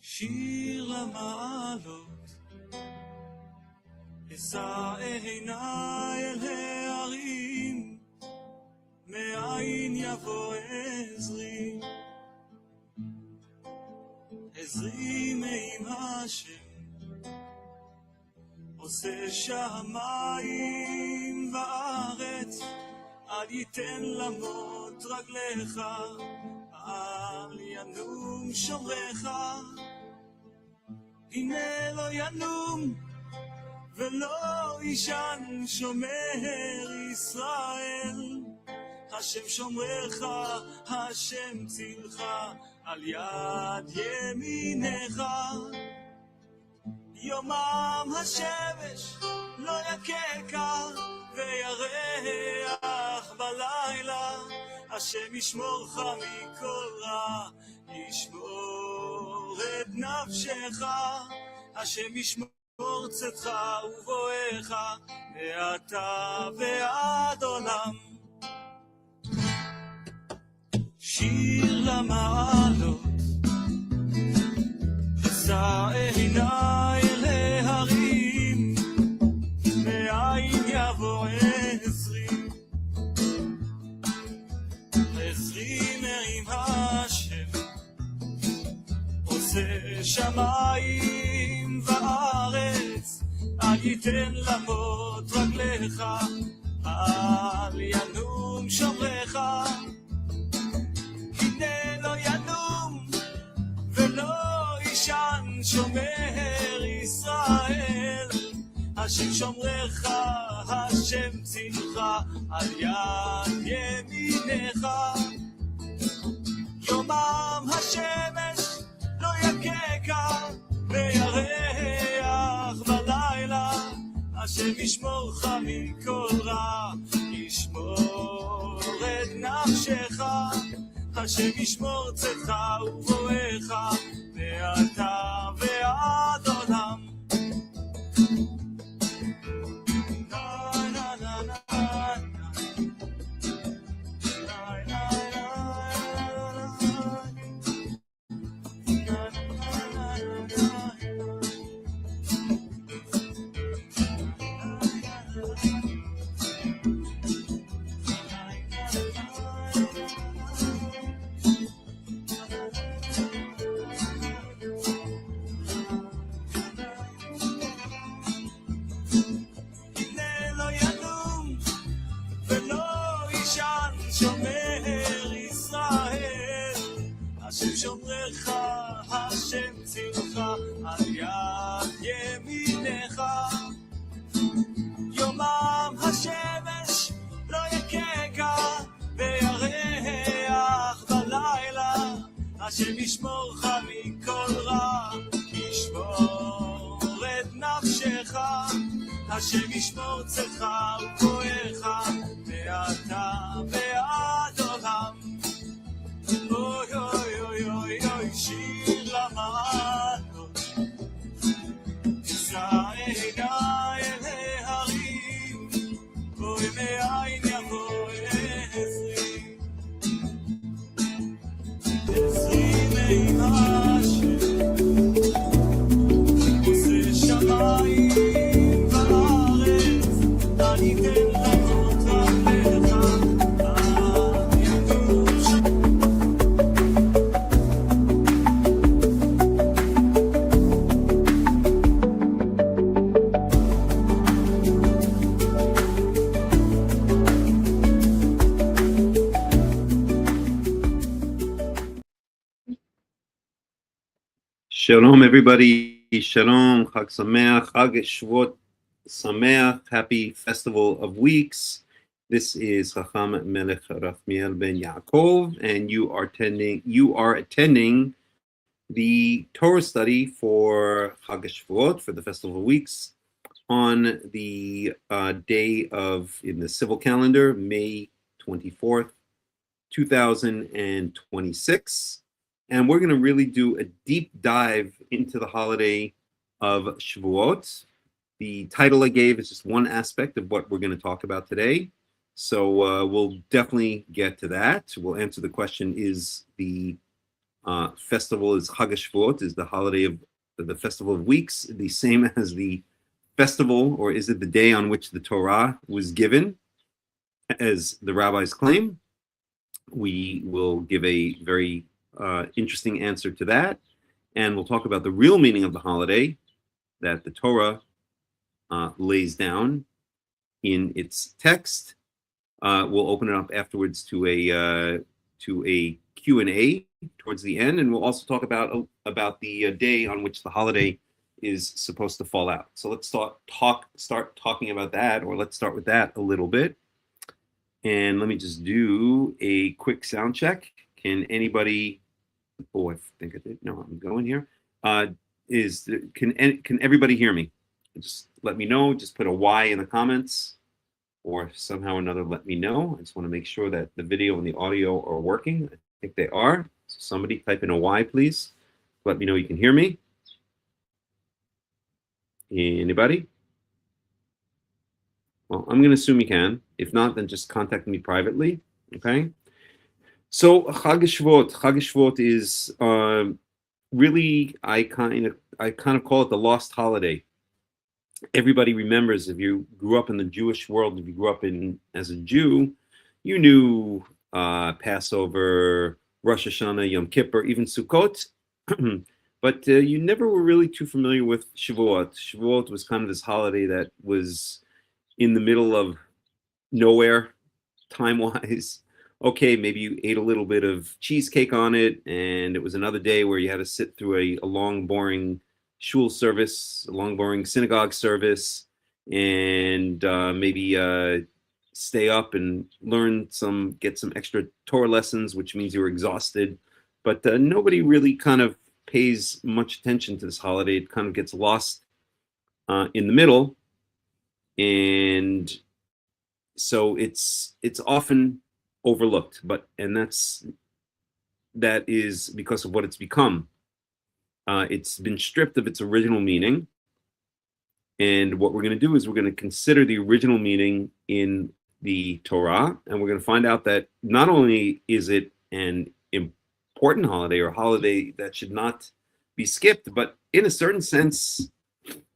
שיר למעלות, אשא עיניי אל ההרים, מאין יבוא עזרי, עזרי מעם השם, עושה שמיים וארץ, אל ייתן למות רגליך, אל ינום שומרך, הנה לא ינום ולא ישן שומר ישראל, השם שומרך, השם צילך, על יד ימינך. יומם השמש לא יככה וירח בלילה, השם ישמורך מכל רע, ישמור את נפשך, השם ישמור צאתך ובואך מעתה ועד עולם. שיר למעלות, אשא עיניי אל ההרים, מאין יבוא עזרי, עזרי מעם השם, עושה שמיים וארץ, אל ייתן למות רגליך, אל ינום שומרך, הנה לא ינום ולא ישן שומר ישראל, השם שומרך, השם צילך, על יד ימינך. יומם השמש לא יככה וירח בלילה, השם ישמורך מכל רע, ישמור את נפשך, השם ישמור צאתך ובואך מעתה ועד עולם. שומר ישראל, השם שומרך, השם צילך, על יד ימינך. יומם השמש לא יככה וירח בלילה, השם ישמורך מכל רע, ישמור את נפשך, השם ישמור צאתך ובואך מעתה ועד עולם. אוי אוי אוי אוי אוי, שיר למעלות, אשא עיניי אל ההרים, אוי מאין יבוא עזרי, עזרי מעם השם, עושה שמיים וארץ, אל ייתן למות רגליך, אל ינום Shalom, everybody. Shalom, Chag Sameach, Hag Shavuoth Sameach. Happy Festival of Weeks. This is Hakham Melech Rahmiel ben Yaakov, and you are attending the Torah study for Hag Shavuoth, for the Festival of Weeks, on the day of, in the civil calendar, May 24th, 2026. And we're going to really do a deep dive into the holiday of Shavuot. The title I gave is just one aspect of what we're going to talk about today. So we'll definitely get to that. We'll answer the question, is the festival is Hag Shavuoth, is the holiday of the festival of weeks, the same as the festival, or is it the day on which the Torah was given, as the rabbis claim? We will give a very interesting answer to that, and we'll talk about the real meaning of the holiday that the Torah lays down in its text. We'll open it up afterwards to a Q&A towards the end, and we'll also talk about the day on which the holiday is supposed to fall out. So let's start talking about that, or let's start with that a little bit. And let me just do a quick sound check. Can anybody? Oh, I think I did. No, I'm going here. Can everybody hear me? Just let me know. Just put a Y in the comments, or somehow or another let me know. I just want to make sure that the video and the audio are working. I think they are. So somebody type in a Y, please. Let me know you can hear me. Anybody? Well, I'm going to assume you can. If not, then just contact me privately. Okay. So Hag Shavuoth. Hag Shavuoth is really, I kind of call it the lost holiday. Everybody remembers, if you grew up in the Jewish world, if you grew up as a Jew, you knew Passover, Rosh Hashanah, Yom Kippur, even Sukkot, but you never were really too familiar with Shavuot. Shavuot was kind of this holiday that was in the middle of nowhere, time-wise. Okay, maybe you ate a little bit of cheesecake on it, and it was another day where you had to sit through a long, boring shul service, a long, boring synagogue service, and maybe stay up and get some extra Torah lessons, which means you were exhausted. But nobody really kind of pays much attention to this holiday. It kind of gets lost in the middle, and so it's often overlooked. And that is because of what it's become. It's been stripped of its original meaning. And what we're going to do is we're going to consider the original meaning in the Torah, and we're going to find out that not only is it an important holiday, or a holiday that should not be skipped, but in a certain sense,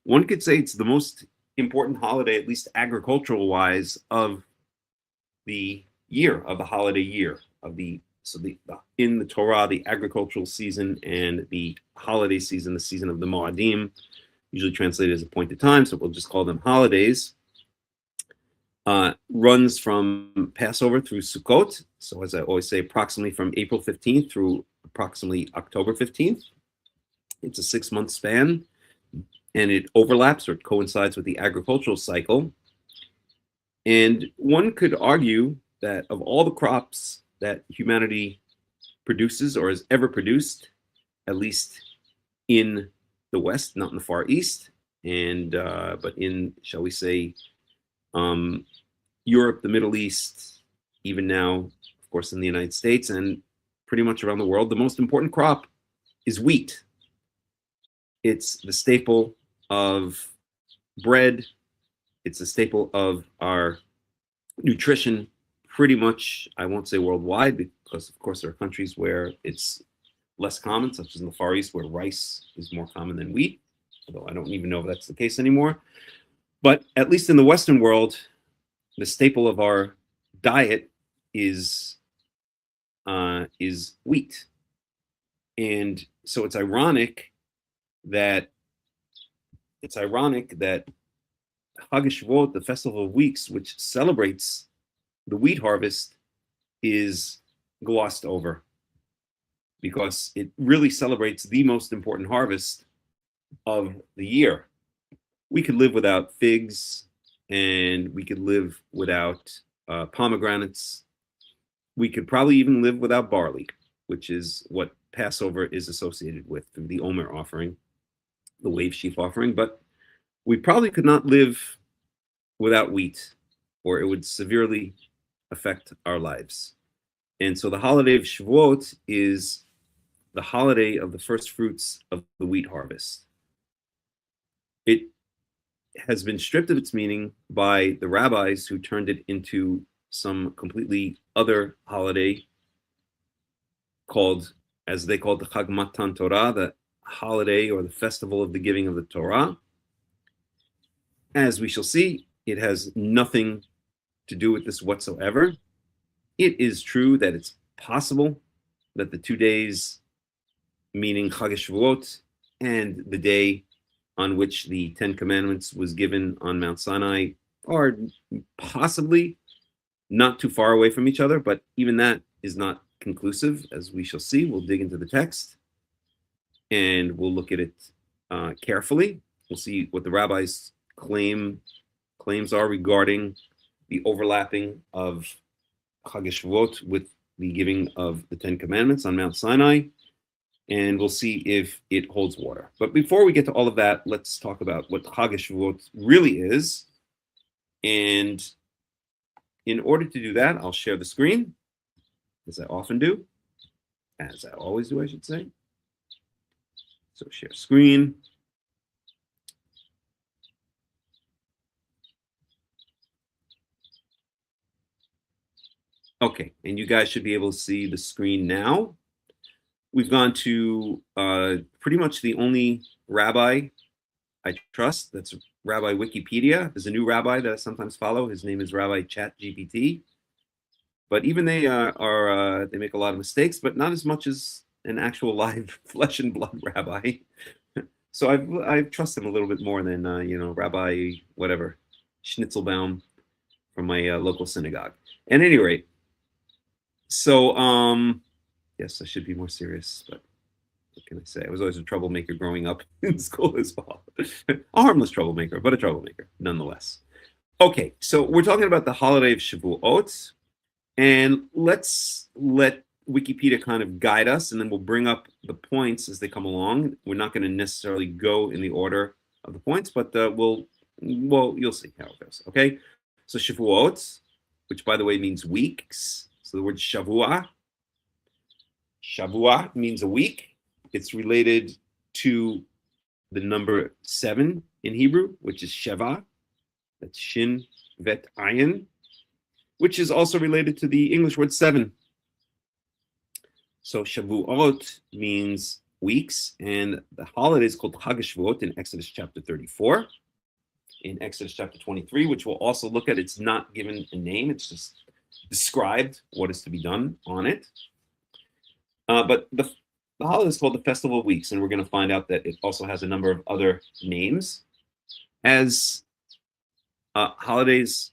one could say it's the most important holiday, at least agricultural wise, of the year, of the holiday year, in the Torah, the agricultural season and the holiday season, the season of the Moadim, usually translated as appointed time, so we'll just call them holidays, runs from Passover through Sukkot. So as I always say, approximately from April 15th through approximately October 15th. It's a 6-month span, and it overlaps, or it coincides with the agricultural cycle. And one could argue that of all the crops that humanity produces or has ever produced, at least in the West, not in the Far East, and but in, shall we say, Europe, the Middle East, even now, of course, in the United States, and pretty much around the world, the most important crop is wheat. It's the staple of bread. It's a staple of our nutrition, pretty much, I won't say worldwide, because of course there are countries where it's less common, such as in the Far East, where rice is more common than wheat, although I don't even know if that's the case anymore. But at least in the Western world, the staple of our diet is wheat. And so it's ironic that Hag Shavuoth, the Festival of Weeks, which celebrates the wheat harvest, is glossed over, because it really celebrates the most important harvest of the year. We could live without figs, and we could live without pomegranates. We could probably even live without barley, which is what Passover is associated with through the Omer offering, the wave sheaf offering. But we probably could not live without wheat, or it would severely affect our lives. And so the holiday of Shavuot is the holiday of the first fruits of the wheat harvest. It has been stripped of its meaning by the rabbis, who turned it into some completely other holiday called, as they call it, the Hag Matan Torah, the holiday or the festival of the giving of the Torah. As we shall see, it has nothing to do with this whatsoever. It is true that it's possible that the 2 days, meaning Hag Shavuoth and the day on which the Ten Commandments was given on Mount Sinai, are possibly not too far away from each other, but even that is not conclusive, as we shall see. We'll dig into the text and we'll look at it carefully. We'll see what the rabbis claims are regarding the overlapping of Hag Shavuoth with the giving of the Ten Commandments on Mount Sinai, and we'll see if it holds water. But before we get to all of that, let's talk about what Hag Shavuoth really is. And in order to do that, I'll share the screen, as I often do, as I always do, I should say. So share screen. Okay, and you guys should be able to see the screen now. We've gone to pretty much the only rabbi I trust. That's Rabbi Wikipedia. There's a new rabbi that I sometimes follow. His name is Rabbi ChatGPT. But even they they make a lot of mistakes, but not as much as an actual live flesh and blood rabbi. So I trust him a little bit more than Rabbi whatever Schnitzelbaum from my local synagogue. At any rate, so yes, I should be more serious, but what can I say? I was always a troublemaker growing up in school as well. A harmless troublemaker, but a troublemaker nonetheless. Okay, so we're talking about the holiday of Shavuot, and let's let Wikipedia kind of guide us, and then we'll bring up the points as they come along. We're not going to necessarily go in the order of the points, but you'll see how it goes. Okay, so Shavuot, which by the way means weeks. So the word Shavuah means a week. It's related to the number 7 in Hebrew, which is Sheva. That's Shin Vet Ayin, which is also related to the English word 7. So Shavuot means weeks, and the holiday is called Hag Shavuot in Exodus chapter 34. In Exodus chapter 23, which we'll also look at, it's not given a name, it's just described what is to be done on it. But the holiday is called the Festival of Weeks, and we're going to find out that it also has a number of other names, as holidays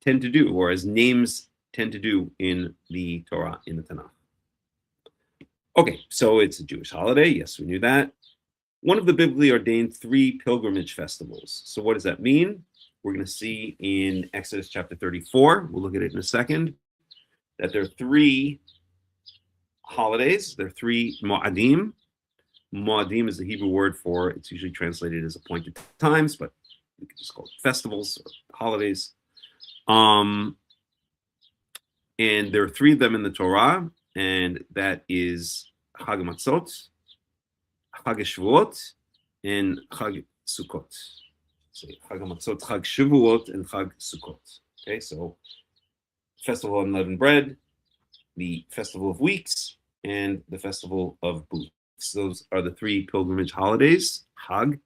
tend to do, or as names tend to do in the Torah, in the Tanakh. Okay, so it's a Jewish holiday. Yes, we knew that. One of the biblically ordained 3 pilgrimage festivals. So what does that mean? We're going to see in Exodus chapter 34, we'll look at it in a second, that there are 3 holidays. There are 3 Mo'adim. Mo'adim is the Hebrew word for, it's usually translated as appointed times, but we could just call it festivals or holidays. And there are 3 of them in the Torah, and that is Hag Matzot, Hag Shavuot, and Hag Sukkot. So Hag Matzot, Hag Shavuot, and Hag Sukkot. Okay, so Festival of Unleavened Bread, the Festival of Weeks, and the Festival of Booths. Those are the 3 pilgrimage holidays. Hag,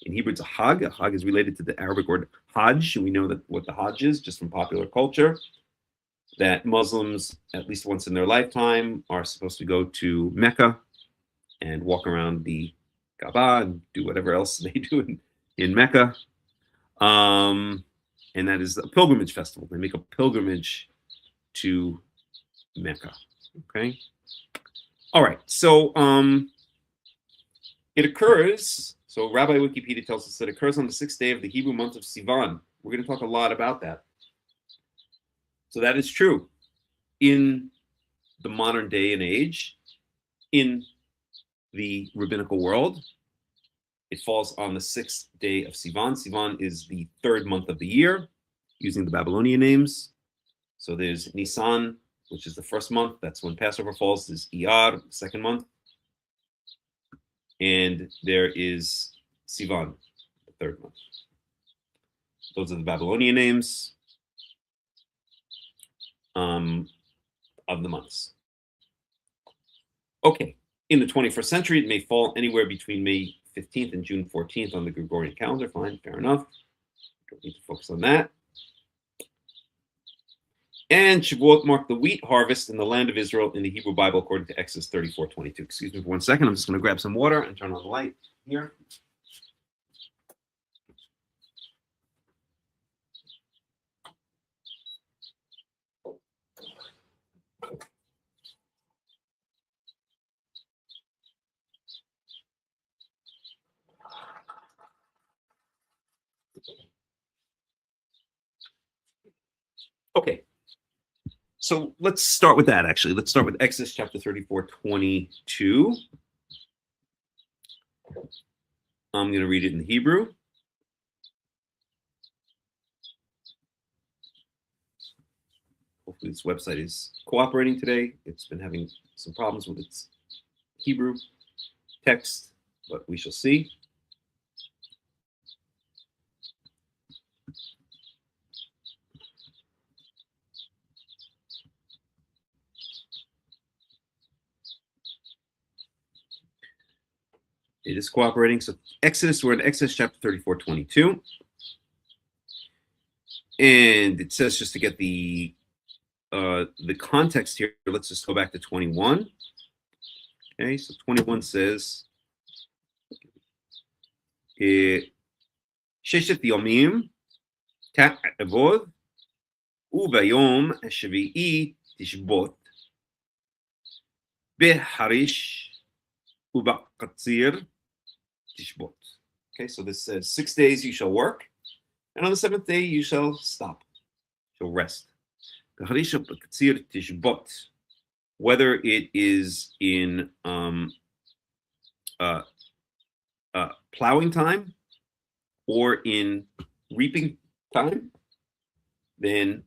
in Hebrew it's a Hag. A Hag is related to the Arabic word Hajj. We know that what the Hajj is, just from popular culture, that Muslims, at least once in their lifetime, are supposed to go to Mecca and walk around the Kaaba and do whatever else they do in Mecca. And that is a pilgrimage festival. They make a pilgrimage to Mecca. Okay. All right. So it occurs, so Rabbi Wikipedia tells us that it occurs on the 6th day of the Hebrew month of Sivan. We're going to talk a lot about that. So that is true in the modern day and age, in the rabbinical world. It falls on the 6th day of Sivan. Sivan is the 3rd month of the year, using the Babylonian names. So there's Nisan, which is the 1st month. That's when Passover falls. There's Iyar, the 2nd month. And there is Sivan, the 3rd month. Those are the Babylonian names of the months. Okay, In the 21st century, it may fall anywhere between May 15th and June 14th on the Gregorian calendar. Fine, fair enough. Don't need to focus on that. And Shavuot marked the wheat harvest in the land of Israel in the Hebrew Bible according to Exodus 34:22. Excuse me for 1 second. I'm just going to grab some water and turn on the light here. Okay. So let's start with that, actually. Let's start with Exodus chapter 34:22. I'm going to read it in Hebrew. Hopefully this website is cooperating today. It's been having some problems with its Hebrew text, but we shall see. It is cooperating. So we're in Exodus chapter 34:22. And it says, just to get the context here, let's just go back to 21. Okay, so 21 says, Sheshet Yomim Ta'avod Ubayom Shvi'i Tishbot Beharish Ubaqatzir Tishbot. Okay, so this says 6 days you shall work, and on the seventh day you shall stop, shall rest. Beharish Ubaqatzir Tishbot, whether it is in plowing time or in reaping time, then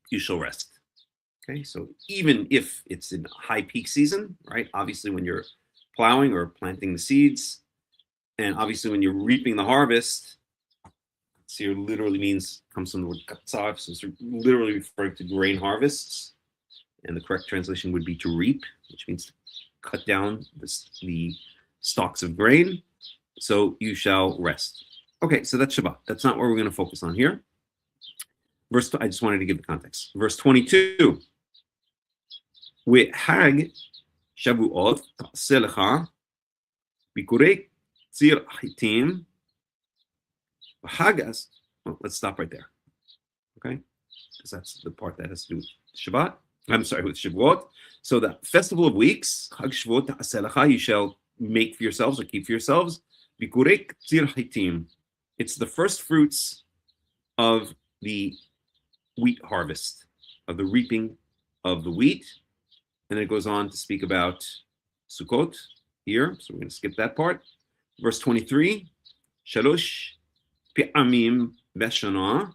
you shall rest. Okay, so even if it's in high peak season, right? Obviously, when you're plowing or planting the seeds, and obviously when you're reaping the harvest, so literally comes from the word katsav, so it's literally referring to grain harvests, and the correct translation would be to reap, which means to cut down the stalks of grain. So you shall rest. Okay, so that's Shabbat. That's not what we're going to focus on here. I just wanted to give the context. Verse 22. With Hag Shavuoth ta'aseh lecha bikurei tzir chitim v'hagas. Well, let's stop right there. Okay, because that's the part that has to do with Shabbat. I'm sorry, with Shavuot. So the festival of weeks, Hag Shavuoth ta'aseh lecha, you shall make for yourselves or keep for yourselves. Bikurei tzir chitim. It's the first fruits of the wheat harvest, of the reaping of the wheat. And then it goes on to speak about Sukkot here. So we're going to skip that part. Verse 23, Shalosh Pi'amim Beshana.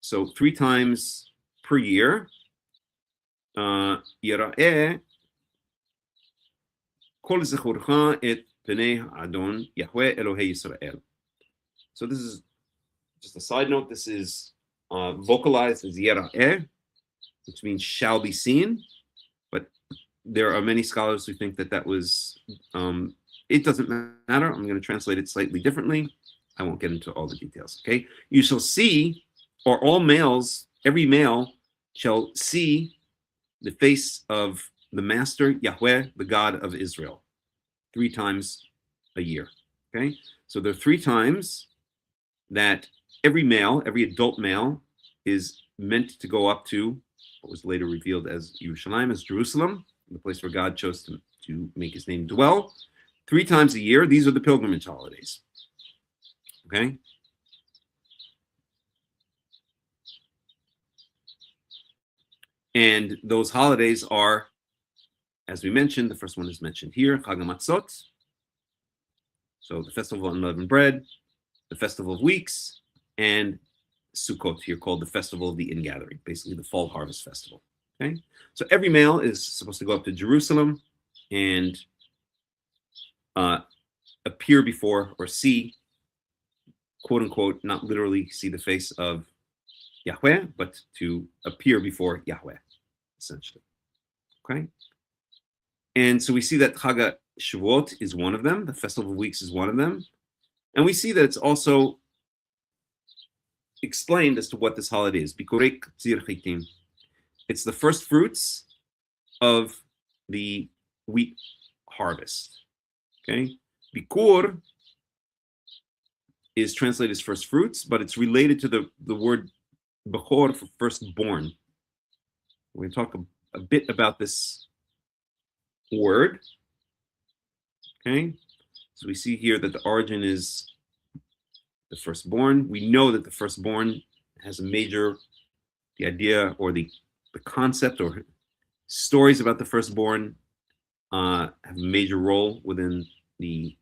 So 3 times per year. Yira'eh Kol Zechorcha Et Pnei Adon Yahweh Elohei Yisrael. So this is just a side note. This is vocalized as Yira'eh, which means shall be seen. But there are many scholars who think that was, it doesn't matter. I'm going to translate it slightly differently. I won't get into all the details, okay? You shall see, or all males, every male shall see the face of the master, Yahweh, the God of Israel, 3 times a year, okay? So there are 3 times that every male, every adult male, is meant to go up to what was later revealed as Yerushalayim, as Jerusalem, the place where God chose to make his name dwell. 3 times a year. These are the pilgrimage holidays. Okay? And those holidays are, as we mentioned, the first one is mentioned here, Hag Matzot. So the festival of unleavened bread, the festival of weeks, and Sukkot here, called the festival of the ingathering, basically the fall harvest festival. Okay, so every male is supposed to go up to Jerusalem and appear before, or see, quote unquote, not literally see the face of Yahweh, but to appear before Yahweh, essentially. Okay. And so we see that Hag Shavuoth is one of them. The Festival of Weeks is one of them. And we see that it's also explained as to what this holiday is. Bikurei Ktsir Chitim. It's the first fruits of the wheat harvest. Okay? Bikur is translated as first fruits, but it's related to the word Bechor for firstborn. We're going to talk a bit about this word. Okay? So we see here that the origin is the firstborn. We know that the firstborn has the idea or the concept or stories about the firstborn have a major role within the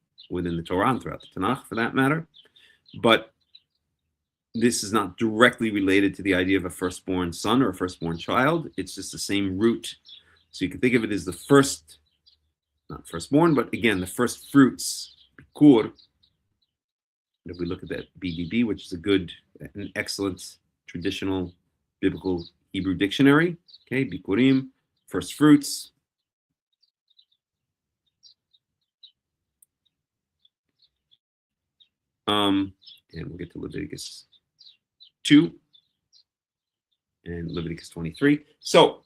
Torah and throughout the Tanakh, for that matter. But this is not directly related to the idea of a firstborn son or a firstborn child. It's just the same root. So you can think of it as the first, not firstborn, but again, the first fruits, bikur. If we look at that BDB, which is an excellent traditional biblical Hebrew dictionary, okay, bikurim, first fruits. And we'll get to Leviticus 2 and Leviticus 23. So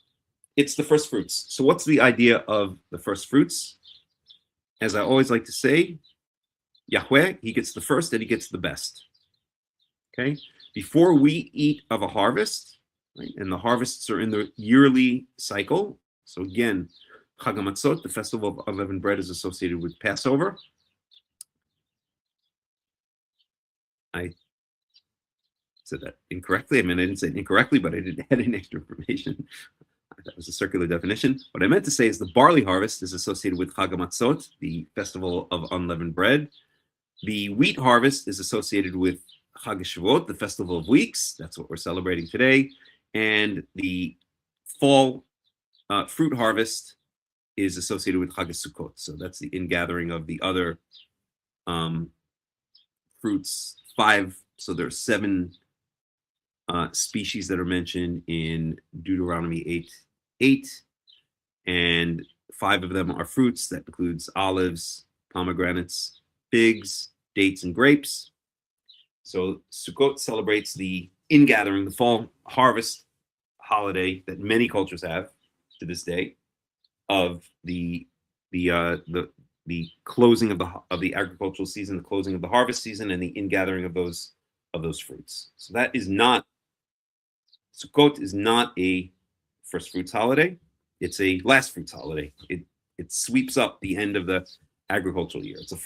it's the first fruits. So what's the idea of the first fruits? As I always like to say, Yahweh, he gets the first and he gets the best. Okay? Before we eat of a harvest, right, and the harvests are in the yearly cycle. So again, Hag Matzot, the festival of unleavened bread, is associated with Passover. I said that incorrectly. I mean, I didn't say it incorrectly, but I didn't add any extra information. That was a circular definition. What I meant to say is the barley harvest is associated with Hag Matzot, the festival of unleavened bread. The wheat harvest is associated with Hag Shavuoth, the festival of weeks. That's what we're celebrating today. And the fall fruit harvest is associated with Hag Sukkot. So that's the ingathering of the other fruits. 5. So there are 7 species that are mentioned in Deuteronomy 8:8, and 5 of them are fruits. That includes olives, pomegranates, figs, dates, and grapes. So Sukkot celebrates the ingathering, the fall harvest holiday that many cultures have to this day, of the closing of the agricultural season, the closing of the harvest season, and the ingathering of those fruits. So that is not, Sukkot is not a first fruits holiday. It's a last fruits holiday. It sweeps up the end of the agricultural year. It's a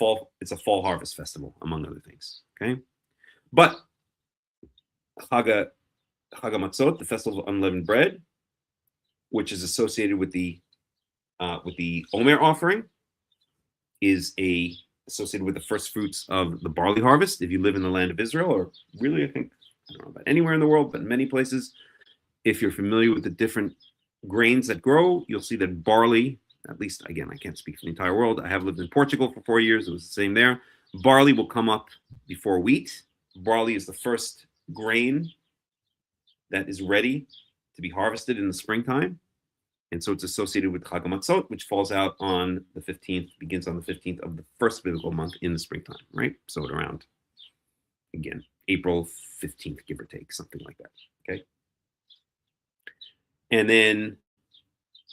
fall harvest festival, among other things. Okay, but Hag Matzot, the festival of unleavened bread, which is associated with the Omer offering, is associated with the first fruits of the barley harvest. If you live in the land of Israel, or really, I don't know about anywhere in the world, but in many places, if you're familiar with the different grains that grow, you'll see that barley, at least, again, I can't speak for the entire world. I have lived in Portugal for 4 years. It was the same there. Barley will come up before wheat. Barley is the first grain that is ready to be harvested in the springtime. And so it's associated with Hag Matzot, which falls out on the 15th, begins on the 15th of the first biblical month in the springtime, right? So at around, again, April 15th, give or take, something like that, okay? And then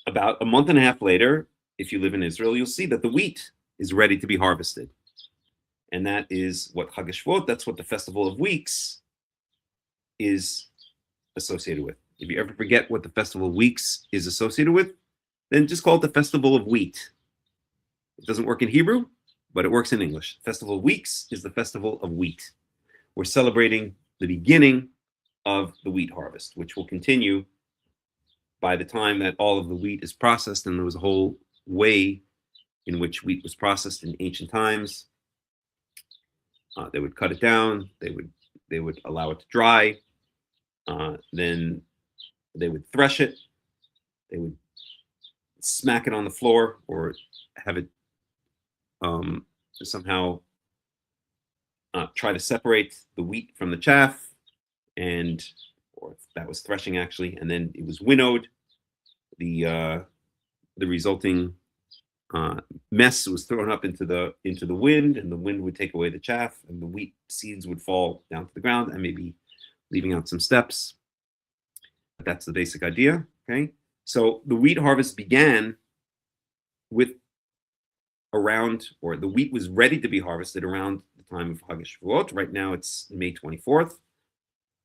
about a month and a half later, if you live in Israel, you'll see that the wheat is ready to be harvested. And that is what Hag Shavuoth, that's what the Festival of Weeks is associated with. If you ever forget what the Festival of Weeks is associated with, then just call it the Festival of Wheat. It doesn't work in Hebrew, but it works in English. Festival of Weeks is the Festival of Wheat. We're celebrating the beginning of the wheat harvest, which will continue by the time that all of the wheat is processed. And there was a whole way in which wheat was processed in ancient times. They would cut it down. They would allow it to dry. Then they would thresh it. They would smack it on the floor or have it somehow try to separate the wheat from the chaff, or that was threshing actually, and then it was winnowed. The resulting mess was thrown up into the wind, and the wind would take away the chaff, and the wheat seeds would fall down to the ground, and maybe leaving out some steps. But that's the basic idea. Okay, so the wheat harvest began with the wheat was ready to be harvested around the time of Hag Shavuoth. Right now it's May 24th.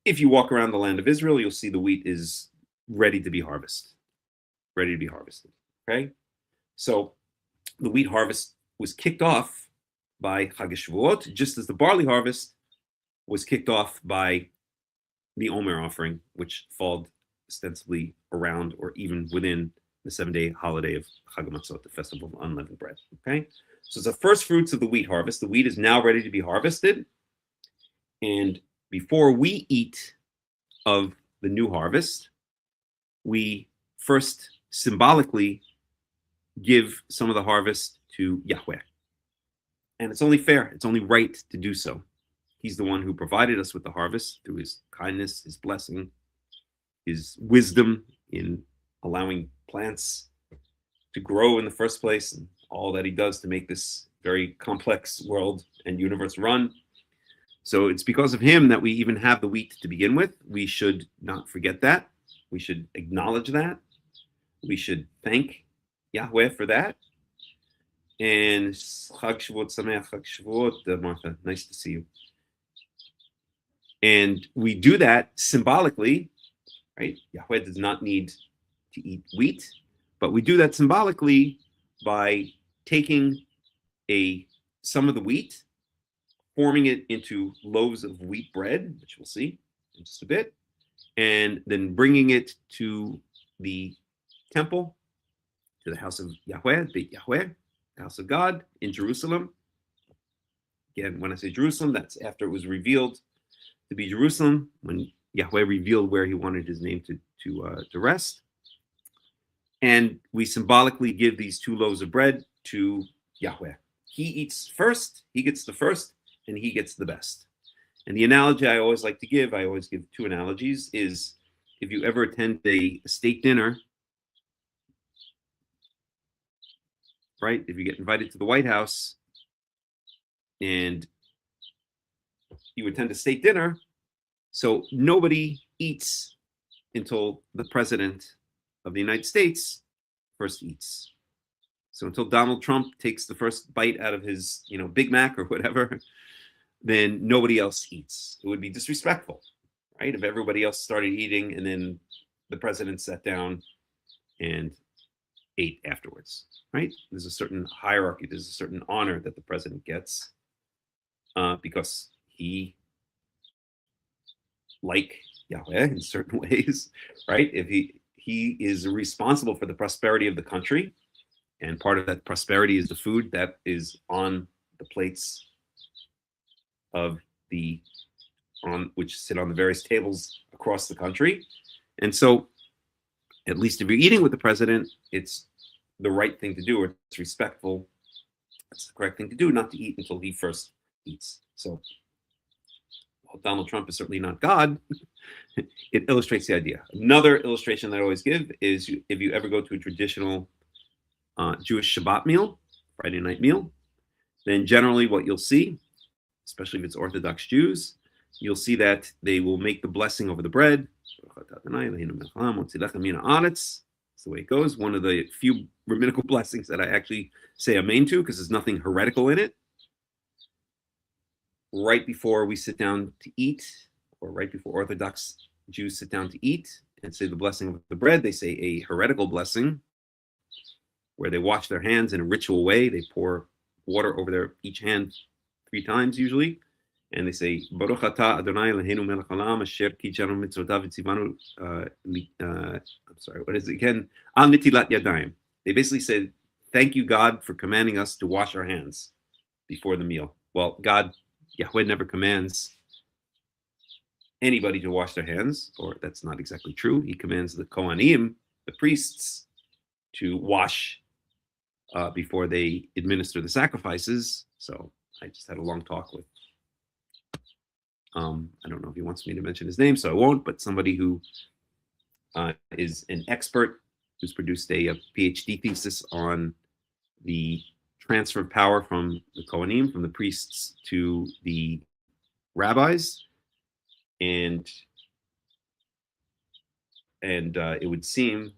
If you walk around the land of Israel, you'll see the wheat is ready to be harvested. Okay, so the wheat harvest was kicked off by Hag Shavuoth, just as the barley harvest was kicked off by the Omer offering, which followed ostensibly around or even within the 7-day holiday of Hag Matan, the festival of unleavened bread. Okay, so it's the first fruits of the wheat harvest. The wheat is now ready to be harvested, and before we eat of the new harvest, we first symbolically give some of the harvest to Yahweh. And it's only fair, it's only right to do so. He's the one who provided us with the harvest through his kindness, his blessing, his wisdom in allowing plants to grow in the first place, and all that he does to make this very complex world and universe run. So it's because of him that we even have the wheat to begin with. We should not forget that. We should acknowledge that. We should thank Yahweh for that. And Hag Shavuot Sameach, Hag Shavuot, Martha, nice to see you. And we do that symbolically, right? Yahweh does not need to eat wheat, but we do that symbolically by taking some of the wheat, forming it into loaves of wheat bread, which we'll see in just a bit, and then bringing it to the temple, to the house of Yahweh, Beit Yahweh, the house of God in Jerusalem. Again, when I say Jerusalem, that's after it was revealed to be Jerusalem, when Yahweh revealed where he wanted his name to rest. And we symbolically give these 2 loaves of bread to Yahweh. He eats first, he gets the first, and he gets the best. And the analogy I always like to give, I always give 2 analogies, is if you ever attend a state dinner, right? If you get invited to the White House and you attend a state dinner, so nobody eats until the president of the United States first eats. So until Donald Trump takes the first bite out of his, Big Mac or whatever, then nobody else eats. It would be disrespectful, right? If everybody else started eating and then the president sat down and ate afterwards, right? There's a certain hierarchy, there's a certain honor that the president gets because he, like Yahweh in certain ways, right? If he is responsible for the prosperity of the country, and part of that prosperity is the food that is on the plates which sit on the various tables across the country. And so, at least if you're eating with the president, it's the right thing to do, or it's respectful. It's the correct thing to do, not to eat until he first eats. So, while Donald Trump is certainly not God, it illustrates the idea. Another illustration that I always give is if you ever go to a traditional Jewish Shabbat meal, Friday night meal, then generally what you'll see, especially if it's Orthodox Jews, you'll see that they will make the blessing over the bread. That's the way it goes. One of the few rabbinical blessings that I actually say amen to, because there's nothing heretical in it. Right before we sit down to eat, or right before Orthodox Jews sit down to eat and say the blessing of the bread, they say a heretical blessing where they wash their hands in a ritual way. They pour water over each hand 3 times usually, and they say Baruch atah Adonai Eloheinu melech haolam asher kijanu mitzvotav v'tzivanu. I'm sorry, what is it again? Al nitilat yadayim. They basically said, "Thank you, God, for commanding us to wash our hands before the meal." Well, Yahweh never commands anybody to wash their hands, or that's not exactly true. He commands the Kohanim, the priests, to wash before they administer the sacrifices. So I just had a long talk with, I don't know if he wants me to mention his name, so I won't, but somebody who is an expert who's produced a PhD thesis on the transfer of power from the Kohanim, from the priests to the rabbis, and it would seem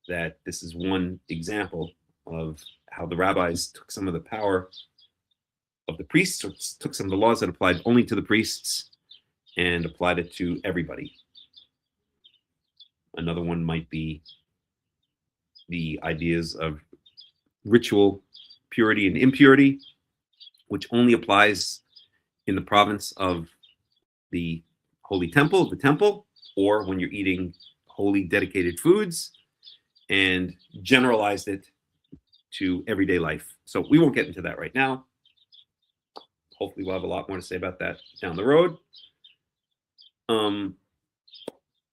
that this is one example of how the rabbis took some of the power of the priests, or took some of the laws that applied only to the priests and applied it to everybody. Another one might be the ideas of ritual purity and impurity, which only applies in the province of the holy temple, or when you're eating holy dedicated foods, and generalized it to everyday life. So we won't get into that right now. Hopefully we'll have a lot more to say about that down the road.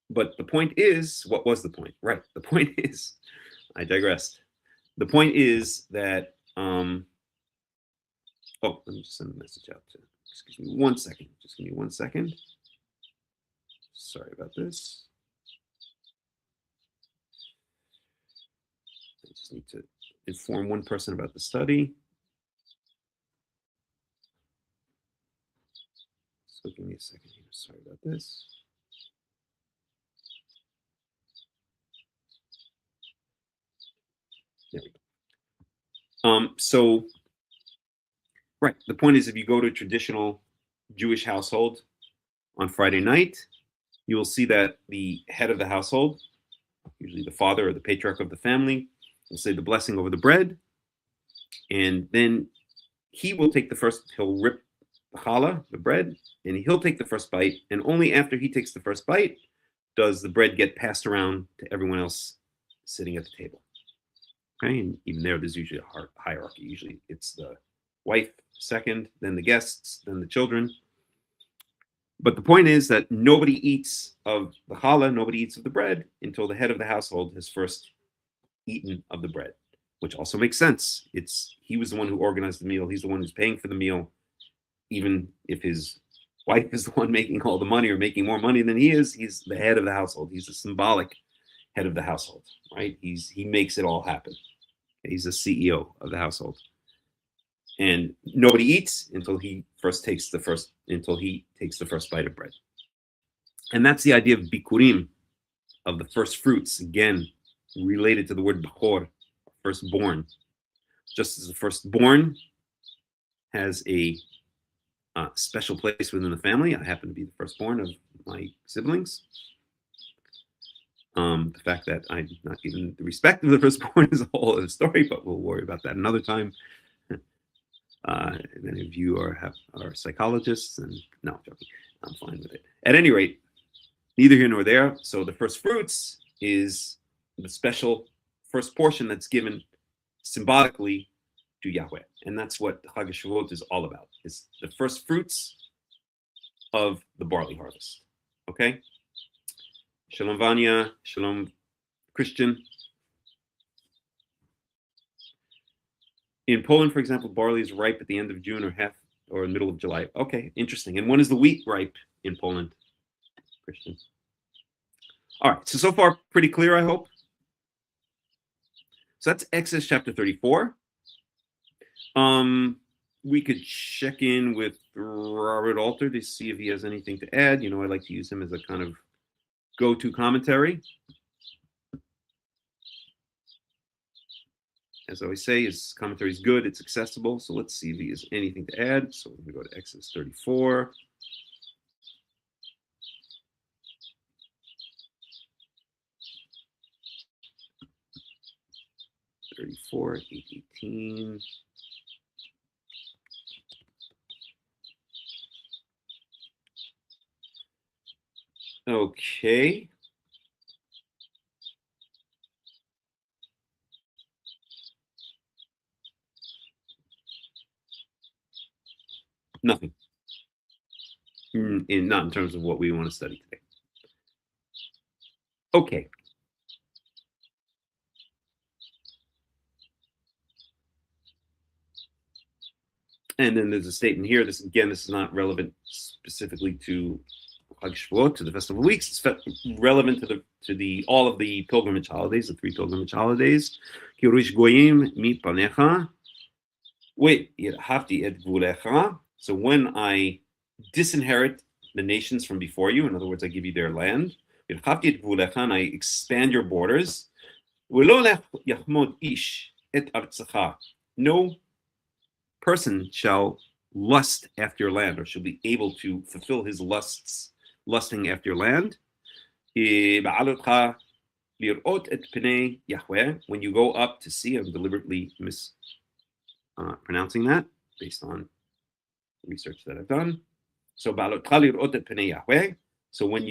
But the point is, what was the point? Right. The point is, I digressed. The point is that, oh, let me just send a message out to, excuse me 1 second. Just give me 1 second. Sorry about this. I just need to inform one person about the study. So give me a second here. Sorry about this. There we go. So, right, the point is, if you go to a traditional Jewish household on Friday night, you will see that the head of the household, usually the father or the patriarch of the family, will say the blessing over the bread, and then he will take he'll rip the challah, the bread, and he'll take the first bite, and only after he takes the first bite does the bread get passed around to everyone else sitting at the table. Okay, and even there's usually a hierarchy. Usually it's the wife second, then the guests, then the children. But the point is that nobody eats of the challah, nobody eats of the bread until the head of the household has first eaten of the bread, which also makes sense. He was the one who organized the meal. He's the one who's paying for the meal, even if his wife is the one making all the money or making more money than he is. He's the head of the household. He's the symbolic head of the household, right? He makes it all happen. He's the CEO of the household. And nobody eats until he takes the first bite of bread. And that's the idea of bikurim, of the first fruits, again, related to the word bachor, firstborn. Just as the firstborn has a special place within the family. I happen to be the firstborn of my siblings. The fact that I'm not given the respect of the firstborn is a whole other story, but we'll worry about that another time. Many of you are psychologists, and no, I'm joking. I'm fine with it. At any rate, neither here nor there. So the first fruits is the special first portion that's given symbolically to Yahweh, and that's what Hag Shavuoth is all about. It's the first fruits of the barley harvest. Okay. Shalom Vanya, Shalom Christian. In Poland, for example, barley is ripe at the end of June or middle of July. Okay, interesting. And when is the wheat ripe in Poland, Christian? All right, so far pretty clear, I hope. So that's Exodus chapter 34. We could check in with Robert Alter to see if he has anything to add. You know, I like to use him as a kind of go-to commentary. As I always say, his commentary is good, it's accessible. So let's see if he has anything to add. So we're going to go to Exodus 34. (34, 8:18). Okay. Nothing. Not in terms of what we want to study today. Okay. And then there's a statement here. This is not relevant specifically to Hag Shavuoth, to the festival weeks. It's relevant to all of the pilgrimage holidays, the 3 pilgrimage holidays. Kirush goyim mi panecha, Wait, so when I disinherit the nations from before you, in other words, I give you their land, and I expand your borders. No person shall lust after your land, or shall be able to fulfill his lusts, lusting after your land. When you go up to see, I'm deliberately mispronouncing that based on research that I've done. So so when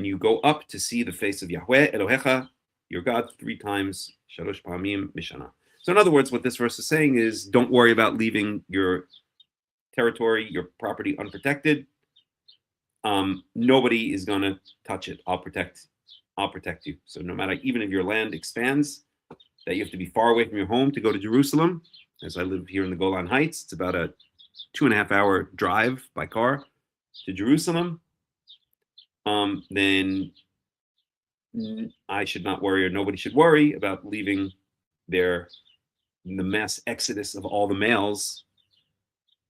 you go up to see the face of Yahweh Elohecha, your God, 3 times, shalosh pa'amim mishana. So in other words, what this verse is saying is, don't worry about leaving your territory, your property unprotected. Nobody is going to touch it. I'll protect you. So no matter, even if your land expands, that you have to be far away from your home to go to Jerusalem. As I live here in the Golan Heights, it's about a 2.5 hour drive by car to Jerusalem. Then I should not worry, or nobody should worry about leaving the mass exodus of all the males,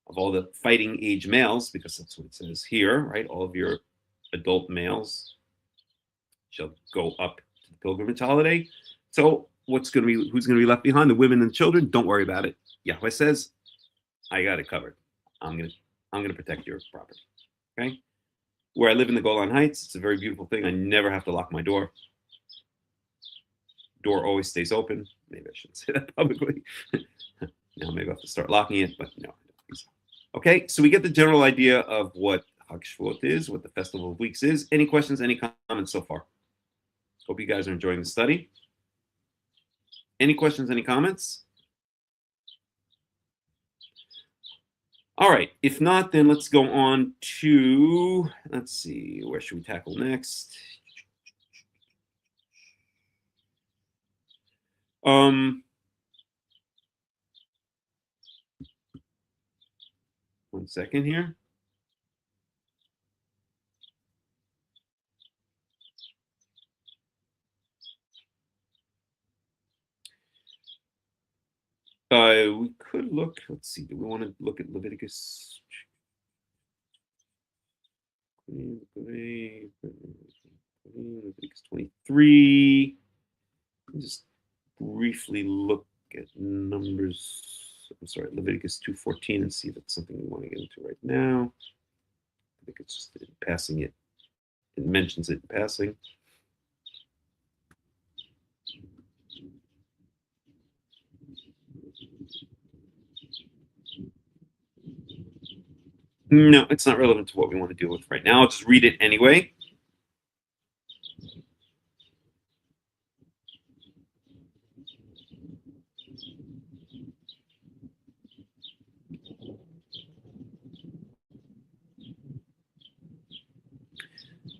of all the fighting age males, because that's what it says here, right? All of your adult males shall go up to the pilgrimage holiday. So who's going to be left behind? The women and children. Don't worry about it. Yahweh says, I got it covered. I'm going to protect your property. Okay. Where I live in the Golan Heights, it's a very beautiful thing. I never have to lock my door. Door always stays open. Maybe I shouldn't say that publicly. Now maybe I have to start locking it, but no. Okay, so we get the general idea of what Hag Shavuoth is, what the Festival of Weeks is. Any questions, any comments so far? Hope you guys are enjoying the study. Any questions, any comments? All right, if not, then let's go on to, let's see, where should we tackle next? One second here. We could look, let's see, do we want to look at Leviticus? Leviticus 23. Just briefly look at Leviticus 2:14 and see if it's something we want to get into right now. I think it's just passing it. It mentions it in passing. No, it's not relevant to what we want to deal with right now. I'll just read it anyway.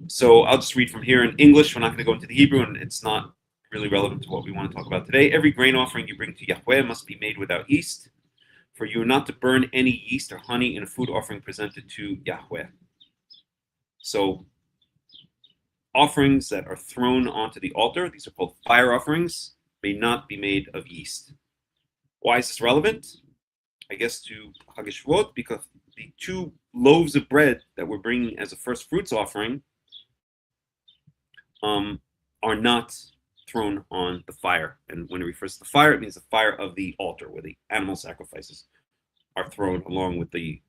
So I'll just read from here in English. We're not going to go into the Hebrew, and it's not really relevant to what we want to talk about today. Every grain offering you bring to Yahweh must be made without yeast, for you are not to burn any yeast or honey in a food offering presented to Yahweh. So offerings that are thrown onto the altar, these are called fire offerings, may not be made of yeast. Why is this relevant? I guess to Hag Shavuoth, because the 2 loaves of bread that we're bringing as a first fruits offering are not thrown on the fire. And when it refers to the fire, it means the fire of the altar, where the animal sacrifices are thrown along with the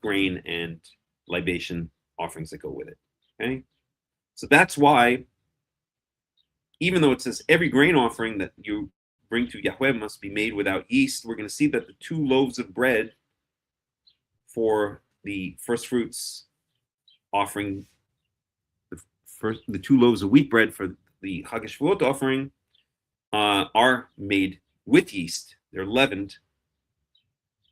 grain and libation offerings that go with it. Okay, so that's why, even though it says every grain offering that you bring to Yahweh must be made without yeast, we're going to see that the 2 loaves of bread for the first fruits offering, the 2 loaves of wheat bread for the Hag Shavuoth offering are made with yeast. They're leavened,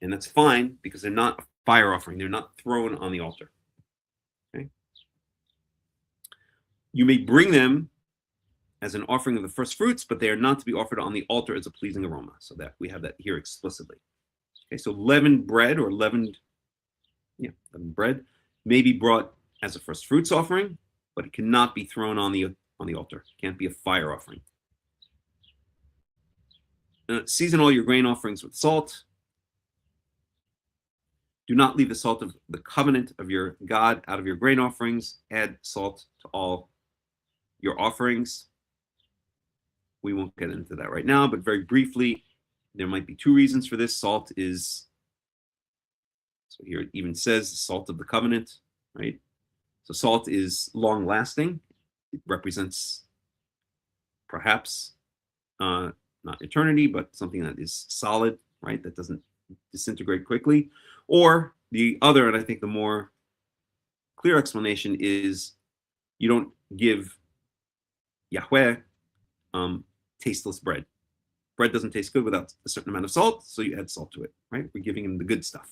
and that's fine because they're not a fire offering. They're not thrown on the altar. Okay. You may bring them as an offering of the first fruits, but they are not to be offered on the altar as a pleasing aroma. So that we have that here explicitly. Okay, so leavened bread or leavened bread may be brought as a first fruits offering, but it cannot be thrown on the altar. It can't be a fire offering. Season all your grain offerings with salt. Do not leave the salt of the covenant of your God out of your grain offerings. Add salt to all your offerings. We won't get into that right now, but very briefly, there might be two reasons for this. Salt is, so here it even says, the salt of the covenant, right? So salt is long lasting. It represents perhaps not eternity, but something that is solid, right? That doesn't disintegrate quickly. Or the other, and I think the more clear explanation is you don't give Yahweh tasteless bread. Bread doesn't taste good without a certain amount of salt, so you add salt to it, right? We're giving him the good stuff.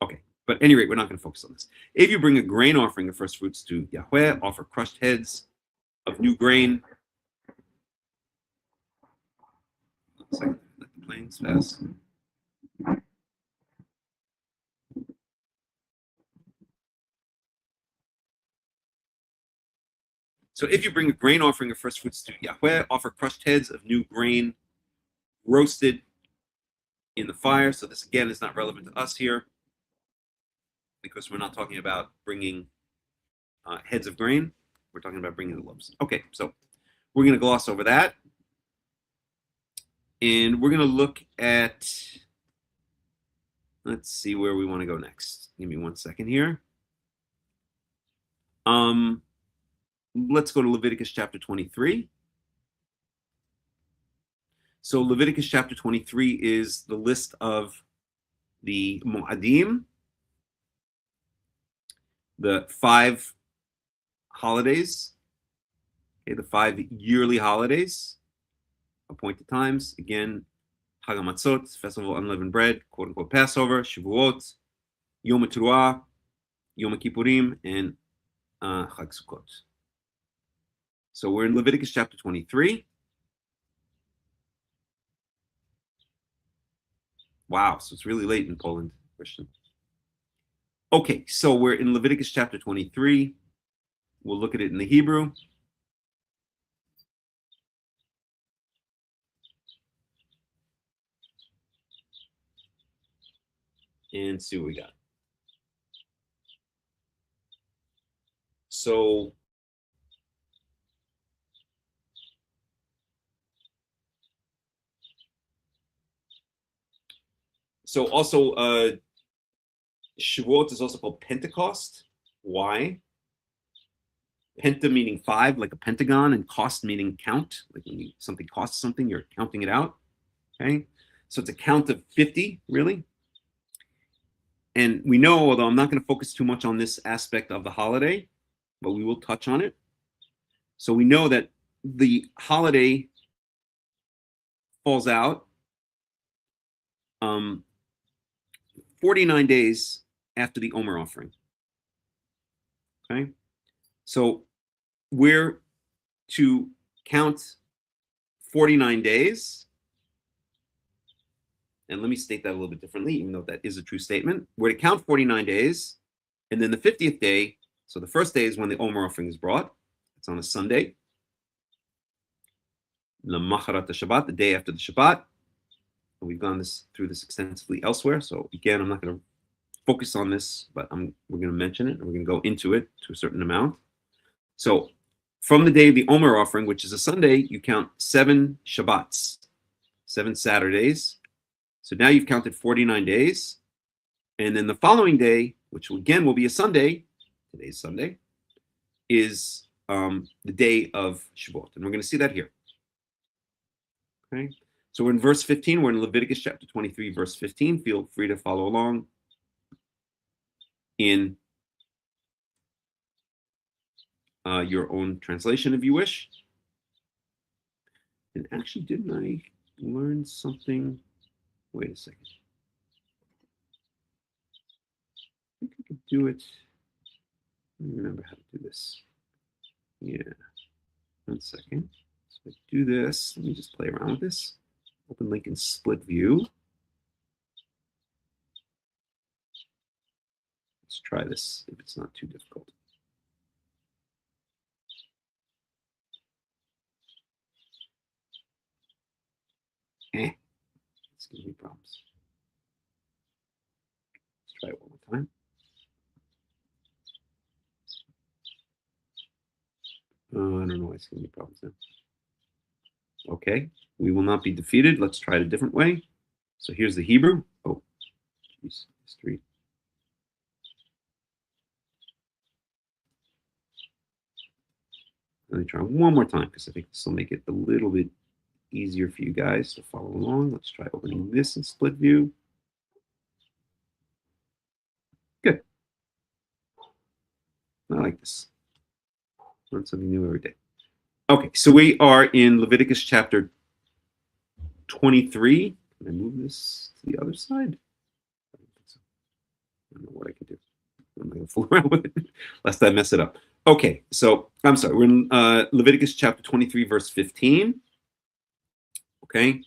Okay, but at any rate, we're not going to focus on this. If you bring a grain offering of first fruits to Yahweh, offer crushed heads of new grain. One second, let the planes pass. So if you bring a grain offering of first fruits to Yahweh, offer crushed heads of new grain roasted in the fire. So this again is not relevant to us here because we're not talking about bringing heads of grain. We're talking about bringing the loaves. Okay, so we're going to gloss over that. And we're going to look at, let's see where we want to go next. Give me 1 second here. Let's go to Leviticus chapter 23. So Leviticus chapter 23 is the list of the Mo'adim, the 5 holidays, okay, the 5 yearly holidays, appointed times. Again, Hag Matzot, Festival of Unleavened Bread, quote unquote Passover, Shavuot, Yom Teruah, Yom Kippurim, and Hag Sukkot. So we're in Leviticus chapter 23. Wow, so it's really late in Poland, Christian. Okay, so we're in Leviticus chapter 23. We'll look at it in the Hebrew. And see what we got. So also Shavuot is also called Pentecost. Why? Penta meaning 5, like a pentagon, and cost meaning count. Like when something costs something, you're counting it out. Okay, so it's a count of 50, really. And we know, although I'm not going to focus too much on this aspect of the holiday, but we will touch on it. So we know that the holiday falls out 49 days after the Omer offering. Okay, so we're to count 49 days. And let me state that a little bit differently, even though that is a true statement. We're to count 49 days, and then the 50th day, so the first day is when the Omer offering is brought. It's on a Sunday. Lamacharat Shabbat, the day after the Shabbat. And we've gone through this extensively elsewhere. So again, I'm not going to focus on this, but we're going to mention it, and we're going to go into it to a certain amount. So from the day of the Omer offering, which is a Sunday, you count 7 Shabbats, 7 Saturdays. So now you've counted 49 days. And then the following day, which again will be a Sunday, today's Sunday, is the day of Shavuot. And we're going to see that here. Okay. So we're in verse 15. We're in Leviticus chapter 23, verse 15. Feel free to follow along in your own translation if you wish. And actually, didn't I learn something? Wait a second. I think I could do it. I don't remember how to do this. Yeah. 1 second. So I do this. Let me just play around with this. Open link in split view. Let's try this if it's not too difficult. It's giving me problems. try it one more time. I don't know why it's giving me problems now. Okay, we will not be defeated. Let's try it a different way. So here's the Hebrew. Oh, geez, it's 3. Let me try one more time because I think this will make it a little bit easier for you guys to follow along. Let's try opening this in split view. Good. I like this. Learn something new every day. Okay, so we are in Leviticus chapter 23. Can I move this to the other side? I don't think so. I don't know what I can do. I'm not going to fool around with it lest I mess it up. Okay, so I'm sorry. We're in Leviticus chapter 23, verse 15. Okay,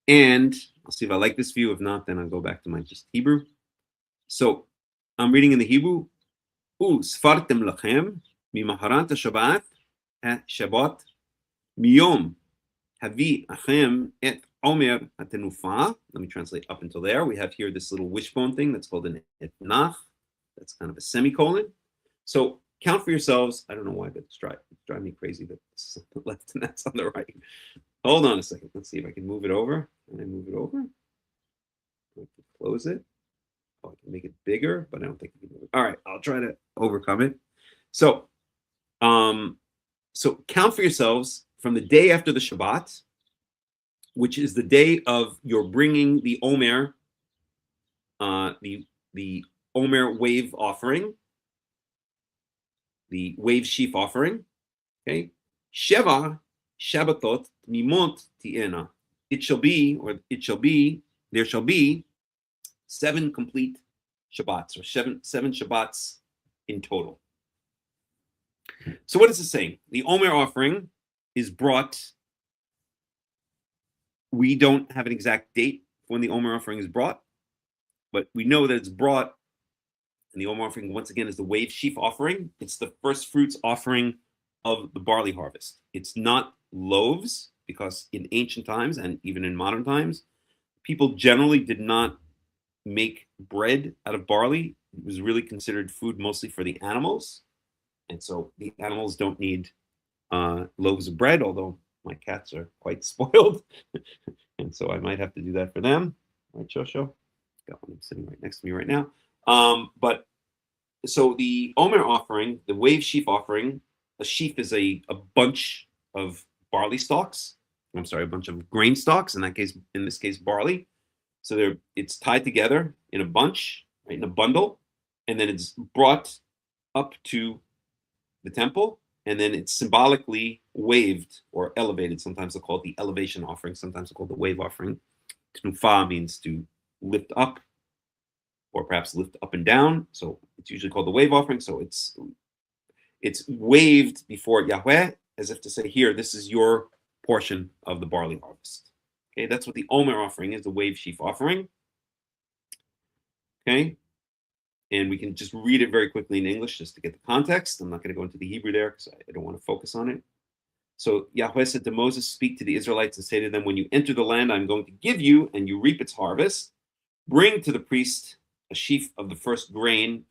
and I'll see if I like this view. If not, then I'll go back to my just Hebrew. So I'm reading in the Hebrew. Sfartem lachem mimaharat Shabbat Shabbat miyom havi achem et omer hatenufa. Let me translate up until there. We have here this little wishbone thing that's called an etnach. That's kind of a semicolon. So count for yourselves. I don't know why, but it's driving me crazy that it's on the left and that's on the right. Hold on a second. Let's see if I can move it over. Can I move it over? I can close it. Oh, I can make it bigger, but I don't think I can move it. All right, I'll try to overcome it. So, so count for yourselves from the day after the Shabbat, which is the day of your bringing the Omer, the Omer wave offering, the wave sheaf offering. Okay, Sheva Shabbatot Mimot Tiena. It shall be, there shall be 7 complete Shabbats, or seven Shabbats in total. So what is it saying? The Omer offering is brought. We don't have an exact date when the Omer offering is brought, but we know that it's brought. And the Omer offering, once again, is the wave sheaf offering. It's the first fruits offering of the barley harvest. It's not loaves, because in ancient times and even in modern times, people generally did not make bread out of barley. It was really considered food mostly for the animals. And so the animals don't need loaves of bread, although my cats are quite spoiled. And so I might have to do that for them. Right, Shosho? Got one sitting right next to me right now. But so the Omer offering, the wave sheaf offering, a sheaf is a bunch of barley stalks. I'm sorry, a bunch of grain stalks. In this case, barley. So it's tied together in a bunch, right, in a bundle, and then it's brought up to the temple, and then it's symbolically waved or elevated. Sometimes they'll call it the elevation offering. Sometimes they'll call it the wave offering. Tnufa means to lift up, or perhaps lift up and down. So it's usually called the wave offering. So it's waved before Yahweh, as if to say, here, this is your portion of the barley harvest. Okay, that's what the Omer offering is, the wave sheaf offering. Okay, and we can just read it very quickly in English just to get the context. I'm not going to go into the Hebrew there because I don't want to focus on it. So Yahweh said to Moses, speak to the Israelites and say to them, when you enter the land I'm going to give you and you reap its harvest, bring to the priest a sheaf of the first grain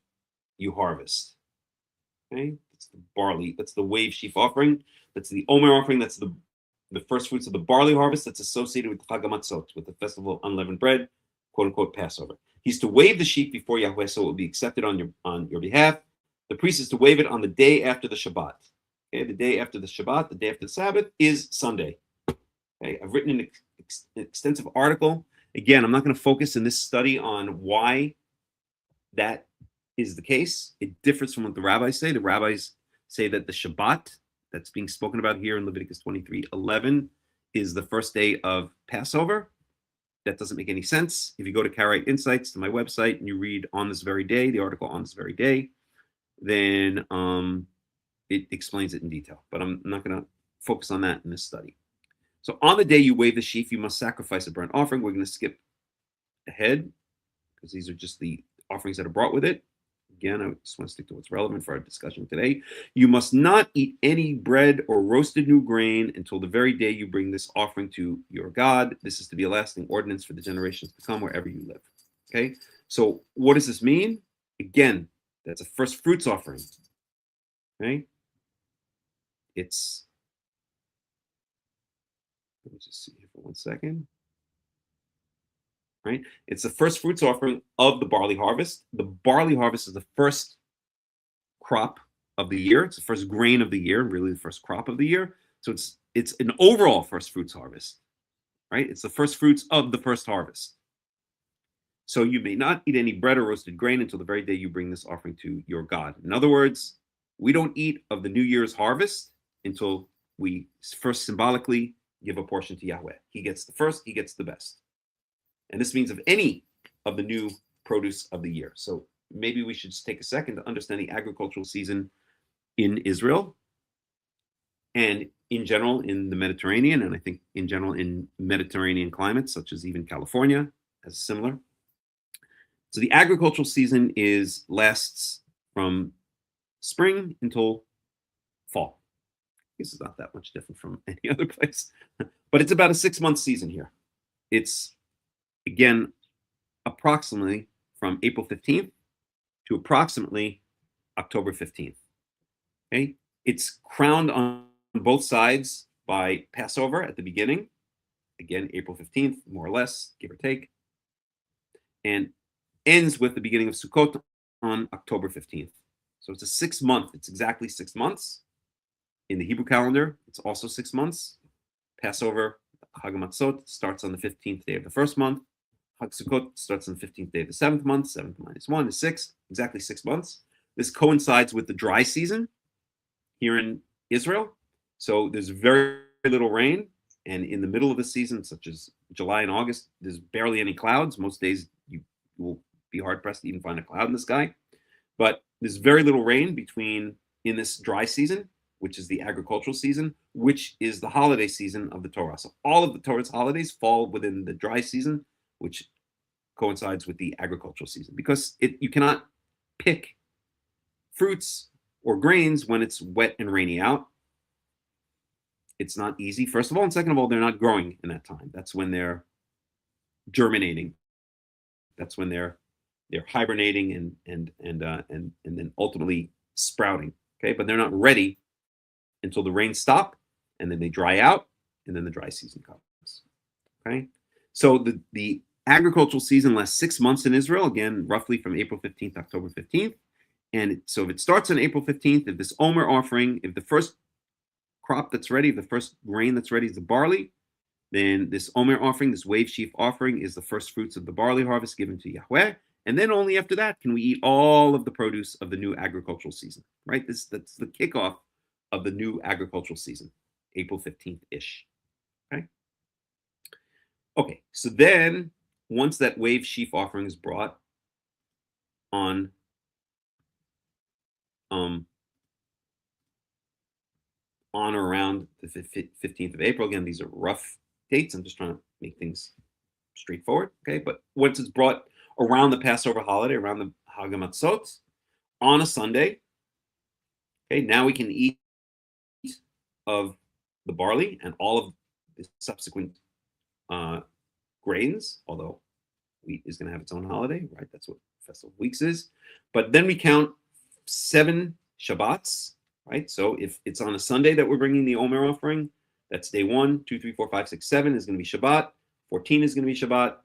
you harvest. Okay, that's the barley, that's the wave sheaf offering, that's the Omer offering, that's the first fruits of the barley harvest that's associated with Hag Matan, with the festival of unleavened bread, quote unquote Passover. He's to wave the sheaf before Yahweh so it will be accepted on your behalf. The priest is to wave it on the day after the Shabbat. Okay, the day after the Shabbat, the day after the Sabbath is Sunday. Okay, I've written an extensive article. Again, I'm not going to focus in this study on why that is the case. It differs from what the rabbis say. The rabbis say that the Shabbat that's being spoken about here in Leviticus 23:11 is the first day of Passover. That doesn't make any sense. If you go to Karaite Insights, to my website, and you read on this very day, the article on this very day, then it explains it in detail. But I'm not going to focus on that in this study. So on the day you wave the sheaf, you must sacrifice a burnt offering. We're going to skip ahead because these are just the offerings that are brought with it. Again, I just want to stick to what's relevant for our discussion today. You must not eat any bread or roasted new grain until the very day you bring this offering to your God. This is to be a lasting ordinance for the generations to come wherever you live. Okay, So what does this mean? Again, that's a first fruits offering. Okay? Let me just see here for 1 second. Right? It's the first fruits offering of the barley harvest. The barley harvest is the first crop of the year. It's the first grain of the year, really the first crop of the year. So it's an overall first fruits harvest, right? It's the first fruits of the first harvest. So you may not eat any bread or roasted grain until the very day you bring this offering to your God. In other words, we don't eat of the New Year's harvest until we first symbolically give a portion to Yahweh. He gets the first, he gets the best. And this means of any of the new produce of the year. So maybe we should just take a second to understand the agricultural season in Israel and in general in the Mediterranean, and I think in general in Mediterranean climates, such as even California, as similar. So the agricultural season lasts from spring until fall. This is not that much different from any other place, but it's about a 6-month season here. It's, again, approximately from April 15th to approximately October 15th. Okay, it's crowned on both sides by Passover at the beginning, again, April 15th, more or less, give or take, and ends with the beginning of Sukkot on October 15th. So it's a 6-month, it's exactly 6 months. In the Hebrew calendar, it's also 6 months. Passover, Hag Matan Torah, starts on the 15th day of the first month. Hag Sukkot starts on the 15th day of the 7th month. 7th minus 1 is 6, exactly 6 months. This coincides with the dry season here in Israel. So there's very little rain. And in the middle of the season, such as July and August, there's barely any clouds. Most days you will be hard-pressed to even find a cloud in the sky. But there's very little rain in this dry season, which is the agricultural season, which is the holiday season of the Torah. So all of the Torah's holidays fall within the dry season, which coincides with the agricultural season. Because you cannot pick fruits or grains when it's wet and rainy out. It's not easy, first of all. And second of all, they're not growing in that time. That's when they're germinating. That's when they're hibernating and then ultimately sprouting. Okay, but they're not ready until the rains stop, and then they dry out, and then the dry season comes. Okay, so the agricultural season lasts 6 months in Israel, again, roughly from April 15th to October 15th. And so if it starts on April 15th, if this Omer offering, if the first crop that's ready, the first grain that's ready is the barley, then this Omer offering, this wave sheaf offering, is the first fruits of the barley harvest given to Yahweh. And then only after that can we eat all of the produce of the new agricultural season, right? That's the kickoff of the new agricultural season, April 15th-ish, okay? Okay, so then once that wave sheaf offering is brought on or around the 15th of April, again, these are rough dates. I'm just trying to make things straightforward, okay? But once it's brought around the Passover holiday, around the Hag Matan Torah, on a Sunday, okay, now we can eat of the barley and all of the subsequent grains, although wheat is going to have its own holiday, right? That's what Festival of Weeks is. But then we count 7 Shabbats, right? So if it's on a Sunday that we're bringing the Omer offering, that's day 1, 2, 3, 4, 5, 6, 7 is going to be Shabbat. 14 is going to be Shabbat,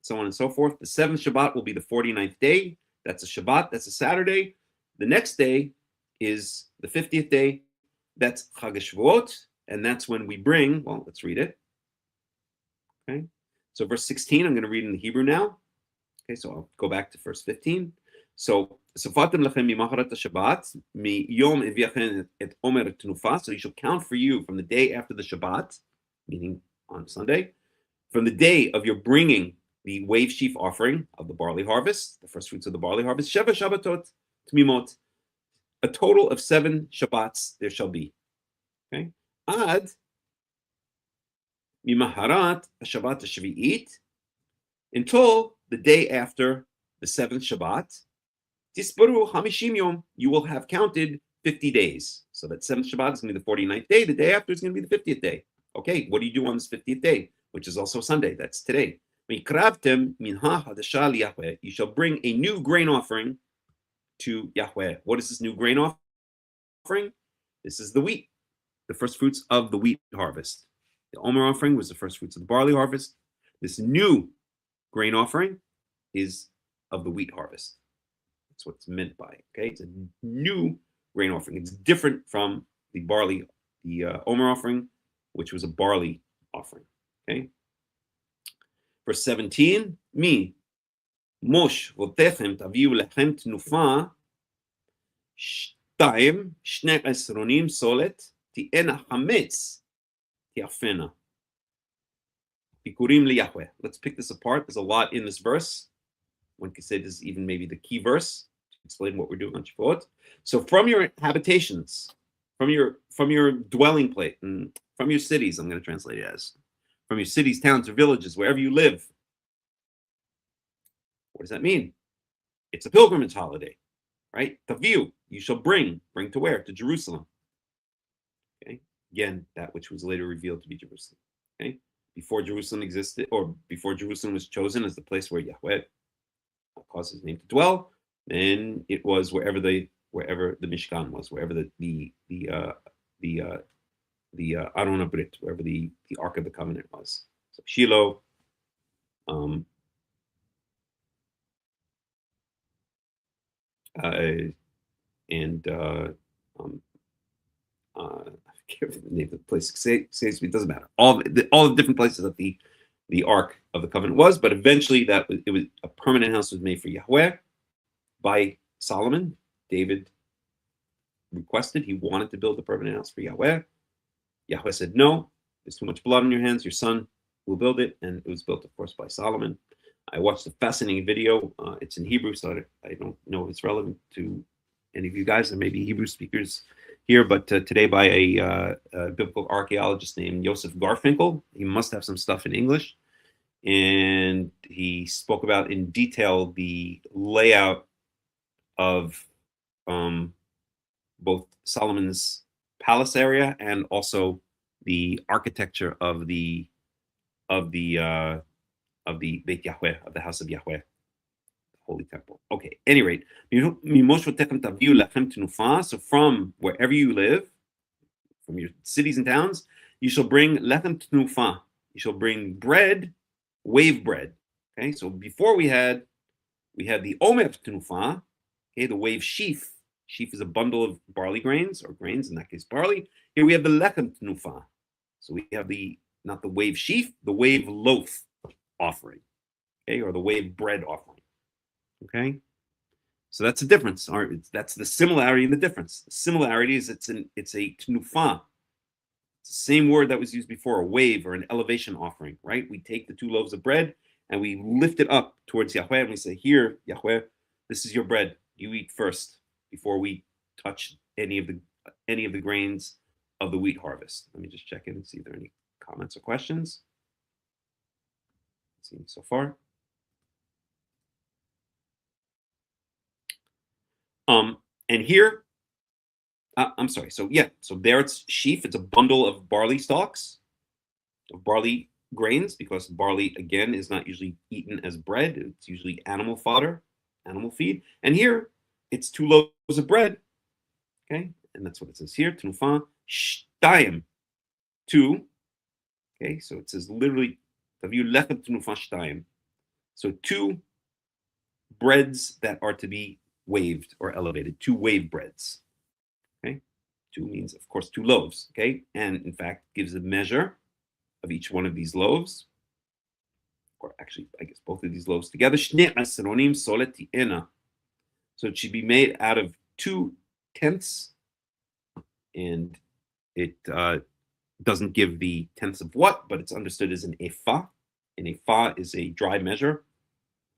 so on and so forth. The 7th Shabbat will be the 49th day. That's a Shabbat. That's a Saturday. The next day is the 50th day. That's Hag Shavuoth, and that's when we bring, well, let's read it. Okay, so verse 16, I'm going to read in the Hebrew now. Okay, so I'll go back to verse 15. So, Sofatem lechem mimacharat Shabbat miyom eviachem et omer tenufa. So you shall count for you from the day after the Shabbat, meaning on Sunday, from the day of your bringing the wave sheaf offering of the barley harvest, the first fruits of the barley harvest, Sheva Shabbatot Tmimot, a total of 7 Shabbats there shall be. Okay, Ad mimaharat Shabbat Shvi'it, until the day after the 7th Shabbat. Tisparu Hamishim Yom, you will have counted 50 days. So that 7th Shabbat is going to be the 49th day. The day after is going to be the 50th day. Okay, what do you do on this 50th day, which is also Sunday? That's today. V'ikravtem minha hadasha lYahweh. You shall bring a new grain offering to Yahweh. What is this new grain offering? This is the wheat, the first fruits of the wheat harvest. The Omer offering was the first fruits of the barley harvest. This new grain offering is of the wheat harvest. That's what it's meant by. Okay, it's a new grain offering. It's different from the barley, the Omer offering, which was a barley offering. Okay. Verse 17, Mi mosh votechem taviu lechem tnufa shtayim shne esronim solet ti'ena hametz ti'afena bikurim liyahweh. Let's pick this apart. There's a lot in this verse. One could say this is even maybe the key verse to explain what we're doing on Shavuot. So from your habitations, from your dwelling place, and from your cities, I'm going to translate it as from your cities, towns, or villages, wherever you live. What does that mean? It's a pilgrimage holiday, right? Taviu, you shall bring to where? To Jerusalem. Okay, again, that which was later revealed to be Jerusalem. Okay, before Jerusalem existed, or before Jerusalem was chosen as the place where Yahweh caused his name to dwell, then it was wherever the Mishkan was, wherever the Aron Brit, wherever the Ark of the Covenant was. So Shiloh, I can't remember the name of the place. It doesn't matter. All the different places that the Ark of the Covenant was, but eventually it was a permanent house was made for Yahweh by Solomon. David requested, he wanted to build a permanent house for Yahweh. Yahweh said, no, there's too much blood on your hands. Your son will build it. And it was built, of course, by Solomon. I watched a fascinating video. It's in Hebrew, so I don't know if it's relevant to any of you guys. There may be Hebrew speakers here, but today by a biblical archaeologist named Joseph Garfinkel. He must have some stuff in English. And he spoke about in detail the layout of both Solomon's palace area and also the architecture of the Beit Yahweh, of the house of Yahweh, the holy temple. Okay, at any rate, so from wherever you live, from your cities and towns, you shall bring lechem tnufa. You shall bring bread, wave bread. Okay, so before we had the omer tnufa, okay, the wave sheaf. Sheaf is a bundle of barley grains, or grains, in that case barley. Here we have the lechem tnufa. So we have not the wave sheaf, the wave loaf offering, okay, or the wave bread offering. Okay, so that's the difference. That's the similarity and the difference. The similarity is it's a tnufa. It's the same word that was used before, a wave or an elevation offering, right? We take the 2 loaves of bread and we lift it up towards Yahweh and we say, here, Yahweh, this is your bread. You eat first before we touch any of the grains of the wheat harvest. Let me just check in and see if there are any comments or questions. Let's see so far. And here, I'm sorry. So there it's sheaf. It's a bundle of barley stalks, of barley grains, because barley again is not usually eaten as bread. It's usually animal fodder, animal feed. And here it's 2 loaves of bread. Okay, and that's what it says here. Tnufa shtayim, 2. Okay, so it says literally, taviu lechem tnufa shtayim. So 2 breads that are to be waved or elevated, 2 wave breads. Okay, 2 means, of course, 2 loaves. Okay, and in fact gives a measure of each one of these loaves, or actually, I guess both of these loaves together. Shne asronim solet ti'ena. So it should be made out of 2 tenths, and it doesn't give the tenths of what, but it's understood as an ephah. An ephah is a dry measure,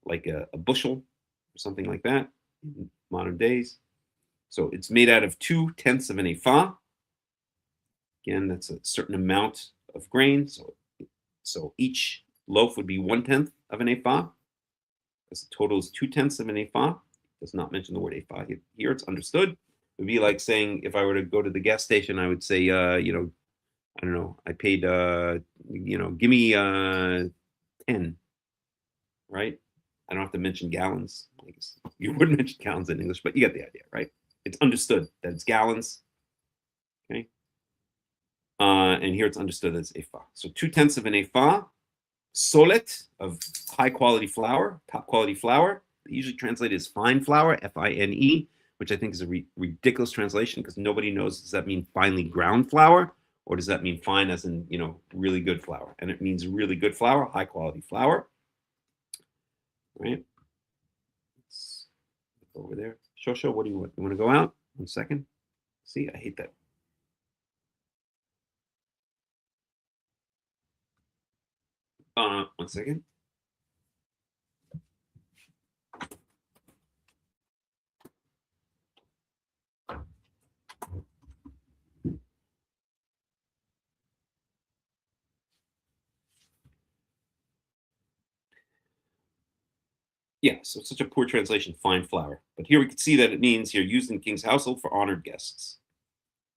like a bushel or something like that in modern days. So it's made out of 2 tenths of an ephah. Again, that's a certain amount of grain. So each loaf would be 1/10 of an ephah, because the total is 2 tenths of an ephah. It does not mention the word ephah here. It's understood. It would be like saying, if I were to go to the gas station, I would say, I don't know, I paid, give me 10 right? I don't have to mention gallons. I guess you wouldn't mention gallons in English, but you get the idea, right? It's understood that it's gallons, okay? And here it's understood as ephah. So 2/10 of an ephah, solet of high quality flour, top quality flour, usually translated as fine flour, Fine, which I think is a ridiculous translation because nobody knows, does that mean finely ground flour or does that mean fine as in, really good flour? And it means really good flour, high quality flour, right? Let's go over there. Shosho, what do you want? You want to go out? 1 second. See, I hate that. One second. Yeah, so it's such a poor translation, fine flour. But here we can see that it means here used in king's household for honored guests.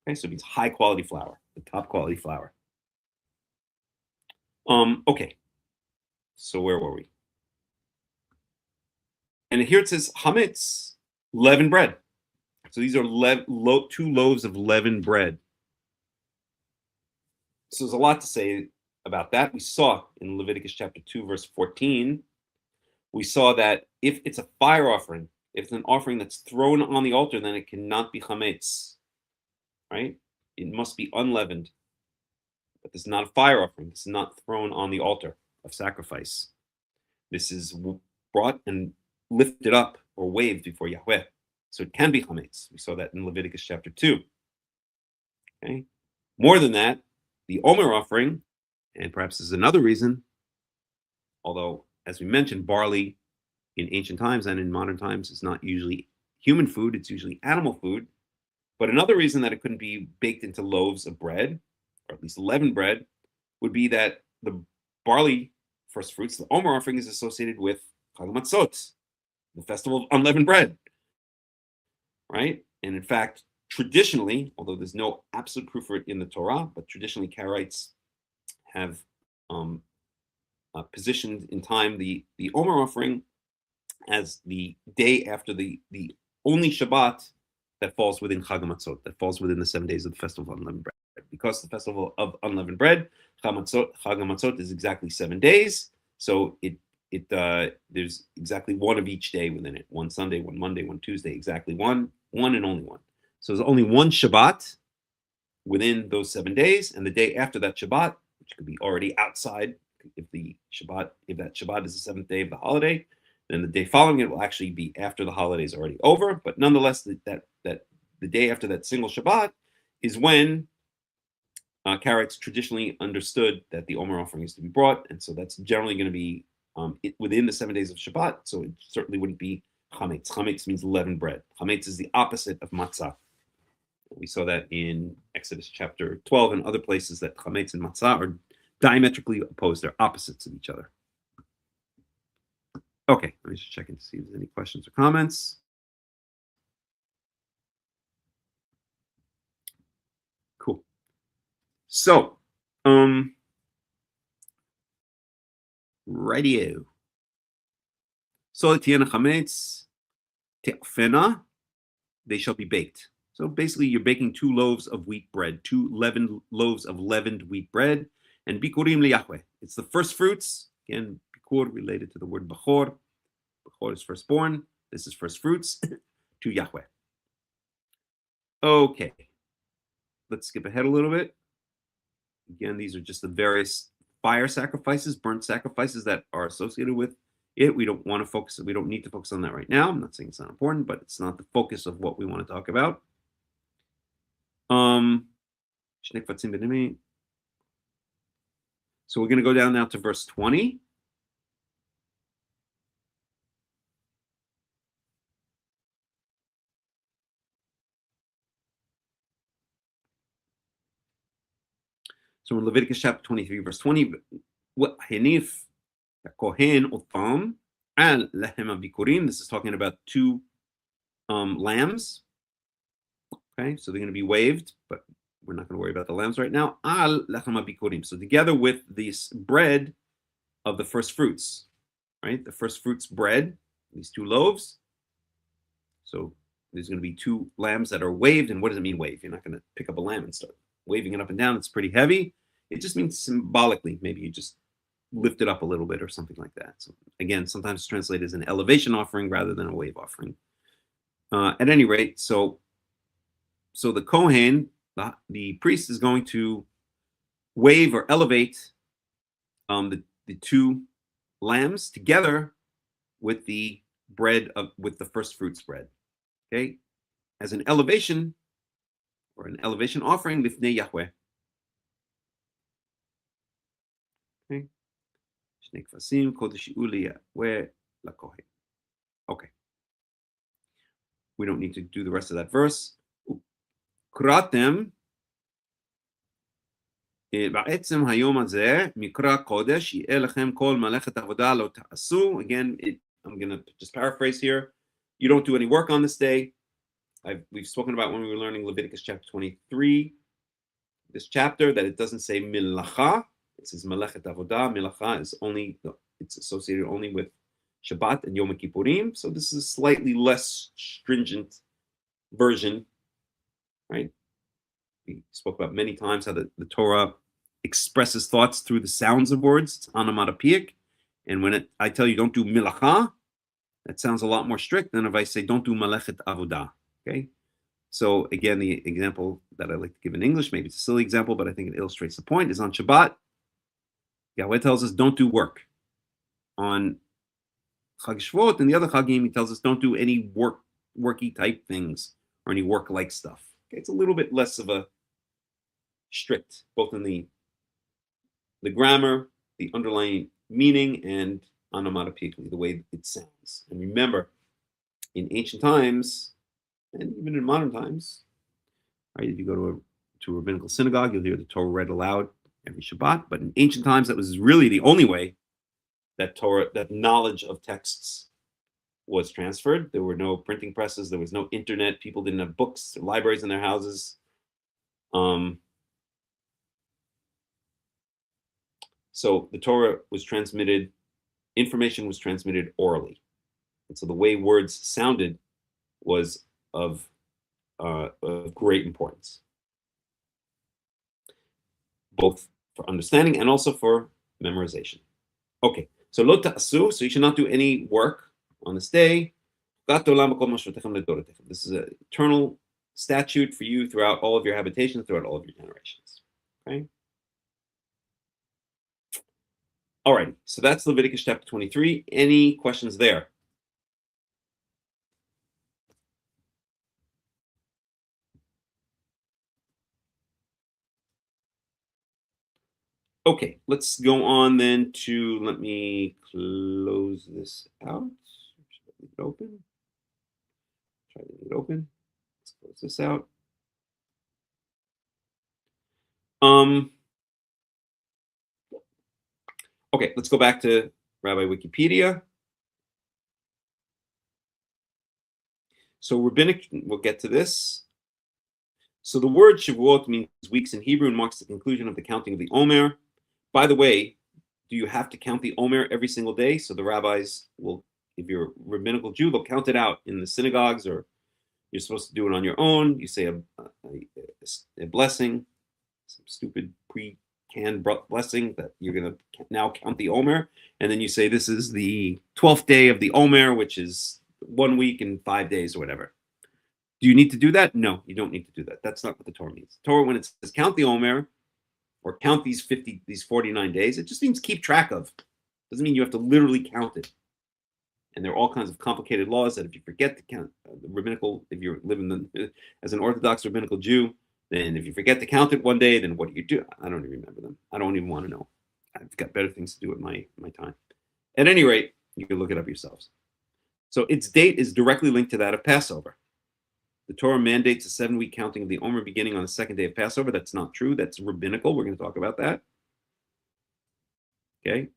Okay, so it means high quality flour, the top quality flour. Okay. So where were we? And here it says chametz, leavened bread. So these are 2 loaves of leavened bread. So there's a lot to say about that. We saw in Leviticus chapter 2, verse 14, we saw that if it's a fire offering, if it's an offering that's thrown on the altar, then it cannot be chametz, right? It must be unleavened. But this is not a fire offering. This is not thrown on the altar of sacrifice. This is brought and lifted up or waved before Yahweh. So it can be chametz. We saw that in Leviticus chapter 2. Okay. More than that, the Omer offering, and perhaps this is another reason, although, as we mentioned, barley in ancient times and in modern times is not usually human food, it's usually animal food. But another reason that it couldn't be baked into loaves of bread, or at least leavened bread, would be that the barley first fruits, the Omer offering, is associated with Hag Matan Torah, the festival of unleavened bread, right? And in fact, traditionally, although there's no absolute proof for it in the Torah, but traditionally Karaites have positioned in time the Omer offering as the day after the only Shabbat that falls within Hag Matan Torah, that falls within the 7 days of the festival of unleavened bread. Because the festival of unleavened bread, Hag Matan Torah, is exactly 7 days, so there's exactly one of each day within it. One Sunday, one Monday, one Tuesday, exactly one and only one. So there's only one Shabbat within those 7 days, and the day after that Shabbat, which could be already outside, if that Shabbat is the 7th day of the holiday, then the day following it will actually be after the holiday is already over. But nonetheless, that the day after that single Shabbat is when Karaites traditionally understood that the Omer offering is to be brought, and so that's generally going to be within the 7 days of Shabbat. So it certainly wouldn't be chametz. Chametz means leavened bread. Chametz is the opposite of matzah. We saw that in Exodus chapter 12 and other places that chametz and matzah are diametrically opposed. They're opposites of each other. Okay, let me just check and see if there's any questions or comments. Cool. So, radio. So tiana chametz te'afena, they shall be baked. So basically, you're baking 2 loaves of wheat bread, 2 loaves of leavened wheat bread, and bikurim liyahweh. It's the first fruits. Again, bikur related to the word bachor. Bachor is firstborn. This is first fruits to Yahweh. Okay, let's skip ahead a little bit. Again, these are just the various fire sacrifices, burnt sacrifices that are associated with it. We don't want to focus. We don't need to focus on that right now. I'm not saying it's not important, but it's not the focus of what we want to talk about. So we're going to go down now to verse 20. So in Leviticus chapter 23, verse 20, this is talking about 2 lambs. Okay, so they're going to be waved, but we're not going to worry about the lambs right now. So together with this bread of the first fruits. right? The first fruits bread, these 2 loaves. So there's going to be 2 lambs that are waved. And what does it mean wave? You're not going to pick up a lamb and start waving it up and down. It's pretty heavy. It just means symbolically, maybe you just lift it up a little bit or something like that. So again, sometimes it's translated as an elevation offering rather than a wave offering. At any rate, so the Kohen, the priest, is going to wave or elevate the 2 lambs together with the bread with the first fruits bread, okay, as an elevation or an elevation offering lifnei Yahweh. Okay. Okay. We don't need to do the rest of that verse. Quratem בעצם היום הזה מקרא קודש יהיה לכם כל מלאכת עבודה לא תעשו. Again, I'm going to just paraphrase here. You don't do any work on this day. We've spoken about when we were learning Leviticus chapter 23, this chapter, that it doesn't say milacha. It says melechet avodah. Milacha is only, it's associated only with Shabbat and Yom Kippurim. So this is a slightly less stringent version, right? We spoke about many times how the Torah expresses thoughts through the sounds of words. It's onomatopoeic. And when I tell you don't do milacha, that sounds a lot more strict than if I say don't do melechet avodah. Okay? So again, the example that I like to give in English, maybe it's a silly example, but I think it illustrates the point, is on Shabbat, Yahweh tells us don't do work. On Hag Shavuoth and the other Chagim, he tells us don't do any worky type things or any work-like stuff. Okay? It's a little bit less of a strict, both in the grammar, the underlying meaning, and onomatopoeically, the way it sounds. And remember, in ancient times, and even in modern times, right, if you go to a rabbinical synagogue, you'll hear the Torah read aloud every Shabbat. But in ancient times, that was really the only way that knowledge of texts was transferred. There were no printing presses. There was no internet. People didn't have books or libraries in their houses. So the Torah was transmitted, information was transmitted orally. And so the way words sounded was of great importance, both for understanding and also for memorization. Okay, so lo ta'asu, so you should not do any work on this day. This is an eternal statute for you throughout all of your habitations, throughout all of your generations. Okay. All right, so that's Leviticus chapter 23. Any questions there? Okay, let's go on then to, let me close this out. Should I leave it open? Try to leave it open. Let's close this out. Okay, let's go back to Rabbi Wikipedia. So rabbinic, we'll get to this. So the word Shavuot means weeks in Hebrew and marks the conclusion of the counting of the Omer. By the way, do you have to count the Omer every single day? So the rabbis will, if you're a rabbinical Jew, they'll count it out in the synagogues, or you're supposed to do it on your own. You say a blessing, some stupid pre-canned blessing that you're going to now count the Omer. And then you say, this is the 12th day of the Omer, which is 1 week and 5 days or whatever. Do you need to do that? No, you don't need to do that. That's not what the Torah means. The Torah, when it says count the Omer, or count these 49 days, it just means keep track of. Doesn't mean you have to literally count it. And there are all kinds of complicated laws that if you forget to count the rabbinical, if you're living as an Orthodox rabbinical Jew, then if you forget to count it one day, then what do? I don't even remember them. I don't even want to know. I've got better things to do with my time. At any rate, you can look it up yourselves. So its date is directly linked to that of Passover. The Torah mandates a 7-week counting of the Omer beginning on the 2nd day of Passover. That's not true. That's rabbinical. We're going to talk about that. Okay.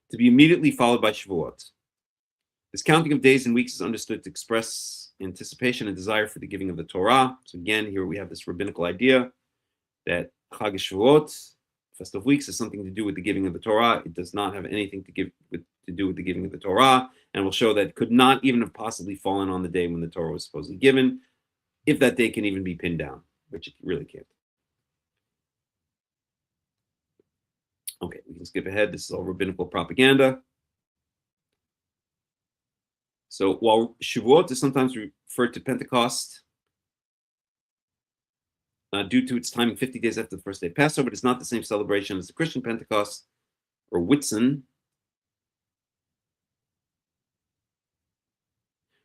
To be immediately followed by Shavuot. This counting of days and weeks is understood to express anticipation and desire for the giving of the Torah. So again, here we have this rabbinical idea that Hag Shavuoth, Festival of Weeks, has something to do with the giving of the Torah. It does not have anything to to do with the giving of the Torah, and we'll show that could not even have possibly fallen on the day when the Torah was supposedly given, if that day can even be pinned down, which it really can't. Okay, we can skip ahead. This is all rabbinical propaganda. So while Shavuot is sometimes referred to Pentecost, due to its timing 50 days after the first day of Passover, it is not the same celebration as the Christian Pentecost, or Whitsun,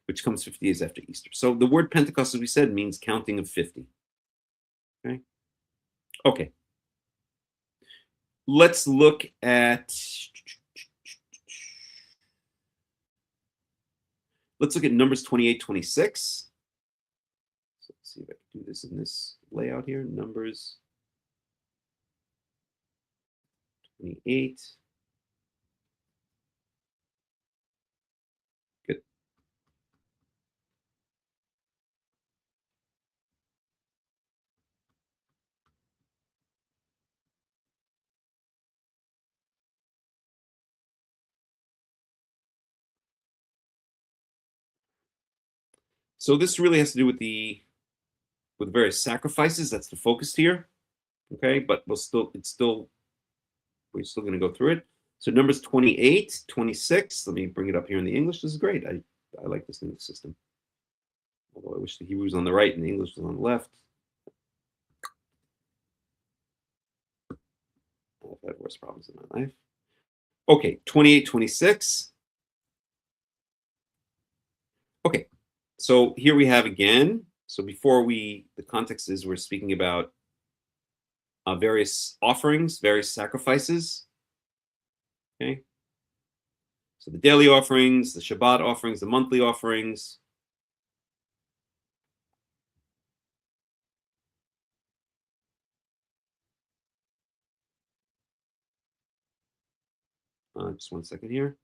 which comes 50 days after Easter. So the word Pentecost, as we said, means counting of 50. Okay. Let's look at Numbers 28, 26. So let's see if I can do this in this layout here. Numbers 28. Good. So this really has to do with various sacrifices. That's the focus here. Okay, but we're still going to go through it. So Numbers 28, 26. Let me bring it up here in the English. This is great. I like this new system. Although I wish the Hebrew was on the right and the English was on the left. I've had worse problems in my life. Okay, 28, 26. Okay, so here we have again. So before the context is we're speaking about various offerings, various sacrifices. Okay. So the daily offerings, the Shabbat offerings, the monthly offerings. Just one second here.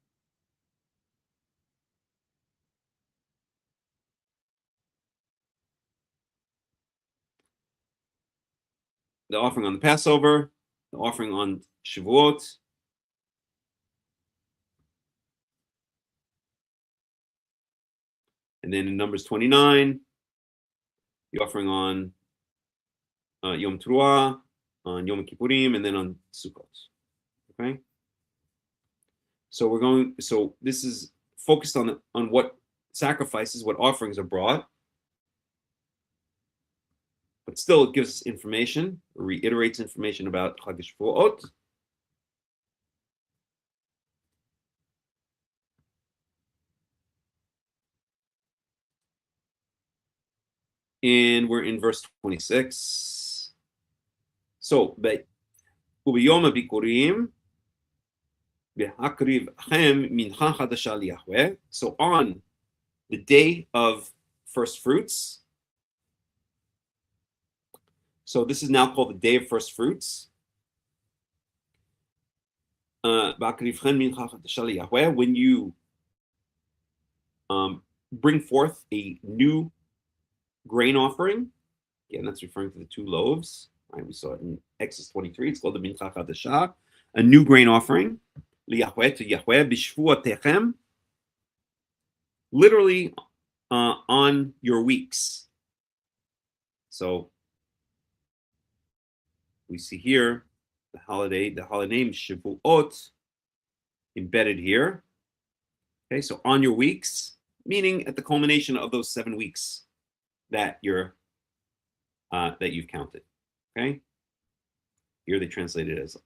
The offering on the Passover, the offering on Shavuot, and then in Numbers 29, the offering on Yom Teruah, on Yom Kippurim, and then on Sukkot. Okay. So this is focused on what sacrifices, what offerings are brought, but still it gives us information, reiterates information about Hag Shavuoth. And we're in verse 26. So, וביום הביקורים בהקריבכם מנחה חדשה ליהוה. So on the day of first fruits. So this is now called the day of first fruits. When you bring forth a new grain offering, again, that's referring to the 2 loaves. Right? We saw it in Exodus 23. It's called the Mincha Chadashah, a new grain offering, liyahweh, to Yahweh, b'shvuotechem, literally on your weeks. So we see here the holiday name Shavuot embedded here. Okay, so on your weeks, meaning at the culmination of those 7 weeks that you've counted. Okay, here they translate it as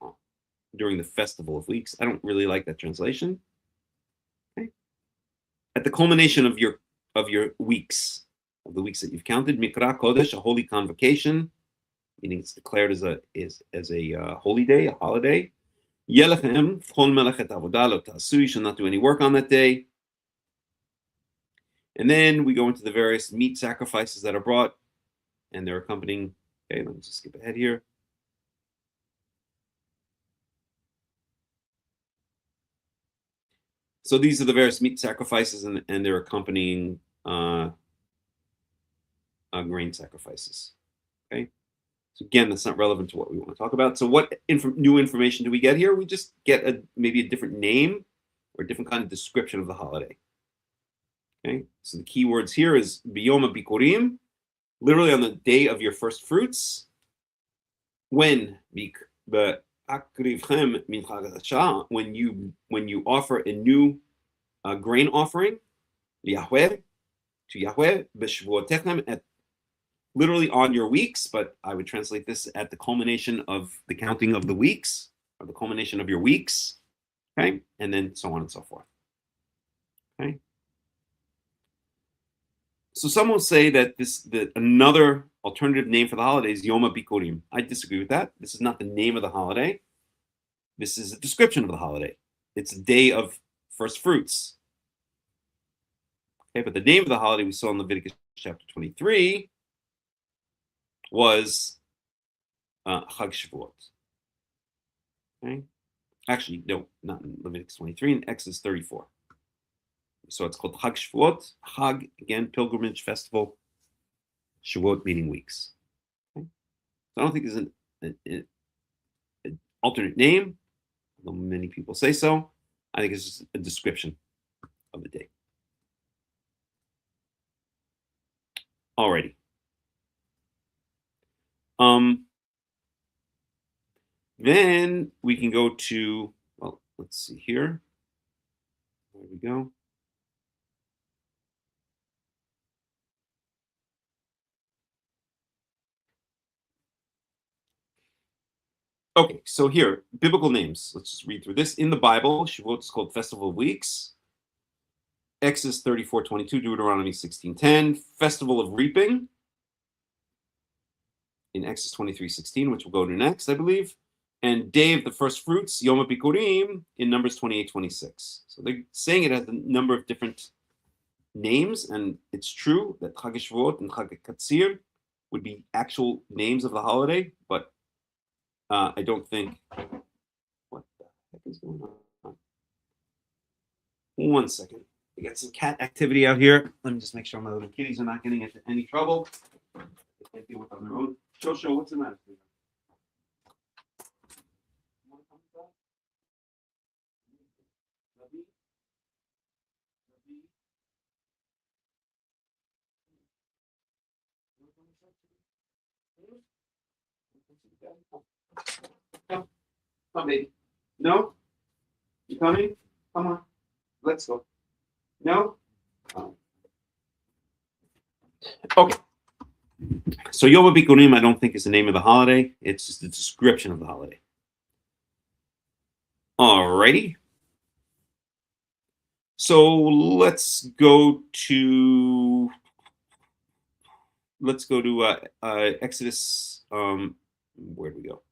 during the festival of weeks. I don't really like that translation. Okay, at the culmination of your weeks, of the weeks that you've counted, Mikra Kodesh, a holy convocation, meaning it's declared as a holy day, a holiday. Yelechem chol melechet avodah lo ta'asu, you shall not do any work on that day. And then we go into the various meat sacrifices that are brought, and they're accompanying. Okay, let me just skip ahead here. So these are the various meat sacrifices, and they're accompanying grain sacrifices. Okay, so again, that's not relevant to what we want to talk about. So what new information do we get here? We just get maybe a different name or a different kind of description of the holiday. Okay, so the key words here is biyom bikurim, literally on the day of your first fruits. When when you offer a new grain offering, Yahweh, to Yahweh, b'shvuotechem, at literally on your weeks, but I would translate this at the culmination of the counting of the weeks, or the culmination of your weeks, okay, and then so on and so forth. Okay. So some will say that another alternative name for the holiday is Yom HaBikurim. I disagree with that. This is not the name of the holiday. This is a description of the holiday. It's a day of first fruits. Okay, but the name of the holiday we saw in Leviticus chapter 23 was Hag Shavuoth. Okay, actually, no, not in Leviticus 23, in Exodus 34. So it's called Hag Shavuoth. Hag, again, pilgrimage, festival. Shavuot meaning weeks. Okay? So I don't think there's an alternate name, although many people say so. I think it's just a description of the day. Alrighty. Then we can go to, well, let's see here. There we go. Okay, so here, biblical names. Let's just read through this. In the Bible, Shavuot is called Festival of Weeks. Exodus 34:22, Deuteronomy 16:10, Festival of Reaping. In Exodus 23:16, which we'll go to next, I believe. And Day of the First Fruits, Yom HaBikurim, in Numbers 28:26. So they're saying it has a number of different names, and it's true that Hag Shavuot and Hag Katsir would be actual names of the holiday, but I don't think. What the heck is going on? 1 second. We got some cat activity out here. Let me just make sure my little kitties are not getting into any trouble. They can't deal with on their own. Shosho, what's the matter? Come, baby. No? You coming? Come on. Let's go. No? Okay. So Yom HaBikurim, I don't think is the name of the holiday. It's just a description of the holiday. Alrighty. So let's go to Exodus. Where do we go?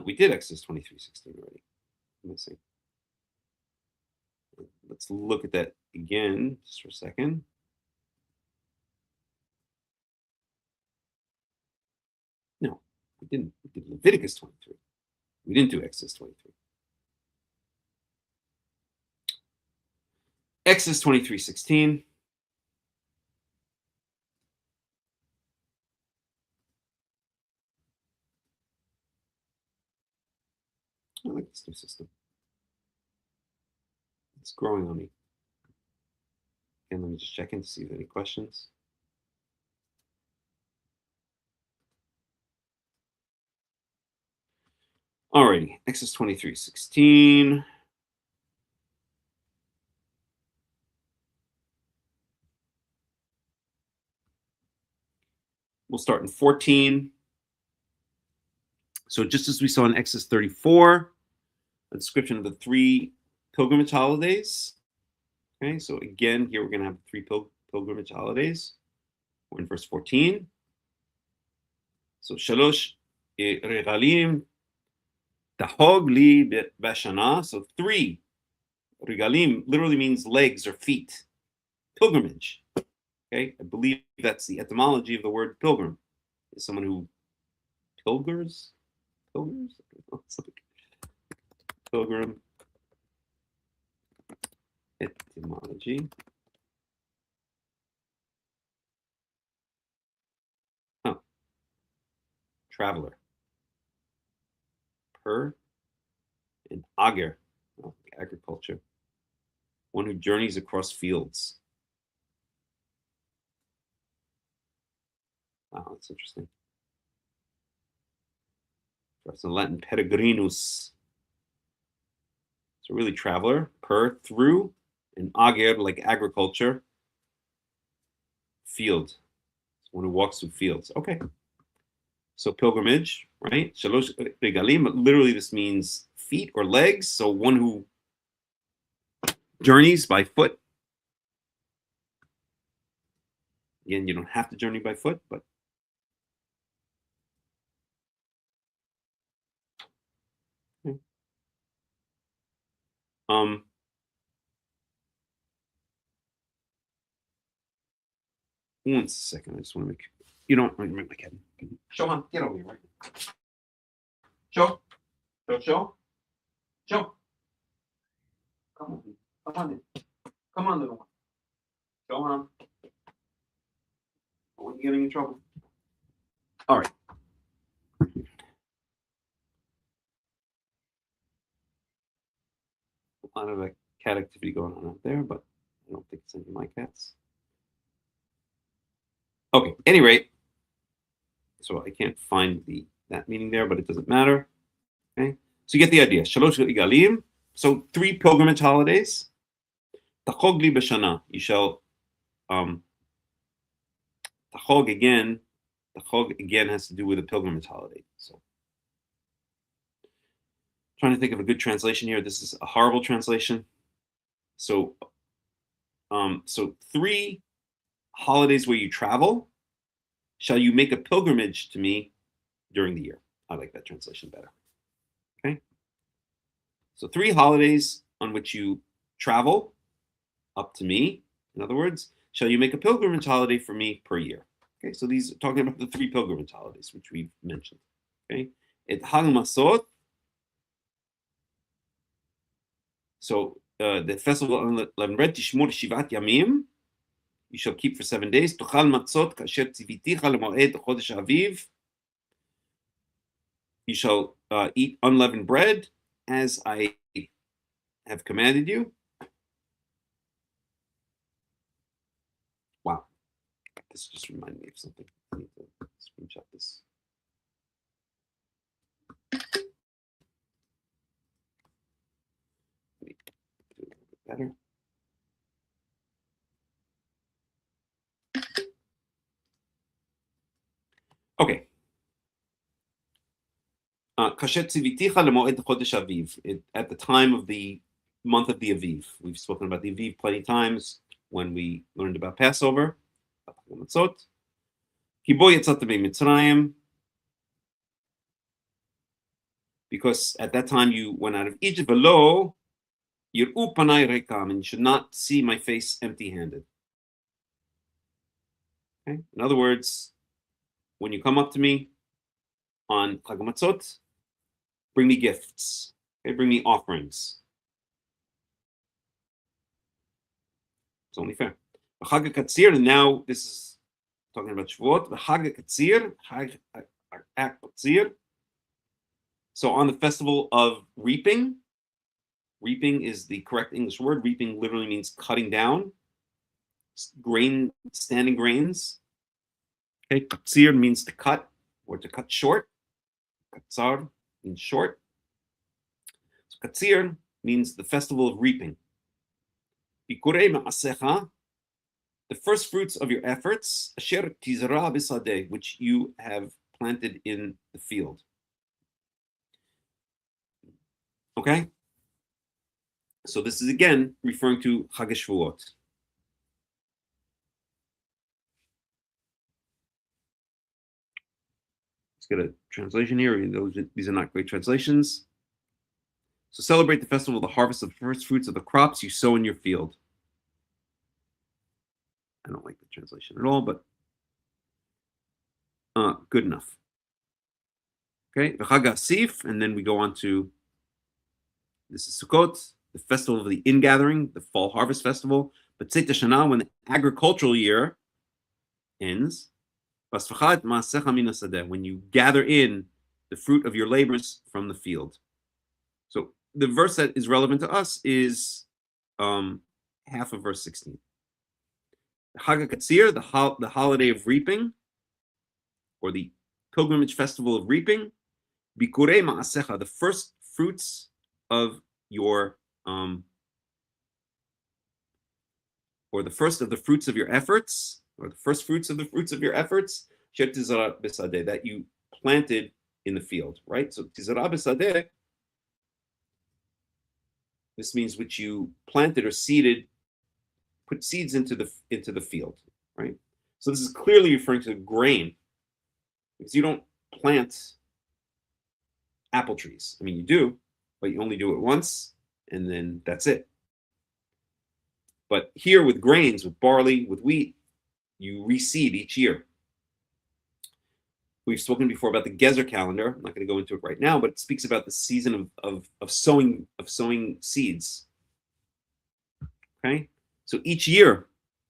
We did Exodus 23:16 already. Let me see. Let's look at that again just for a second. No, we didn't. We did Leviticus 23. We didn't do Exodus 23. Exodus 23:16. I like this new system. It's growing on me. And let me just check in to see if there are any questions. Alrighty, Exodus 23:16. We'll start in 14. So just as we saw in Exodus 34, a description of the 3 pilgrimage holidays. Okay, so again, here we're going to have 3 pilgrimage holidays. We're in verse 14. So Shalosh Regalim Tahog Li Bashana. So 3 Regalim literally means legs or feet. Pilgrimage. Okay, I believe that's the etymology of the word pilgrim. Is someone who pilgers? Pilgrim etymology. Oh. traveler. Per and ager, agriculture. One who journeys across fields. Wow, that's interesting. That's in Latin, peregrinus. So really traveler, per, through, and ager, like agriculture, field. One who walks through fields. Okay. So pilgrimage, right? Shalosh regalim, literally this means feet or legs. So one who journeys by foot. Again, you don't have to journey by foot, but okay. One second, I just want to make you don't remember my cat. Shohan, get over here, right? Show. Come on, little one. Shohan. I want you getting in trouble. All right. A lot of cat activity going on out there, but I don't think it's any of my cats. Okay, at any rate, so I can't find that meaning there, but it doesn't matter. Okay, so you get the idea. Shalosh igalim. So 3 pilgrimage holidays. Tachog li b'shana. You shall Tachog again has to do with a pilgrimage holiday. So trying to think of a good translation here. This is a horrible translation. So 3 holidays where you travel, shall you make a pilgrimage to me during the year. I like that translation better. Okay. So 3 holidays on which you travel up to me. In other words, shall you make a pilgrimage holiday for me per year? Okay. So these are talking about the 3 pilgrimage holidays, which we've mentioned. Okay. Et Hag Masot. So the festival of unleavened bread, Tishmor Shivat Yamim. You shall keep for 7 days. Tochal matzot kasher tziviticha lemoed chodesh aviv. You shall eat unleavened bread as I have commanded you. Wow, this just reminded me of something. I need to screenshot this. Let me do it a little bit better. Okay. At the time of the month of the Aviv. We've spoken about the Aviv plenty of times when we learned about Passover. Because at that time you went out of Egypt, and you should not see my face empty-handed. Okay? In other words, when you come up to me on Chag Matzot, bring me gifts. Okay? Bring me offerings. It's only fair. Hag Katzir, and now this is talking about Shavuot. Hag Katzir, Hag Katzir. So on the festival of reaping, reaping is the correct English word. Reaping literally means cutting down grain, standing grains. Okay, Katzir means to cut or to cut short. Katzar means short. So Katzir means the festival of reaping. Bikurei ma'asecha, the first fruits of your efforts, asher tizra b'sadeh, which you have planted in the field. Okay? So this is again referring to Hag Shavuoth. Let's get a translation here. These are not great translations. So celebrate the festival of the harvest of the first fruits of the crops you sow in your field. I don't like the translation at all, but good enough. Okay, V'chag Asif, and then we go on to, this is Sukkot, the festival of the ingathering, the fall harvest festival. But Tzeit Shana, when the agricultural year ends, when you gather in the fruit of your labors from the field. So the verse that is relevant to us is half of verse 16. Hag Katsir, the holiday of reaping, or the pilgrimage festival of reaping. Bikurei ma'asecha, the first fruits of your or the first of the fruits of your efforts, or the first fruits of the fruits of your efforts, tizara b'sadeh, that you planted in the field, right? So tizara b'sadeh, this means which you planted or seeded, put seeds into the field, right? So this is clearly referring to grain, because you don't plant apple trees. I mean, you do, but you only do it once, and then that's it. But here with grains, with barley, with wheat, you reseed each year. We've spoken before about the Gezer calendar. I'm not going to go into it right now, but it speaks about the season of sowing seeds. Okay, so each year,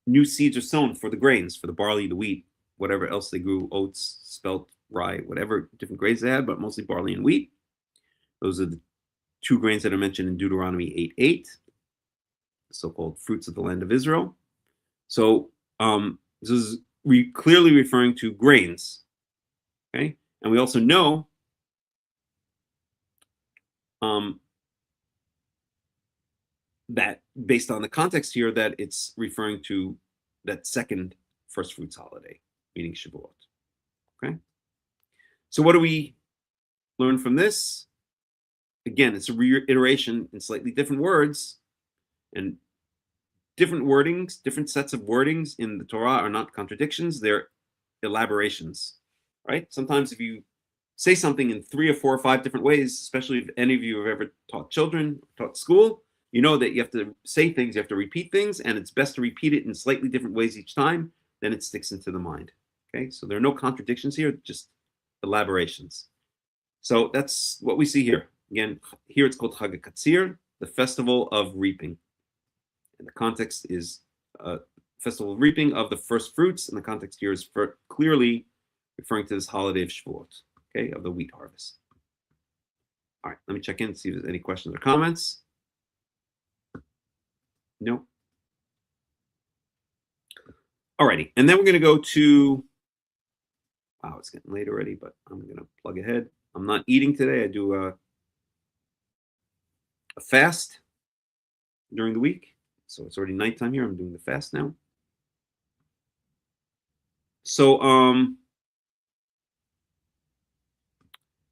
new seeds are sown for the grains, for the barley, the wheat, whatever else they grew, oats, spelt, rye, whatever different grains they had, but mostly barley and wheat. Those are the two grains that are mentioned in Deuteronomy 8:8, the so-called fruits of the land of Israel. So this is clearly referring to grains. Okay, and we also know that based on the context here, that it's referring to that second first fruits holiday, meaning Shavuot. Okay, so what do we learn from this? Again, it's a reiteration in slightly different words, and different wordings, different sets of wordings in the Torah are not contradictions, they're elaborations, right? Sometimes if you say something in 3 or 4 or 5 different ways, especially if any of you have ever taught children, taught school, you know that you have to say things, you have to repeat things, and it's best to repeat it in slightly different ways each time, then it sticks into the mind. Okay, so there are no contradictions here, just elaborations. So that's what we see here. Again, here it's called Hag Katsir, the festival of reaping. And the context is festival of reaping of the first fruits, and the context here is clearly referring to this holiday of Shavuot, okay, of the wheat harvest. All right, let me check in and see if there's any questions or comments. No. All righty, and then we're going to go to, wow, it's getting late already, but I'm going to plug ahead. I'm not eating today. I do a fast during the week. So it's already nighttime here. I'm doing the fast now. So,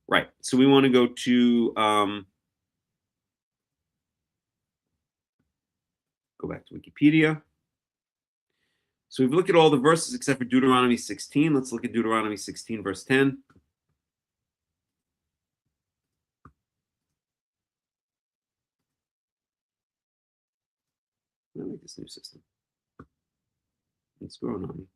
right. So we want to go to, go back to Wikipedia. So we've looked at all the verses except for Deuteronomy 16. Let's look at Deuteronomy 16, verse 10. I like this new system. It's growing on me.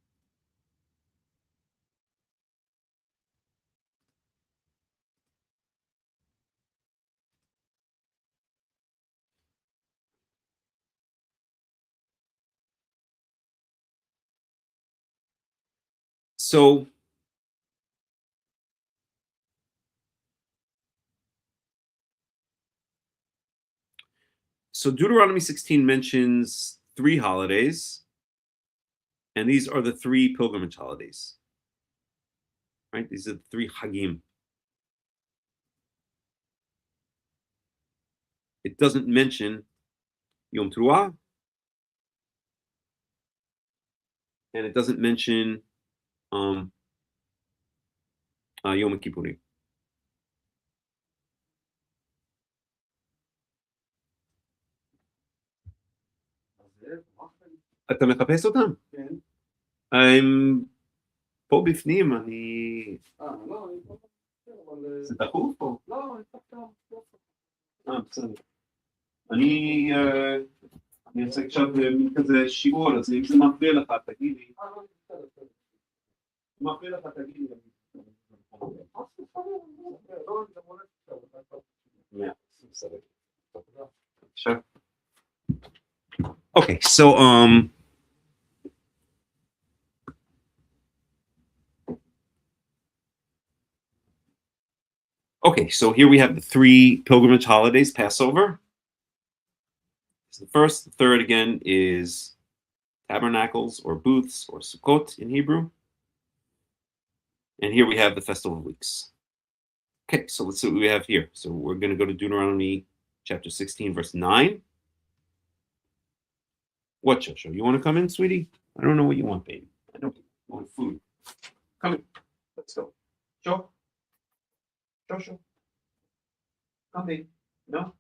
So Deuteronomy 16 mentions 3 holidays, and these are the 3 pilgrimage holidays. Right? These are the 3 Hagim. It doesn't mention Yom Teruah, and it doesn't mention Yom Kippurim. אתה מחפש אותם? כן. הם פה בפנים, אני... לא, אני פה. זה דחוף פה? לא, אני פה. בסדר. אני עושה עכשיו מין כזה שיעור, אז אם זה מפריע לך, תגיד לי. אם מפריע לך, תגיד לי. Sure. Okay, so Okay, so here we have the three pilgrimage holidays. Passover is the first. The third, again, is tabernacles or booths or Sukkot in Hebrew. And here we have the Festival of Weeks. Okay, so let's see what we have here. So we're going to go to Deuteronomy chapter 16, verse 9. What, Shosho? You want to come in, sweetie? I don't know what you want, baby. I don't want food. Come in. Let's go. Sho. Shosho. Come, baby. No?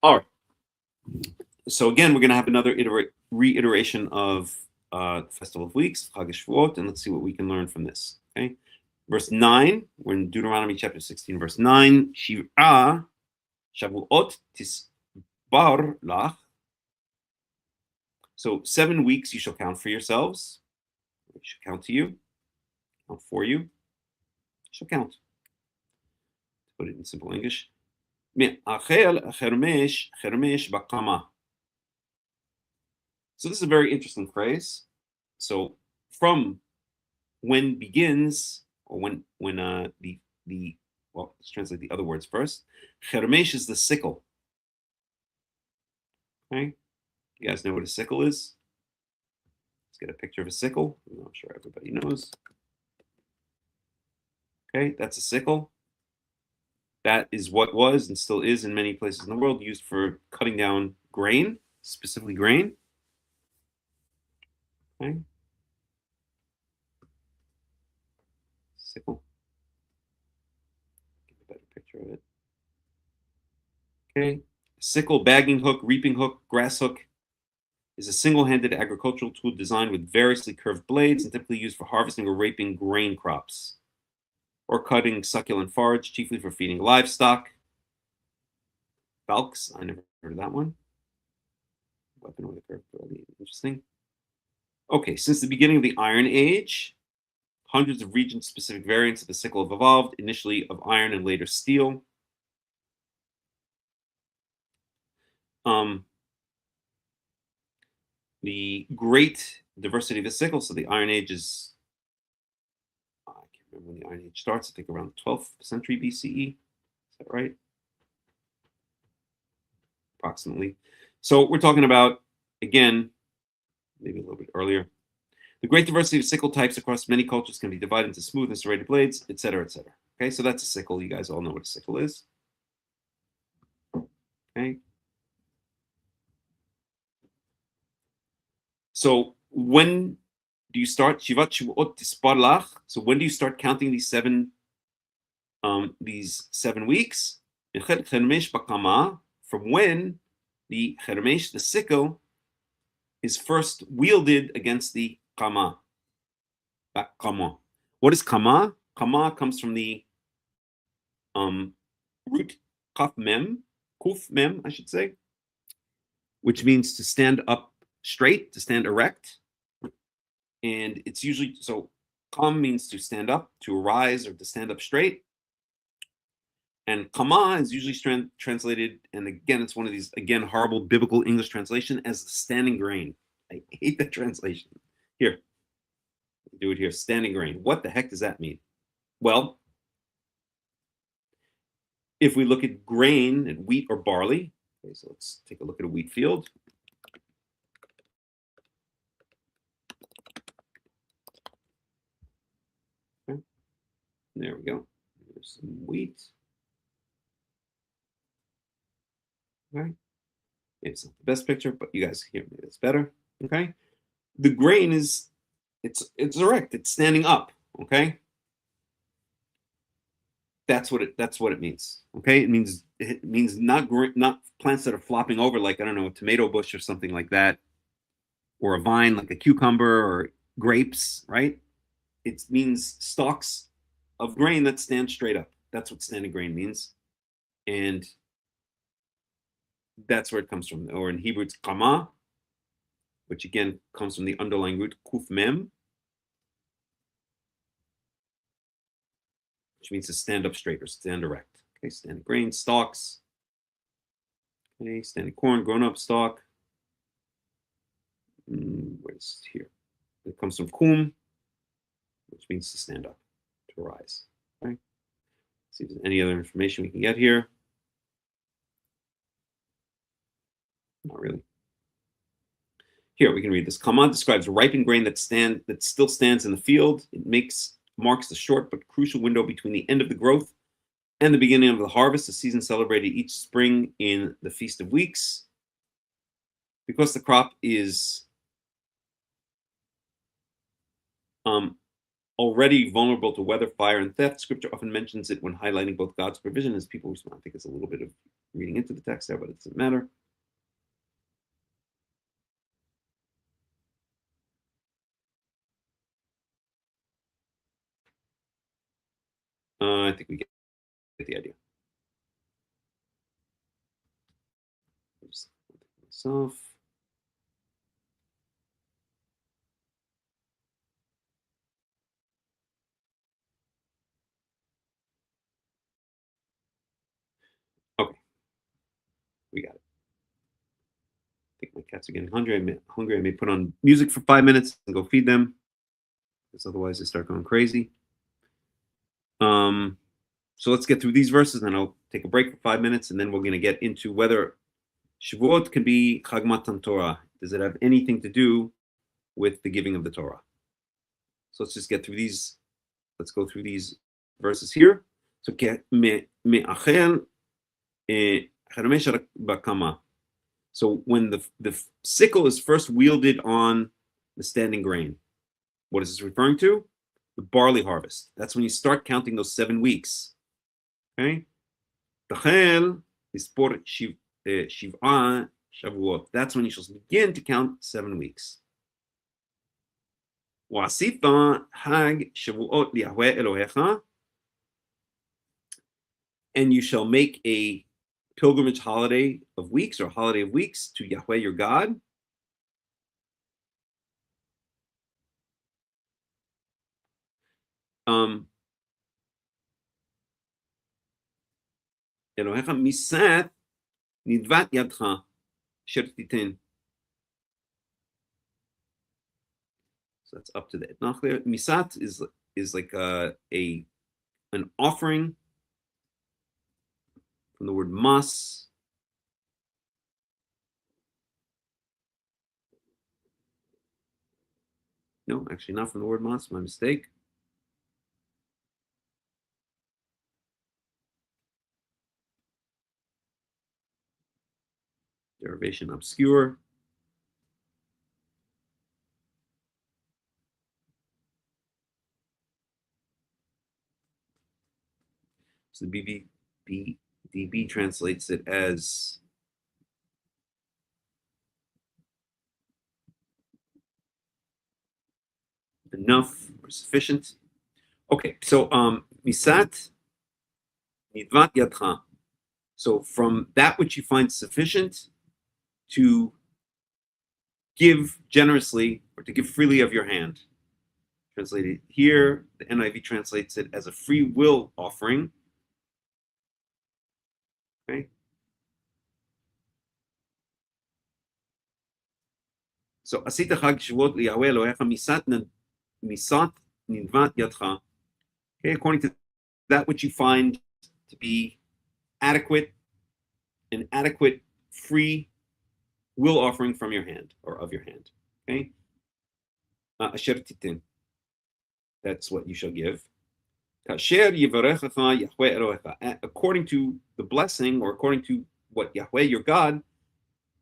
All right. So again, we're going to have another reiteration of Festival of Weeks, Hag Shavuoth, and let's see what we can learn from this. Okay, verse 9, we're in Deuteronomy chapter 16, verse 9. Shiv'a Shavuot tisbar lach. So 7 weeks you shall count for yourselves. It shall count to you, count for you. It shall count. To put it in simple English. So this is a very interesting phrase. So from when begins, or when well, let's translate the other words first. Chermesh is the sickle. Okay, you guys know what a sickle is? Let's get a picture of a sickle. I'm sure everybody knows. Okay, that's a sickle. That is what was and still is in many places in the world used for cutting down grain, specifically grain. Okay. Sickle. Get a better picture of it. Okay. Sickle, bagging hook, reaping hook, grass hook is a single-handed agricultural tool designed with variously curved blades and typically used for harvesting or reaping grain crops or cutting succulent forage, chiefly for feeding livestock. Falx, I never heard of that one. Weapon with a curved blade, interesting. Okay, since the beginning of the Iron Age, hundreds of region-specific variants of the sickle have evolved, initially of iron and later steel. The great diversity of the sickle, so the Iron Age is, I can't remember when the Iron Age starts, I think around the 12th century BCE. Is that right? Approximately. So we're talking about, again, maybe a little bit earlier. The great diversity of sickle types across many cultures can be divided into smooth and serrated blades, etc., etc. Okay, so that's a sickle. You guys all know what a sickle is. Okay. So when do you start Shivat Shavuot Tisbar Lach? So when do you start counting these 7 weeks? From when the Chermesh, the sickle, is first wielded against the Kama. Kama. What is Kama? Kama comes from the root Kuf Mem, I should say, which means to stand up straight, to stand erect. And it's usually, so Kam means to stand up, to arise, or to stand up straight. And Kama is usually translated, and again, it's one of these, again, horrible biblical English translation, as the standing grain. I hate that translation. Here, do it here, standing grain. What the heck does that mean? Well, if we look at grain and wheat or barley, okay, so let's take a look at a wheat field. Okay. There we go. There's some wheat. Okay. It's not the best picture, but you guys hear me. It's better. Okay. The grain is, it's erect. It's standing up. Okay. That's what it means. Okay. It means not plants that are flopping over like, I don't know, a tomato bush or something like that, or a vine like a cucumber or grapes. Right. It means stalks of grain that stand straight up. That's what standing grain means, and that's where it comes from. Or in Hebrew, it's kama, which again comes from the underlying root kuf mem, which means to stand up straight or stand erect. Okay, standing grain, stalks. Okay, standing corn, grown up stalk. Where's it here? It comes from kum, which means to stand up, to rise. Okay. See if there's any other information we can get here. Not really. Here we can read this. Kama describes a ripened grain that still stands in the field. It marks the short but crucial window between the end of the growth and the beginning of the harvest, a season celebrated each spring in the Feast of Weeks. Because the crop is already vulnerable to weather, fire, and theft, Scripture often mentions it when highlighting both God's provision as people respond. I think it's a little bit of reading into the text there, but it doesn't matter. I think we get the idea. Oops. Myself. Okay, we got it. I think my cats are getting hungry. I may put on music for 5 minutes and go feed them, because otherwise they start going crazy. So let's get through these verses, and I'll take a break for 5 minutes, and then we're going to get into whether Shavuot can be Hag Matan Torah. Does it have anything to do with the giving of the Torah? So let's just get through these. Let's go through these verses here. So So when the sickle is first wielded on the standing grain, what is this referring to? The barley harvest. That's when you start counting those 7 weeks. Okay? That's when you shall begin to count 7 weeks. Hag Shavuoth Yahweh Elohecha, and you shall make a pilgrimage holiday of weeks, or holiday of weeks, to Yahweh your God. Elohecha misat nidvat yadcha asher titin. So that's up to the etnach there. Misat is like an offering from the word mas. No, actually not from the word mas, my mistake. Derivation obscure. So the BDB translates it as enough or sufficient. Okay, so misat nidvat yadcha. So from that which you find sufficient, to give generously or to give freely of your hand. Translated here, the NIV translates it as a free will offering. Okay. So asita Hag Shavuoth liyahweh Elohecha misat nidvat yadcha. Okay, according to that which you find to be adequate, an adequate free will offering from your hand, or of your hand. Okay. Asher titin. That's what you shall give. According to the blessing, or according to what Yahweh your God,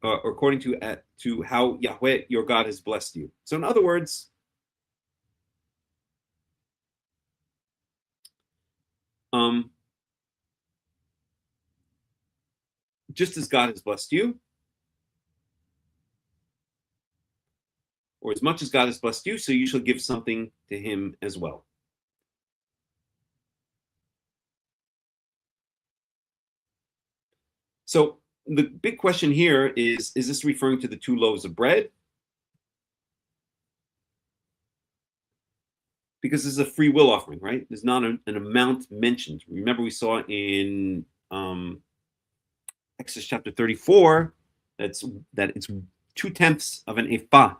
or according to how Yahweh your God has blessed you. So in other words, just as God has blessed you, or as much as God has blessed you, so you shall give something to him as well. So the big question here is this referring to the 2 loaves of bread? Because this is a free will offering, right? There's not an amount mentioned. Remember, we saw in Exodus chapter 34 that it's 2/10 of an ephah.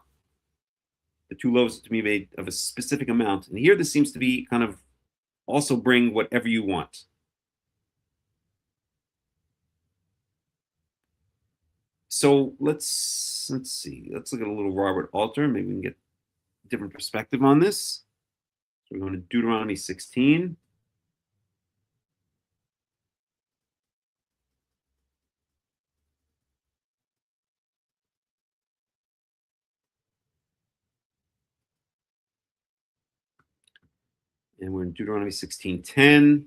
The 2 loaves to be made of a specific amount. And here this seems to be kind of also bring whatever you want. So let's see. Let's look at a little Robert Alter. Maybe we can get a different perspective on this. So we're going to Deuteronomy 16. And we're in Deuteronomy 16:10.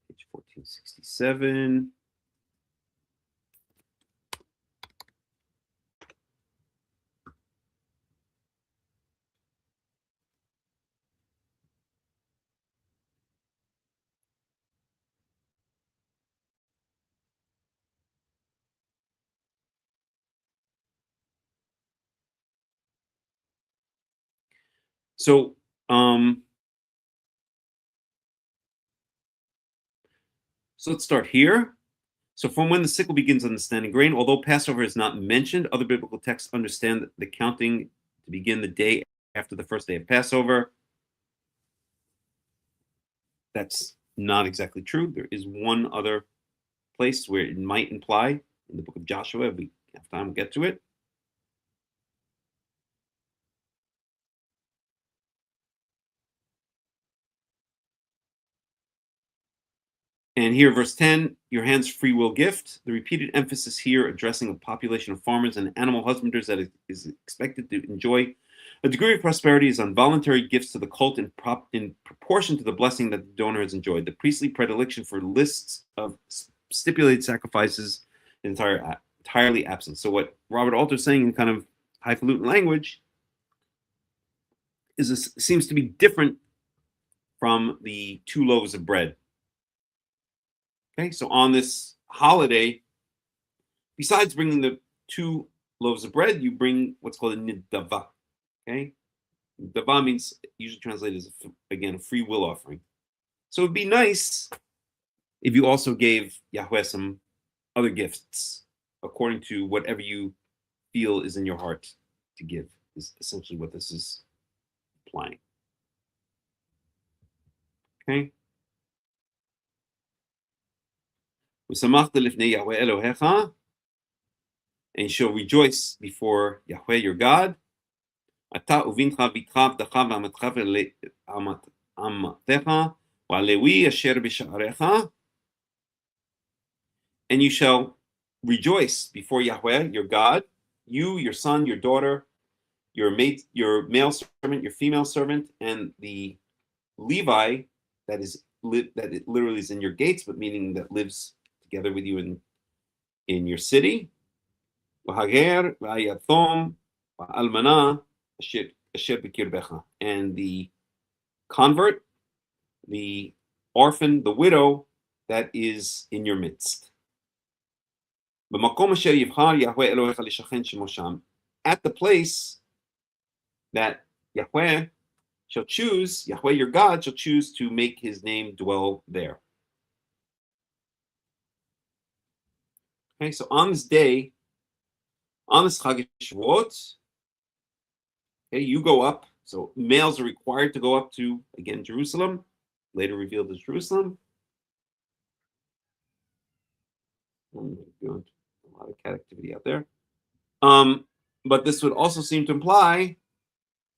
Page 1467. So let's start here. So from when the sickle begins understanding grain, although Passover is not mentioned, other biblical texts understand the counting to begin the day after the first day of Passover. That's not exactly true. There is one other place where it might imply in the book of Joshua. If we have time, we'll get to it. And here, verse 10, your hand's free will gift. The repeated emphasis here addressing a population of farmers and animal husbanders that is expected to enjoy a degree of prosperity is on voluntary gifts to the cult in proportion to the blessing that the donor has enjoyed. The priestly predilection for lists of stipulated sacrifices is entirely absent. So what Robert Alter is saying in kind of highfalutin language is this seems to be different from the 2 loaves of bread. Okay, so on this holiday, besides bringing the 2 loaves of bread, you bring what's called a nidava. Okay, nidava means usually translated as again a free will offering. So it'd be nice if you also gave Yahweh some other gifts according to whatever you feel is in your heart to give. Is essentially what this is implying. Okay. ושמחת לפני יהוה אלוהיך, and you shall rejoice before Yahweh your God. אתה ובנך בתך עבדך ואמתך ואמתך והלוי אשר בשעריך, and you shall rejoice before Yahweh your God, you, your son, your daughter, your male servant, your female servant, and the Levi that it literally is in your gates, but meaning that lives together with you in your city. And the convert, the orphan, the widow that is in your midst. At the place that Yahweh shall choose, Yahweh your God shall choose to make his name dwell there. Okay, so on this day, on this Hag Shavuoth, okay, you go up. So males are required to go up to, again, Jerusalem, later revealed as Jerusalem. A lot of cat activity out there. But this would also seem to imply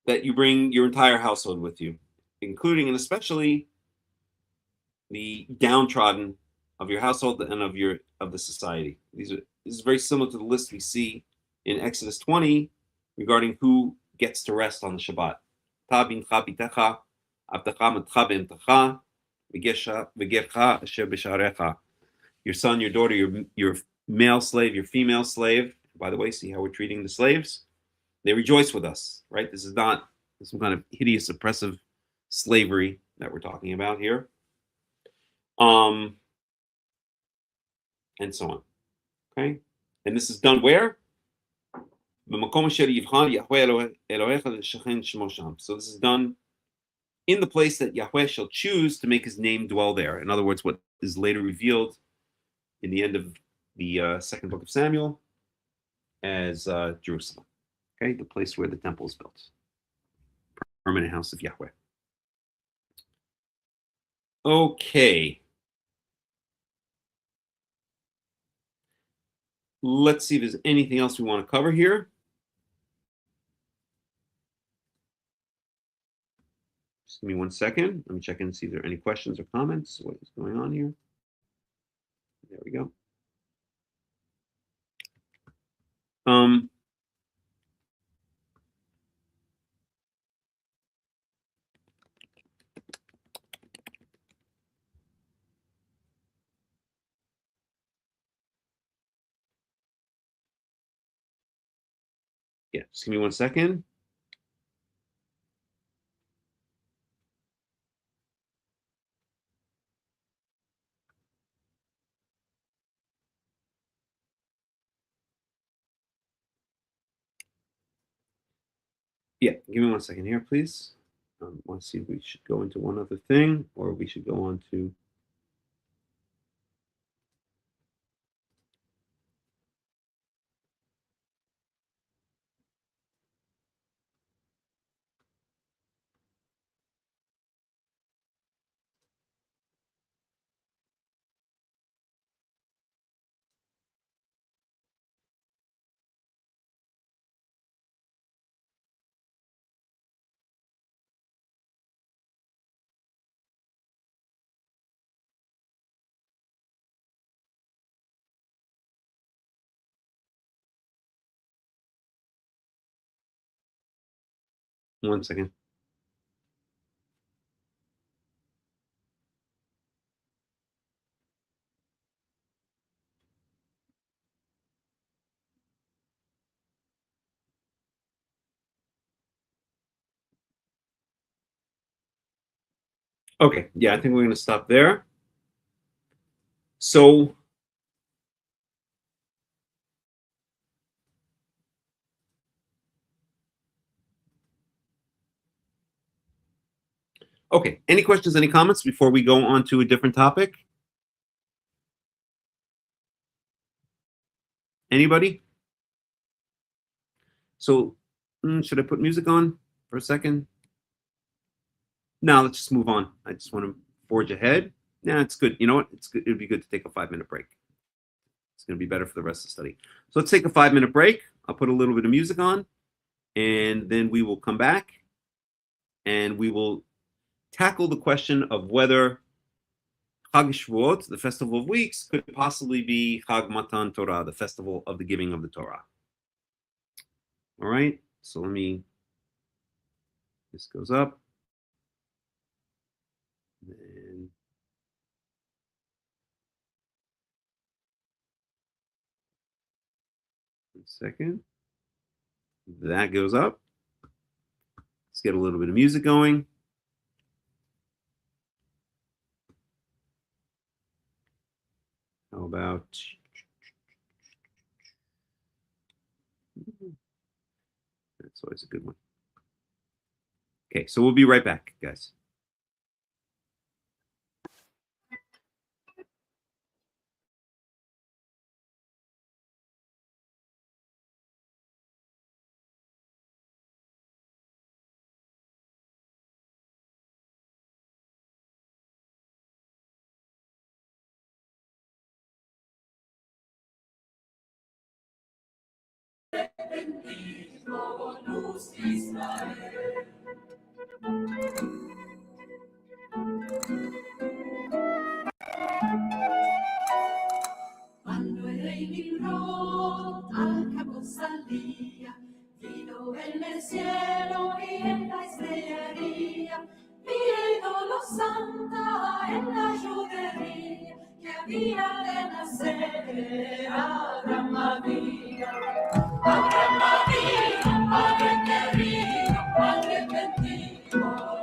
that you bring your entire household with you, including and especially the downtrodden of your household and of the society. This is very similar to the list we see in Exodus 20 regarding who gets to rest on the Shabbat. Your son, your daughter, your male slave, your female slave. By the way, see how we're treating the slaves? They rejoice with us, right? This is not some kind of hideous, oppressive slavery that we're talking about here. And so on. Okay? And this is done where? So this is done in the place that Yahweh shall choose to make his name dwell there. In other words, what is later revealed in the end of the second book of Samuel as Jerusalem, okay, the place where the temple is built, permanent house of Yahweh. Okay. Let's see if there's anything else we want to cover here. Just give me 1 second. Let me check in and see if there are any questions or comments. What is going on here? There we go. Yeah, just give me 1 second. Yeah, give me 1 second here, please. I want to see if we should go into one other thing or we should go on to. One second. Okay, yeah, I think we're going to stop there. So, okay, any questions, any comments before we go on to a different topic? Anybody? So, should I put music on for a second? No, let's just move on. I just want to forge ahead. Yeah, it's good. You know what? It's good. It'd be good to take a 5-minute break. It's going to be better for the rest of the study. So let's take a 5-minute break. I'll put a little bit of music on, and then we will come back, and we will tackle the question of whether Hag Shavuoth, the Festival of Weeks, could possibly be Hag Matan Torah, the Festival of the Giving of the Torah. All right, so this goes up. And one second. That goes up. Let's get a little bit of music going. How about that's always a good one. Okay, so we'll be right back, guys. Cuando el rey Nimrod al cabo salía, vino en el cielo y en la estrellería, vi ídolo santa en la judería, que había de nacer Abraham había. Abraham había, Padre querido, Padre bendito,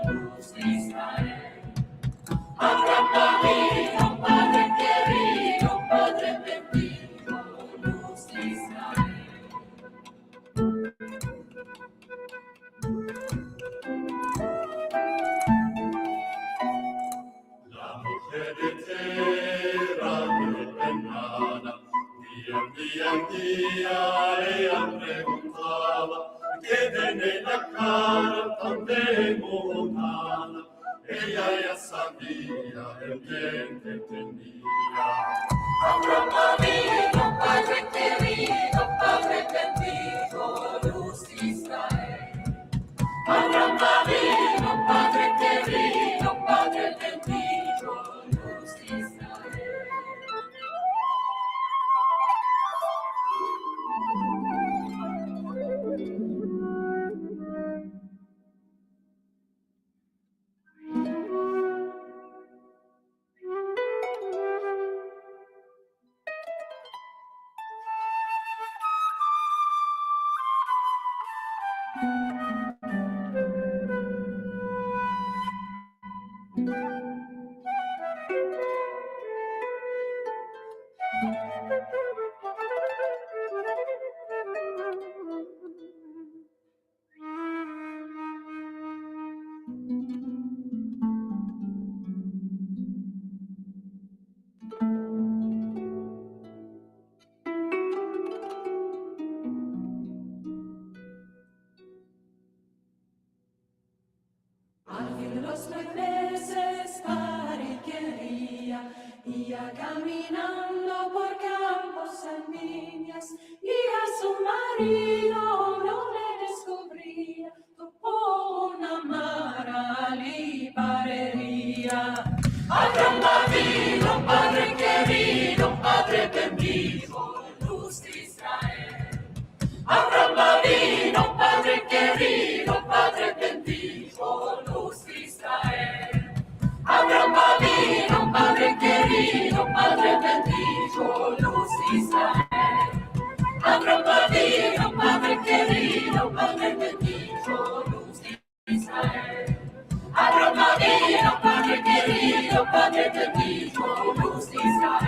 luz de Israel. Abraham había, Padre querido, Padre bendito, luz de Israel. La mujer entera de penada día en día ella preguntaba, ¿qué tiene la cara tan demonada? Ella ya sabía el bien que tenía. Abraham vino, Padre querido, Padre bendito, luz de Israel. Abraham vino, Padre querido, Padre bendito, luz de Israel. Al fin de los 9 meses pariquería, iba caminando por campos en viñas, y a su marido no le descubría, topó una mara y parería. Abraham vino, Padre querido, Padre bendito, luz de Israel. Abraham vino, Padre querido, Padre bendito, luz de Israel. Abraham vino, Padre querido, Padre bendito, luz de Israel. Abraham vino, Padre querido, Padre bendito, luz de Israel. Abraham vino, Padre querido, Padre bendito, luz de Israel.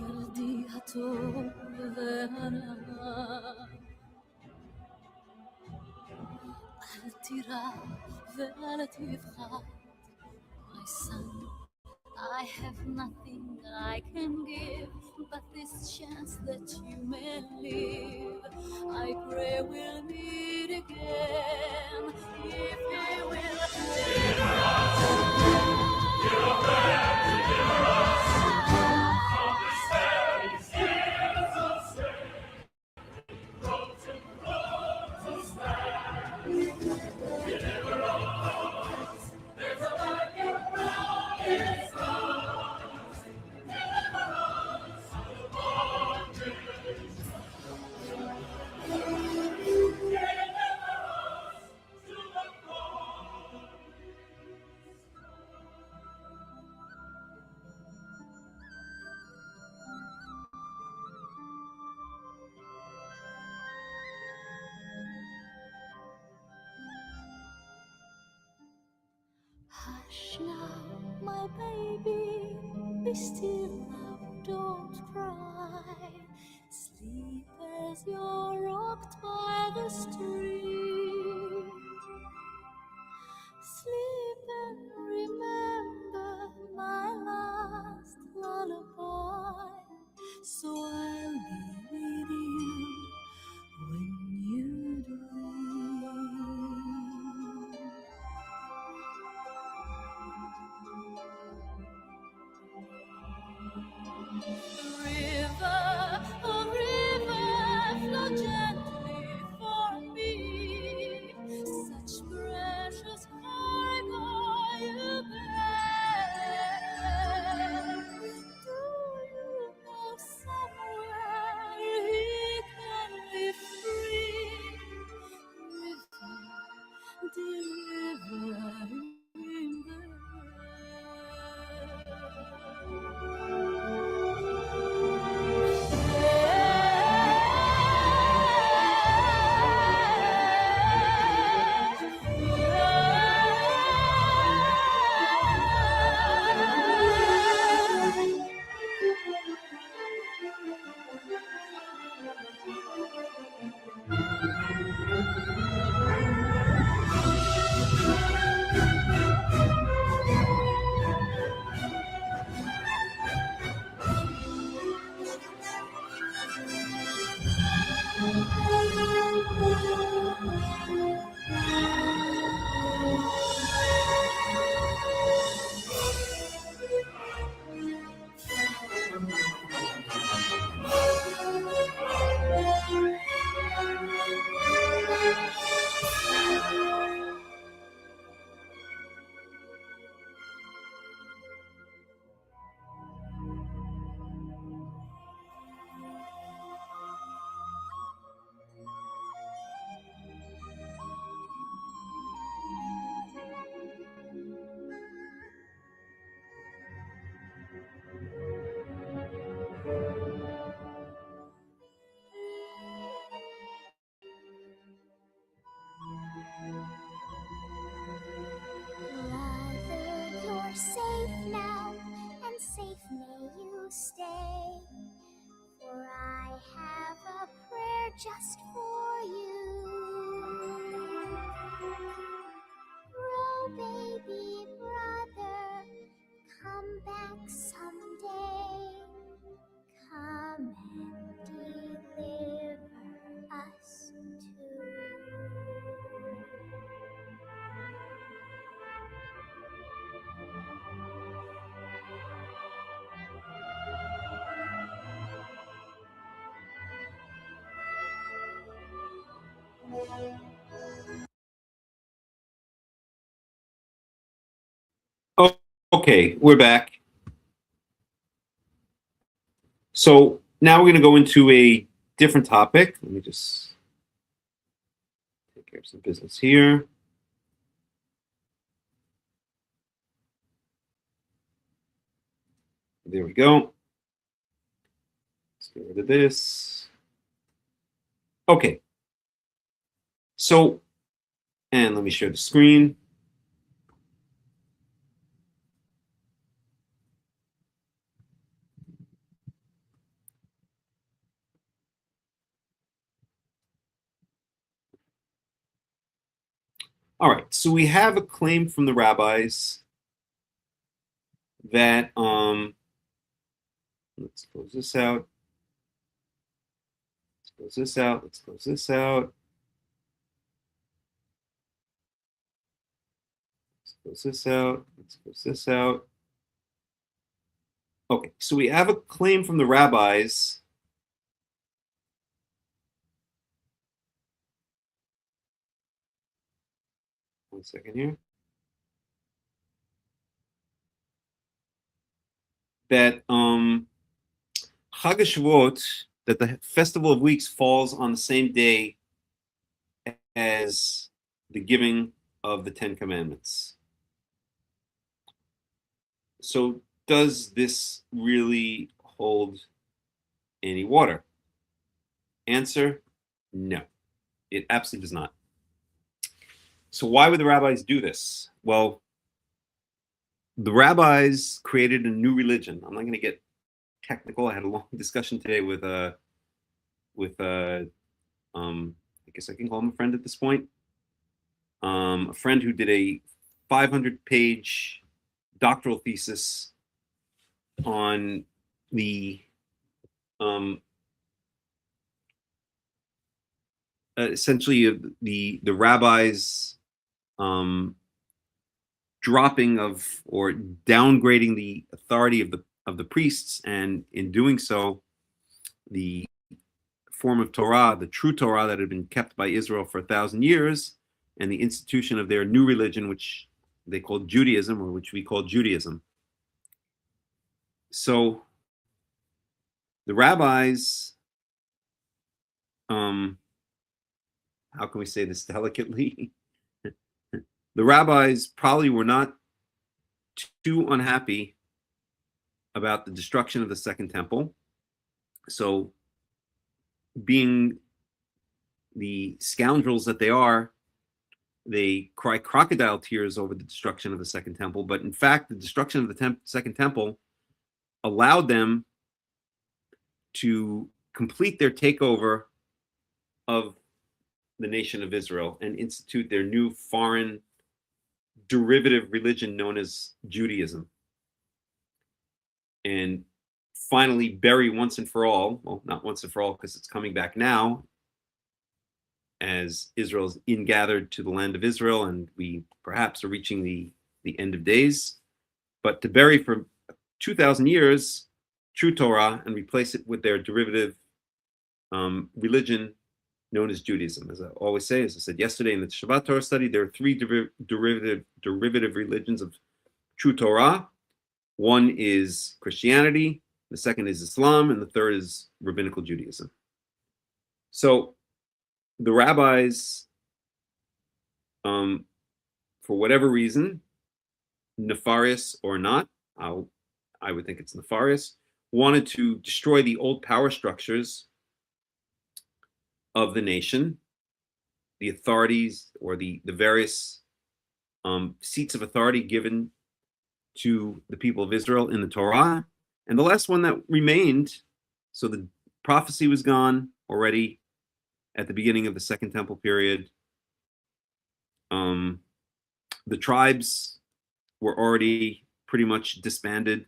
ילדי הטוב והרע, אל תירא ואל תפחד, my son. I have nothing I can give but this chance that you may live. I pray we'll meet again if we will deliver us. Hush now, my baby, be still now, don't cry. Sleep as you're rocked by the stream. Sleep and remember my last lullaby. So I'll be with you when you dream. River, oh river, flow gently for me. Such precious cargo you bear. Do you know somewhere he can live free? River, dear river, you're safe now, and safe may you stay. For I have a prayer just for you. Grow, baby brother, come back someday. Come and deliver us too. Oh, okay, we're back. So now we're going to go into a different topic. Let me just take care of some business here. There we go. Let's get rid of this. Okay. So, and let me share the screen. All right, so we have a claim from the rabbis that let's close this out. Let's close this out. Let's close this out. Let's close this out. Let's close this out. Okay, so we have a claim from the rabbis one second here. That Hag Shavuoth, that the Festival of Weeks falls on the same day as the giving of the Ten Commandments. So does this really hold any water? Answer, no. It absolutely does not. So why would the rabbis do this? Well, the rabbis created a new religion. I'm not going to get technical. I had a long discussion today with I guess I can call him a friend at this point. A friend who did a 500-page doctoral thesis on the essentially the rabbis dropping of or downgrading the authority of the priests, and in doing so, the form of Torah, the true Torah that had been kept by Israel for 1,000 years, and the institution of their new religion, which they called Judaism, or which we call Judaism. So the rabbis, how can we say this delicately? The rabbis probably were not too unhappy about the destruction of the Second Temple. So, being the scoundrels that they are, they cry crocodile tears over the destruction of the Second Temple. But in fact, the destruction of the Second Temple allowed them to complete their takeover of the nation of Israel and institute their new foreign derivative religion known as Judaism. And finally bury once and for all, well, not once and for all because it's coming back now, as Israel's ingathered to the land of Israel and we perhaps are reaching the end of days, but to bury for 2,000 years true Torah and replace it with their derivative religion known as Judaism. As I always say, as I said yesterday in the Shabbat Torah study, there are three derivative religions of true Torah. One is Christianity, the second is Islam, and the third is rabbinical Judaism. So the rabbis, for whatever reason, nefarious or not, I would think it's nefarious, wanted to destroy the old power structures of the nation, the authorities or the various seats of authority given to the people of Israel in the Torah. And the last one that remained, so the prophecy was gone already at the beginning of the Second Temple period. The tribes were already pretty much disbanded,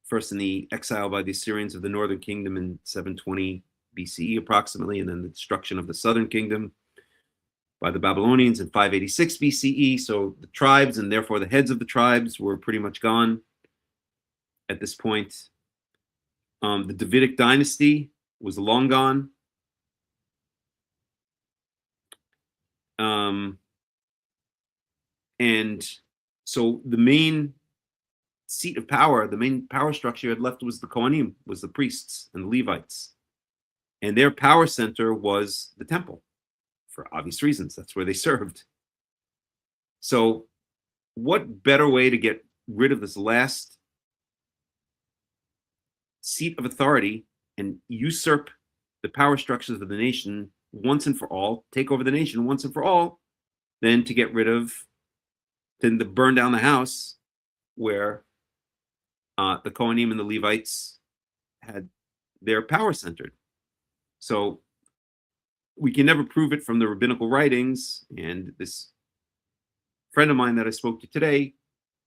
first in the exile by the Assyrians of the northern kingdom in 720 BCE approximately, and then the destruction of the southern kingdom by the Babylonians in 586 BCE. So the tribes, and therefore the heads of the tribes, were pretty much gone at this point. The Davidic dynasty was long gone. And so the main seat of power, the main power structure had left was the Kohanim, was the priests and the Levites. And their power center was the temple, for obvious reasons. That's where they served. So what better way to get rid of this last seat of authority and usurp the power structures of the nation once and for all, take over the nation once and for all, than to get rid of, than to burn down the house where the Kohanim and the Levites had their power centered. So we can never prove it from the rabbinical writings, and this friend of mine that I spoke to today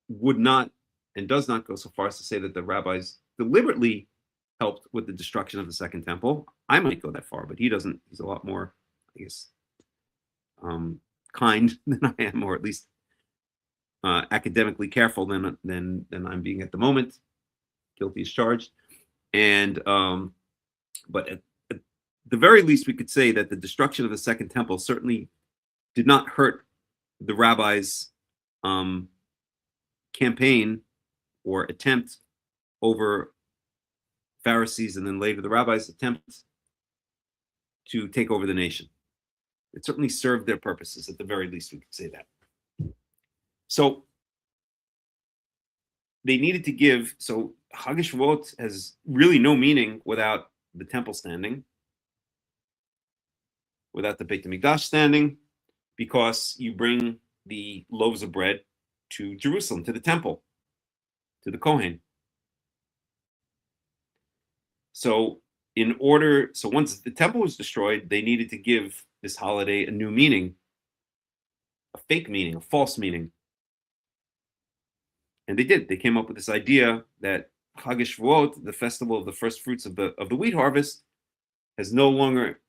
would not and does not go so far as to say that the rabbis deliberately helped with the destruction of the Second Temple. I might go that far, but he doesn't. He's a lot more, I guess, kind than I am, or at least academically careful than I'm being at the moment. Guilty as charged. And but at the very least, we could say that the destruction of the Second Temple certainly did not hurt the rabbis' campaign or attempt over Pharisees, and then later the rabbis' attempt to take over the nation. It certainly served their purposes. At the very least, we could say that. So they needed to give. So Hag Shavuoth has really no meaning without the temple standing, without the Beit HaMikdash standing, because you bring the loaves of bread to Jerusalem, to the temple, to the Kohen. So once the temple was destroyed, they needed to give this holiday a new meaning, a fake meaning, a false meaning. And they did. They came up with this idea that Hag Shavuoth, the festival of the first fruits of the wheat harvest, has no longer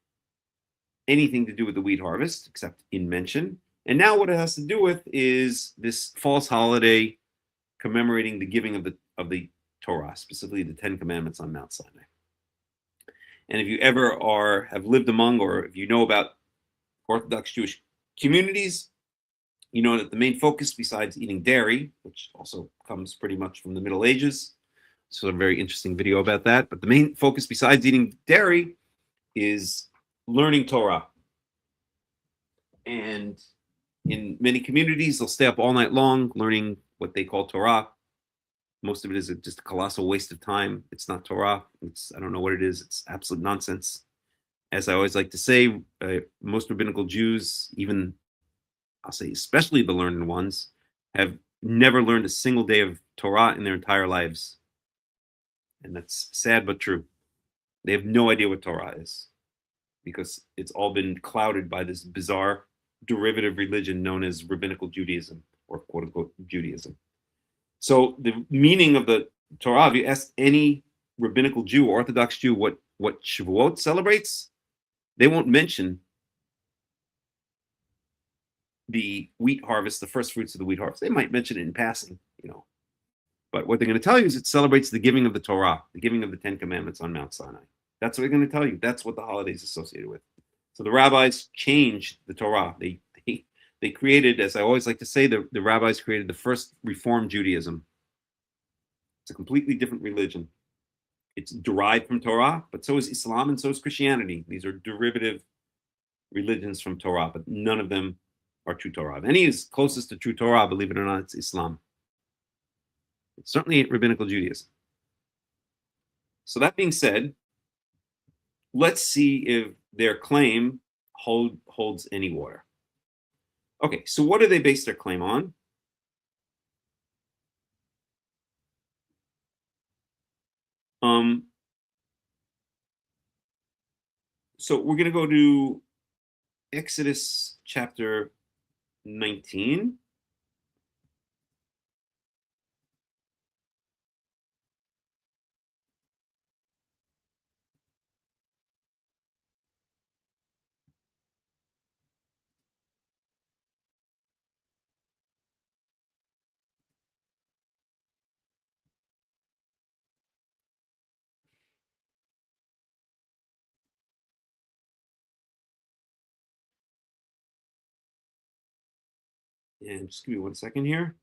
anything to do with the wheat harvest, except in mention. And now what it has to do with is this false holiday commemorating the giving of the Torah, specifically the Ten Commandments on Mount Sinai. And if you ever have lived among, or if you know about Orthodox Jewish communities, you know that the main focus, besides eating dairy, which also comes pretty much from the Middle Ages, so a very interesting video about that, but the main focus besides eating dairy is learning Torah. And in many communities, they'll stay up all night long learning what they call Torah. Most of it is just a colossal waste of time. It's not Torah. I don't know what it is. It's absolute nonsense. As I always like to say, most rabbinical Jews, even I'll say especially the learned ones, have never learned a single day of Torah in their entire lives. And that's sad but true. They have no idea what Torah is, because it's all been clouded by this bizarre derivative religion known as rabbinical Judaism, or quote unquote Judaism. So the meaning of the Torah, if you ask any rabbinical Jew, Orthodox Jew, what Shavuot celebrates, they won't mention the wheat harvest, the first fruits of the wheat harvest. They might mention it in passing, But what they're going to tell you is it celebrates the giving of the Torah, the giving of the Ten Commandments on Mount Sinai. That's what they're going to tell you. That's what the holiday is associated with. So the rabbis changed the Torah. They created, as I always like to say, the rabbis created the first Reform Judaism. It's a completely different religion. It's derived from Torah, but so is Islam and so is Christianity. These are derivative religions from Torah, but none of them are true Torah. If any is closest to true Torah, believe it or not, it's Islam. It's certainly rabbinical Judaism. So that being said, let's see if their claim holds any water. Okay, so what do they base their claim on? So we're going to go to Exodus chapter 19. And just give me 1 second here.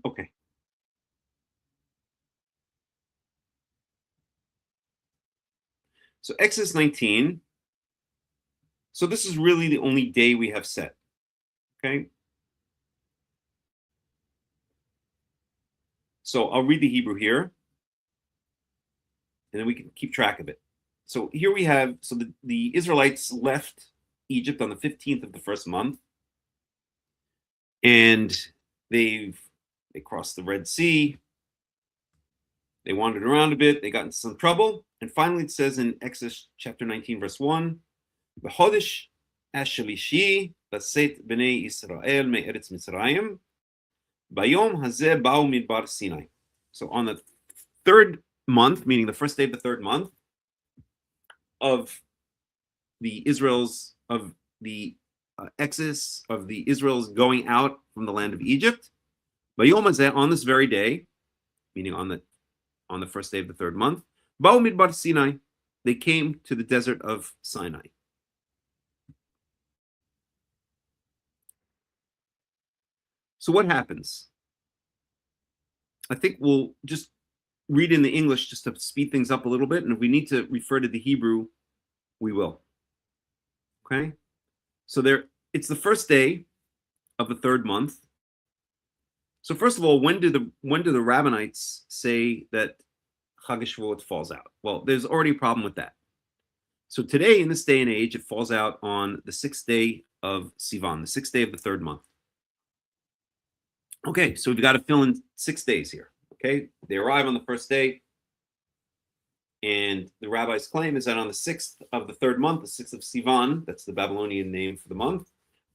Okay. So Exodus 19. So this is really the only day we have set. Okay. So I'll read the Hebrew here, and then we can keep track of it. So here we have, so the Israelites left Egypt on the 15th of the first month, and they crossed the Red Sea. They wandered around a bit. They got into some trouble. And finally, it says in Exodus chapter 19, verse 1, B'chodesh Ashalishi Baset B'nei Israel Me'eretz Mitzrayim Bayom Hazeh Ba'u Midbar Sinai. So on the third month, meaning the first day of the third month of the Exodus of the Israels going out from the land of Egypt, Bayom Hazeh, on this very day, meaning on the first day of the third month, Ba'u Midbar Sinai, they came to the desert of Sinai. So what happens? I think we'll just read in the English just to speed things up a little bit, and if we need to refer to the Hebrew, we will. Okay? So it's the first day of the third month. So first of all, when do the Rabbinites say that Hag Shavuoth falls out? Well, there's already a problem with that. So today, in this day and age, it falls out on the 6th day of Sivan, the 6th day of the third month. Okay, so we've got to fill in 6 days here. Okay, they arrive on the first day, and the rabbis' claim is that on the 6th of the third month, the 6th of Sivan, that's the Babylonian name for the month,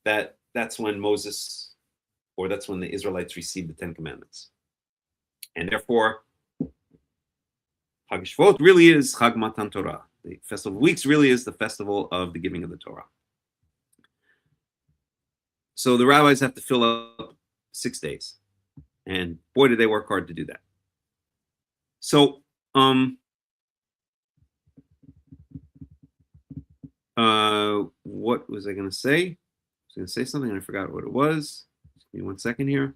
that's when that's when the Israelites received the 10 Commandments. And therefore, Hag Shavuoth really is Hag Matan Torah. The Festival of Weeks really is the festival of the giving of the Torah. So the rabbis have to fill up 6 days. And boy, did they work hard to do that. So, what was I going to say? I was going to say something and I forgot what it was. Just give me 1 second here.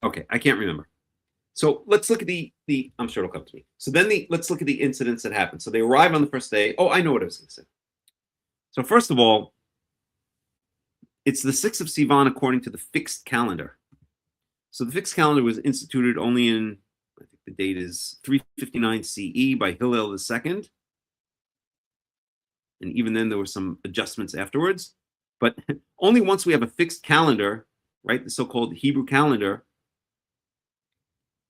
Okay, I can't remember. So let's look at the I'm sure it'll come to me. So then let's look at the incidents that happened. So they arrive on the first day. Oh, I know what I was going to say. So first of all, it's the 6th of Sivan according to the fixed calendar. So the fixed calendar was instituted only in, I think the date is 359 CE by Hillel II. And even then there were some adjustments afterwards. But only once we have a fixed calendar, right, the so-called Hebrew calendar,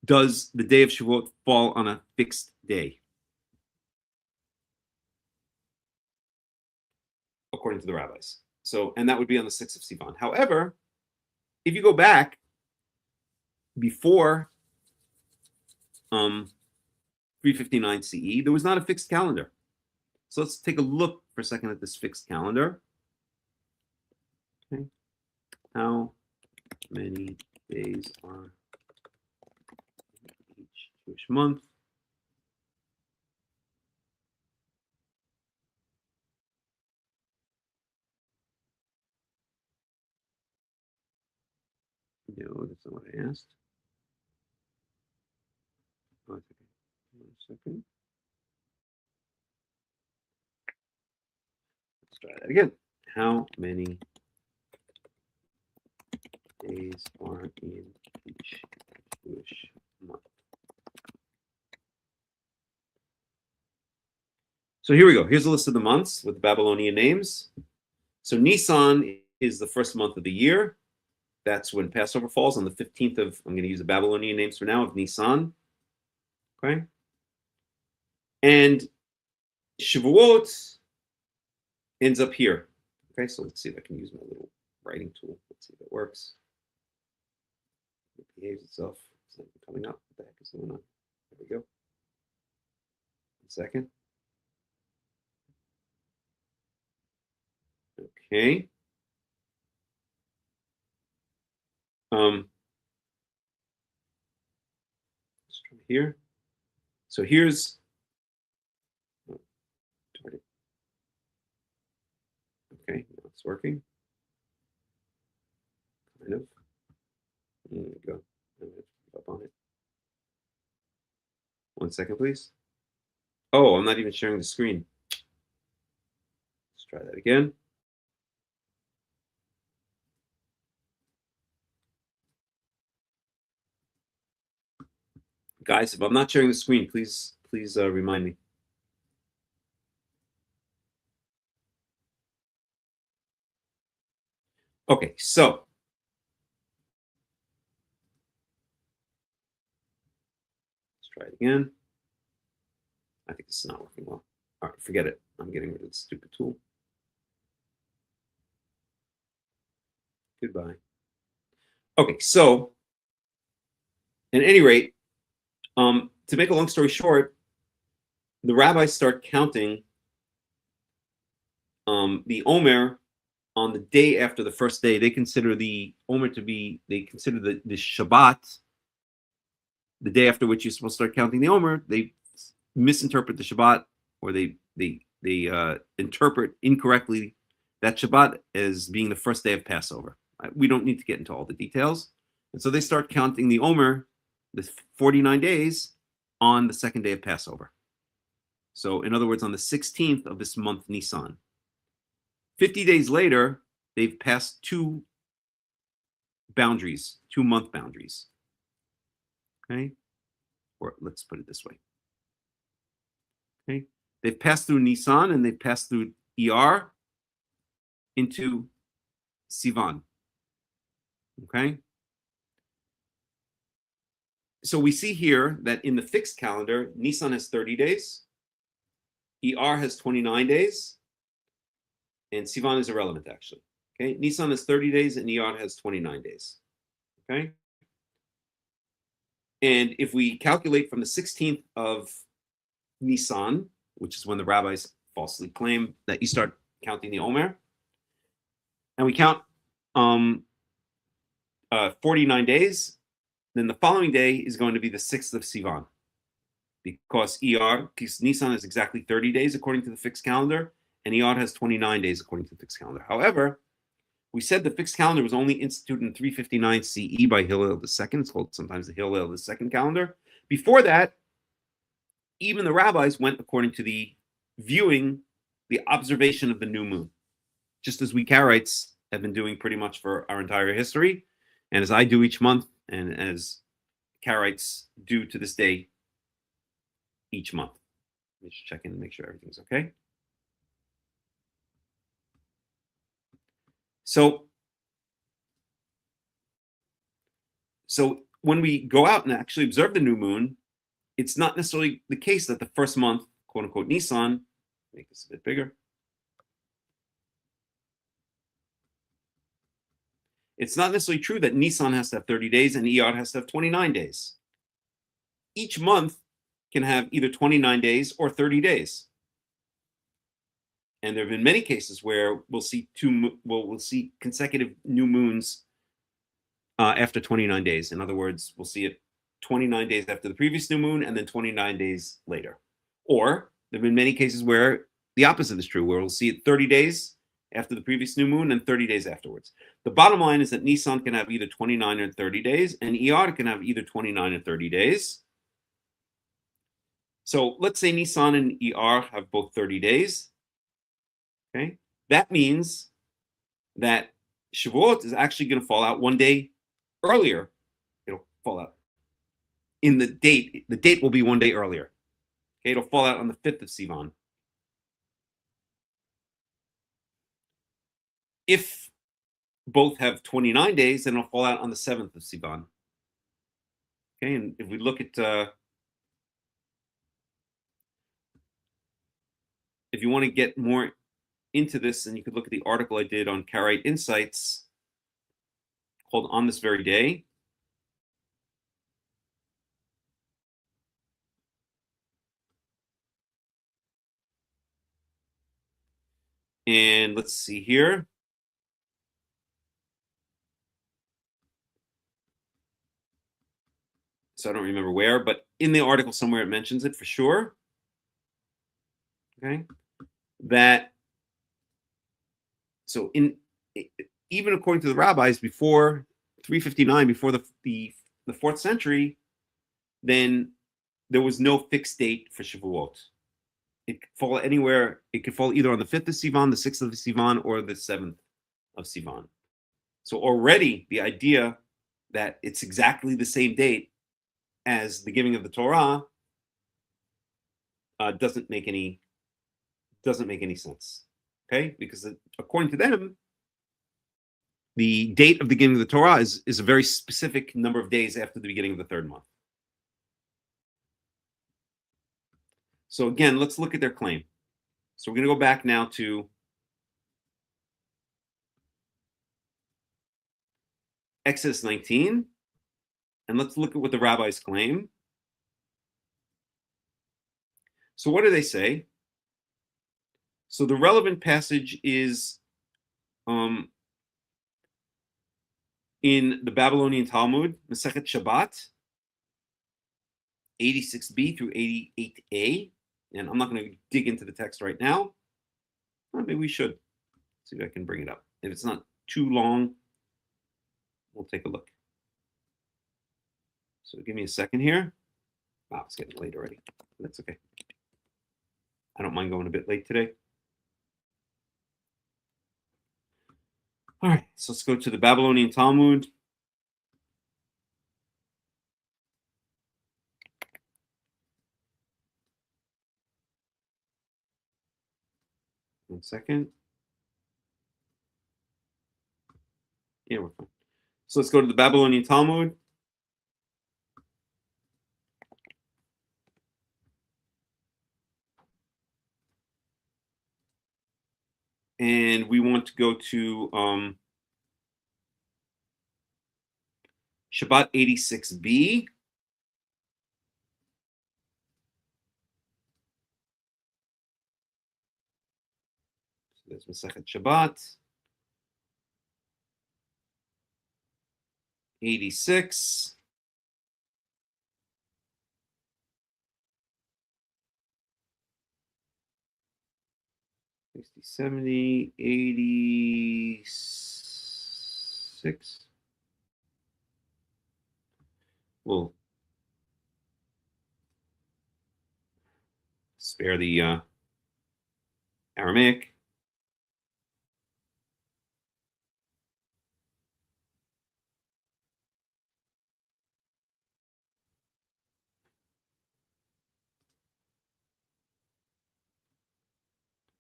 does the day of Shavuot fall on a fixed day, according to the rabbis. So, and that would be on the 6th of Sivan. However, if you go back before 359 CE, there was not a fixed calendar. So let's take a look for a second at this fixed calendar. Okay. How many days are each Jewish month? No, that's not what I asked. Oh, it's okay. 1 second. Let's try that again. How many days are in each Jewish month? So here we go. Here's a list of the months with the Babylonian names. So Nisan is the first month of the year. That's when Passover falls on the 15th of, I'm going to use the Babylonian names for now, of Nisan. Okay. And Shavuot ends up here. Okay, so let's see if I can use my little writing tool. Let's see if it works. It behaves itself. It's not coming up. What the heck is going on? There we go. 1 second. Okay. Let's try here. So here's okay, now it's working. Kind of. There we go. I'm going to give up on it. 1 second, please. Oh, I'm not even sharing the screen. Try that again. Guys, if I'm not sharing the screen, please remind me. Okay, so let's try it again. I think this is not working well. All right, forget it. I'm getting rid of this stupid tool. Goodbye. Okay, so at any rate, to make a long story short, the rabbis start counting the Omer on the day after the first day. They consider the Omer to be, they consider the Shabbat, the day after which you're supposed to start counting the Omer. They misinterpret the Shabbat, or they interpret incorrectly that Shabbat as being the first day of Passover. We don't need to get into all the details. And so they start counting the Omer, the 49 days, on the second day of Passover. So in other words, on the 16th of this month, Nisan. 50 days later, they've passed two boundaries, 2 month boundaries. Okay? Or let's put it this way. Okay? They've passed through Nisan and they've passed through Iyar into Sivan. Okay? So we see here that in the fixed calendar, Nisan has 30 days, Iyar has 29 days, and Sivan is irrelevant, actually. Okay? Nisan has 30 days and Iyar has 29 days. Okay? And if we calculate from the 16th of Nisan, which is when the rabbis falsely claim that you start counting the Omer, and we count 49 days, then the following day is going to be the 6th of Sivan, because Nisan is exactly 30 days according to the fixed calendar, and Iyar has 29 days according to the fixed calendar. However, we said the fixed calendar was only instituted in 359 CE by Hillel II. It's called sometimes the Hillel II calendar. Before that, even the rabbis went according to the viewing, the observation of the new moon, just as we Karaites have been doing pretty much for our entire history, and as I do each month, and as Karaites do to this day each month. Let me just check in and make sure everything's okay. So when we go out and actually observe the new moon, it's not necessarily the case that the first month, quote unquote, Nisan, make this a bit bigger. It's not necessarily true that Nisan has to have 30 days and Iyar has to have 29 days. Each month can have either 29 days or 30 days. And there have been many cases where we'll see consecutive new moons after 29 days. In other words, we'll see it 29 days after the previous new moon and then 29 days later. Or there have been many cases where the opposite is true, where we'll see it 30 days after the previous new moon and 30 days afterwards. The bottom line is that Nisan can have either 29 or 30 days, and Iyar can have either 29 or 30 days. So let's say Nisan and Iyar have both 30 days. Okay, that means that Shavuot is actually going to fall out one day earlier. It'll fall out in the date. The date will be one day earlier. Okay, it'll fall out on the 5th of Sivan. If both have 29 days, then it'll fall out on the 7th of Sivan. Okay, and if we look at, if you want to get more into this, and you could look at the article I did on Karaite Insights called On This Very Day. And let's see here. So I don't remember where, but in the article somewhere it mentions it for sure. Okay, that so even according to the rabbis, before 359, before the 4th century, then there was no fixed date for Shavuot. it could fall anywhere. It could fall either on the 5th of Sivan, the 6th of Sivan, or the 7th of Sivan. So already the idea that it's exactly the same date as the giving of the Torah doesn't make any sense. Okay, because according to them, the date of the beginning of the Torah is a very specific number of days after the beginning of the 3rd month. So again, let's look at their claim. So we're going to go back now to Exodus 19, and let's look at what the rabbis claim. So what do they say? So the relevant passage is in the Babylonian Talmud, Masechet Shabbat, 86b through 88a. And I'm not going to dig into the text right now. Well, maybe we should. See if I can bring it up. If it's not too long, we'll take a look. So give me a second here. Wow, it's getting late already. That's okay. I don't mind going a bit late today. All right, so let's go to the Babylonian Talmud. One second. Yeah, we're fine. So let's go to the Babylonian Talmud. And we want to go to Shabbat 86b. So there's Masechet Shabbat. 86. 60, 70, 86. We'll spare the Aramaic.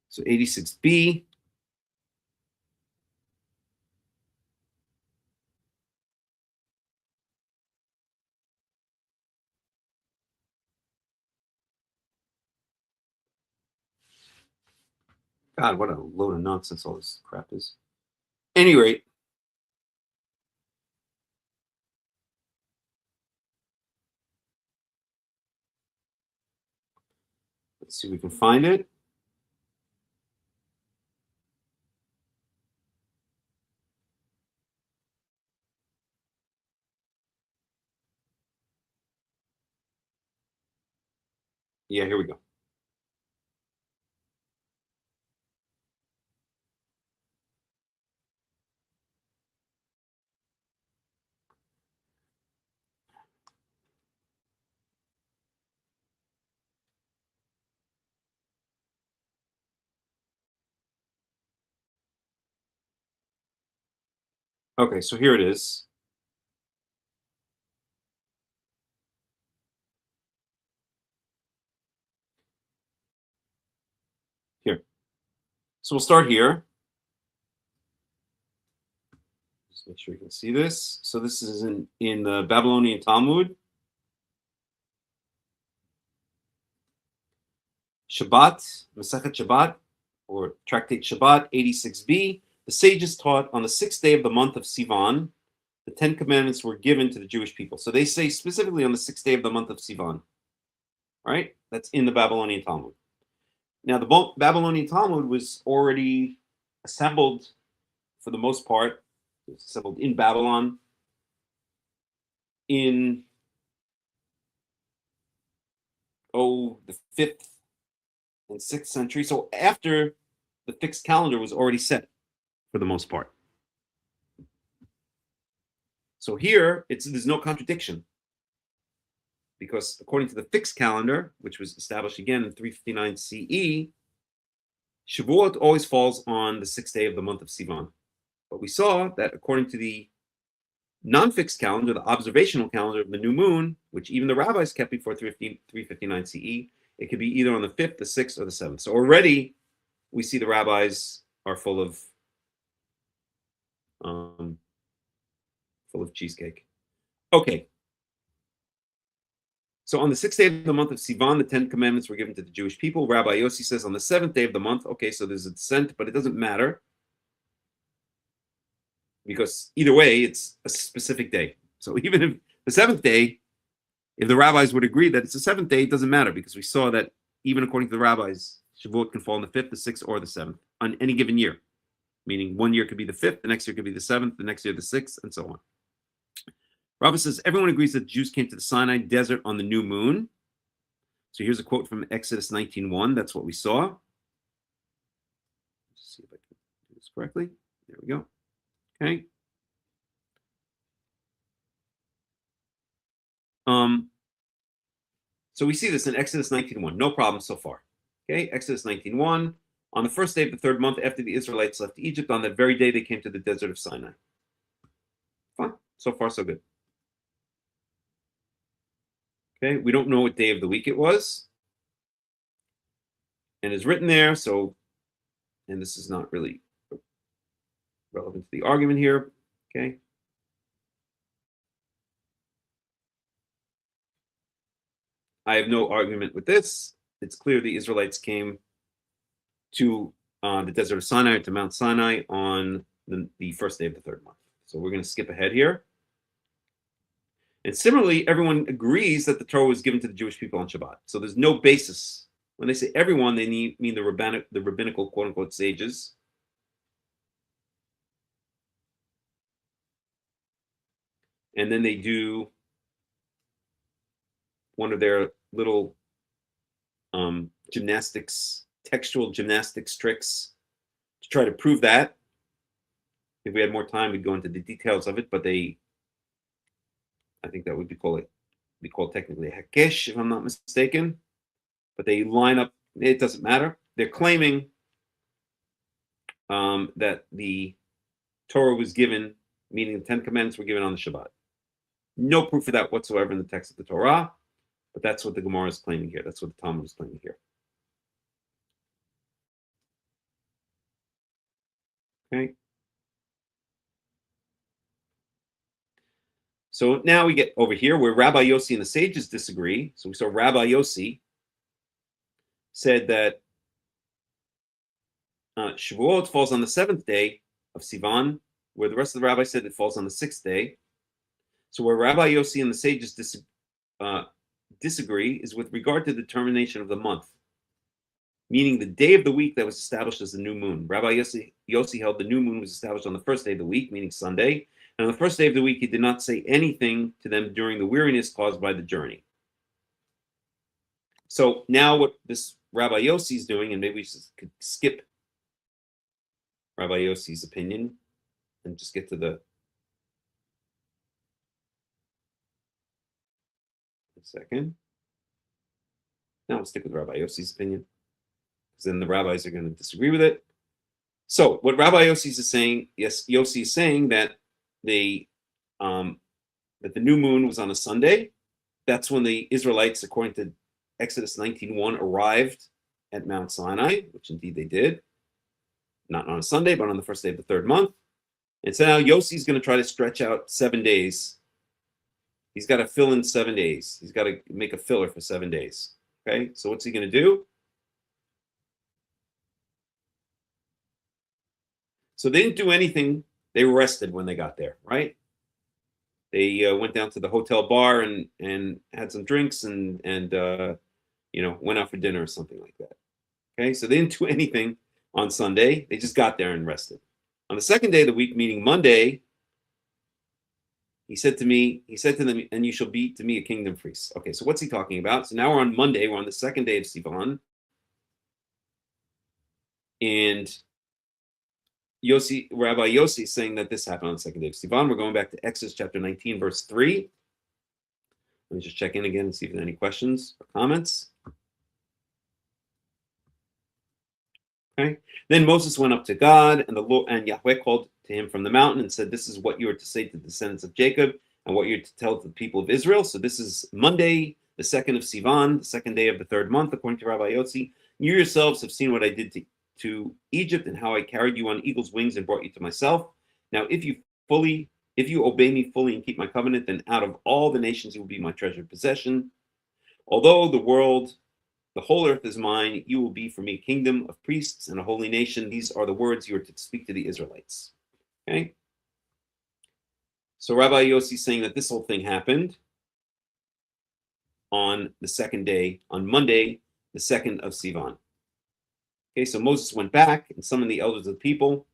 So 86b. God, what a load of nonsense all this crap is. Any rate, let's see if we can find it. Yeah, here we go. Okay, so here it is. Here. So we'll start here. Just make sure you can see this. So this is in the Babylonian Talmud. Shabbat, Masechet Shabbat, or Tractate Shabbat, 86b. The sages taught on the 6th day of the month of Sivan, the 10 commandments were given to the Jewish people. So they say specifically on the 6th day of the month of Sivan. Right? That's in the Babylonian Talmud. Now, the Babylonian Talmud was already assembled, for the most part, it was assembled in Babylon in the 5th and 6th century. So after the fixed calendar was already set, for the most part. So here, there's no contradiction. because according to the fixed calendar, which was established again in 359 CE, Shavuot always falls on the 6th day of the month of Sivan. But we saw that according to the non-fixed calendar, the observational calendar of the new moon, which even the rabbis kept before 359 CE, it could be either on the 5th, the 6th, or the 7th. So already we see the rabbis are full of cheesecake. Okay. So on the 6th day of the month of Sivan, the 10 commandments were given to the Jewish people. Rabbi Yossi says on the 7th day of the month, okay, so there's a descent, but it doesn't matter, because either way, it's a specific day. So even if the 7th day, if the rabbis would agree that it's the 7th day, it doesn't matter, because we saw that even according to the rabbis, Shavuot can fall on the 5th, the 6th, or the 7th on any given year. Meaning 1 year could be the 5th, the next year could be the 7th, the next year the 6th, and so on. Rabbah says, everyone agrees that the Jews came to the Sinai desert on the new moon. So here's a quote from Exodus 19:1. That's what we saw. Let's see if I can do this correctly. There we go. Okay. So we see this in Exodus 19:1. No problem so far. Okay, Exodus 19:1. On the first day of the 3rd month after the Israelites left Egypt, on that very day they came to the desert of Sinai. Fine. So far, so good. Okay, we don't know what day of the week it was. And it's written there, so, and this is not really relevant to the argument here. Okay. I have no argument with this. It's clear the Israelites came to the desert of Sinai, to Mount Sinai, on the first day of the 3rd month. So we're going to skip ahead here. And similarly, everyone agrees that the Torah was given to the Jewish people on Shabbat. So there's no basis. When they say everyone, they mean the rabbinical, quote-unquote, sages. And then they do one of their little textual gymnastics tricks to try to prove that. If we had more time, we'd go into the details of it, but I think that would be called technically Hakesh, if I'm not mistaken. But they line up, it doesn't matter. They're claiming that the Torah was given, meaning the 10 commandments were given on the Shabbat. No proof of that whatsoever in the text of the Torah, but that's what the Gemara is claiming here. That's what the Talmud is claiming here. Okay. So now we get over here where Rabbi Yossi and the sages disagree. So we saw Rabbi Yossi said that Shavuot falls on the 7th day of Sivan, where the rest of the rabbis said it falls on the 6th day. So where Rabbi Yossi and the sages disagree is with regard to the determination of the month, meaning the day of the week that was established as the new moon. Rabbi Yossi held the new moon was established on the first day of the week, meaning Sunday. And on the first day of the week, he did not say anything to them during the weariness caused by the journey. So now what this Rabbi Yossi is doing, and maybe we could skip Rabbi Yossi's opinion and just get to a second. Now we'll stick with Rabbi Yossi's opinion, because then the rabbis are going to disagree with it. So what Rabbi Yossi is saying, yes, Yossi is saying that that the new moon was on a Sunday. That's when the Israelites, according to Exodus 19:1, arrived at Mount Sinai, which indeed they did. Not on a Sunday, but on the first day of the 3rd month. And so now Yossi's going to try to stretch out 7 days. He's got to fill in 7 days. He's got to make a filler for 7 days. Okay, so what's he going to do? So they didn't do anything. They rested when they got there, right? They went down to the hotel bar and had some drinks and went out for dinner or something like that. Okay, so they didn't do anything on Sunday. They just got there and rested. On the 2nd day of the week, meaning Monday, he said to them, and you shall be to me a kingdom priest. Okay, so what's he talking about? So now we're on Monday. We're on the 2nd day of Sivan. And Rabbi Yossi is saying that this happened on the 2nd day of Sivan. We're going back to Exodus chapter 19, verse 3. Let me just check in again and see if there's any questions or comments. Okay. Then Moses went up to God, and the Lord and Yahweh called to him from the mountain and said, "This is what you are to say to the descendants of Jacob, and what you're to tell to the people of Israel." So this is Monday, the 2nd of Sivan, the second day of the third month, according to Rabbi Yossi. You yourselves have seen what I did to Egypt, and how I carried you on eagle's wings and brought you to myself. Now, if you obey me fully and keep my covenant, then out of all the nations you will be my treasured possession. Although the whole earth is mine, you will be for me a kingdom of priests and a holy nation. These are the words you are to speak to the Israelites. Okay? So Rabbi Yossi is saying that this whole thing happened on the second day, on Monday, the 2nd of Sivan. Okay, so Moses went back and summoned the elders of the people.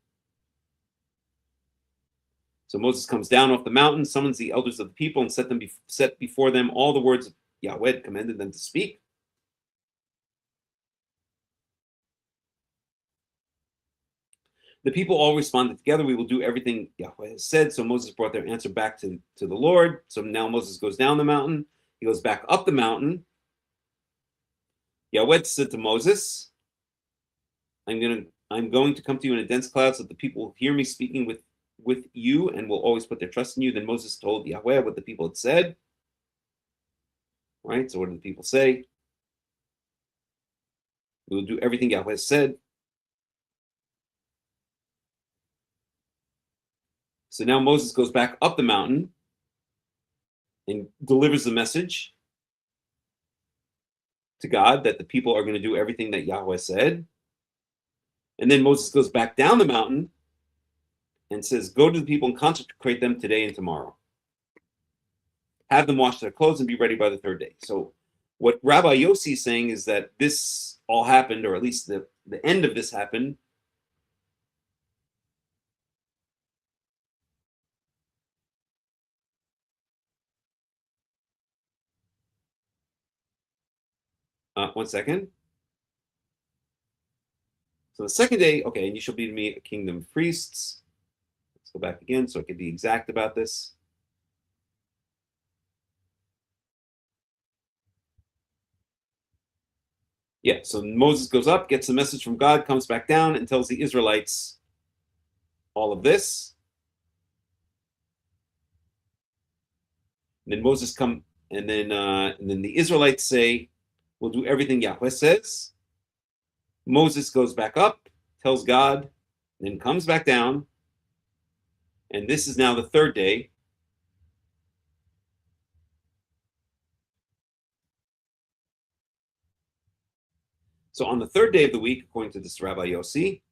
So Moses comes down off the mountain, summons the elders of the people, and set before them all the words Yahweh commanded them to speak. The people all responded together, "We will do everything Yahweh has said." So Moses brought their answer back to the Lord. So now Moses goes down the mountain. He goes back up the mountain. Yahweh said to Moses, I'm going to come to you in a dense cloud so that the people will hear me speaking with you and will always put their trust in you. Then Moses told Yahweh what the people had said. Right? So what did the people say? We will do everything Yahweh said. So now Moses goes back up the mountain and delivers the message to God that the people are going to do everything that Yahweh said. And then Moses goes back down the mountain and says, "Go to the people and consecrate them today and tomorrow. Have them wash their clothes and be ready by the third day." So what Rabbi Yossi is saying is that this all happened, or at least the end of this happened, one second. So the second day, okay, and you shall be to me a kingdom of priests. Let's go back again so I can be exact about this. Yeah, so Moses goes up, gets the message from God, comes back down, and tells the Israelites all of this. And then Moses and then the Israelites say, "We'll do everything Yahweh says." Moses goes back up, tells God, then comes back down. And this is now the third day. So on the third day of the week, according to this Rabbi Yossi,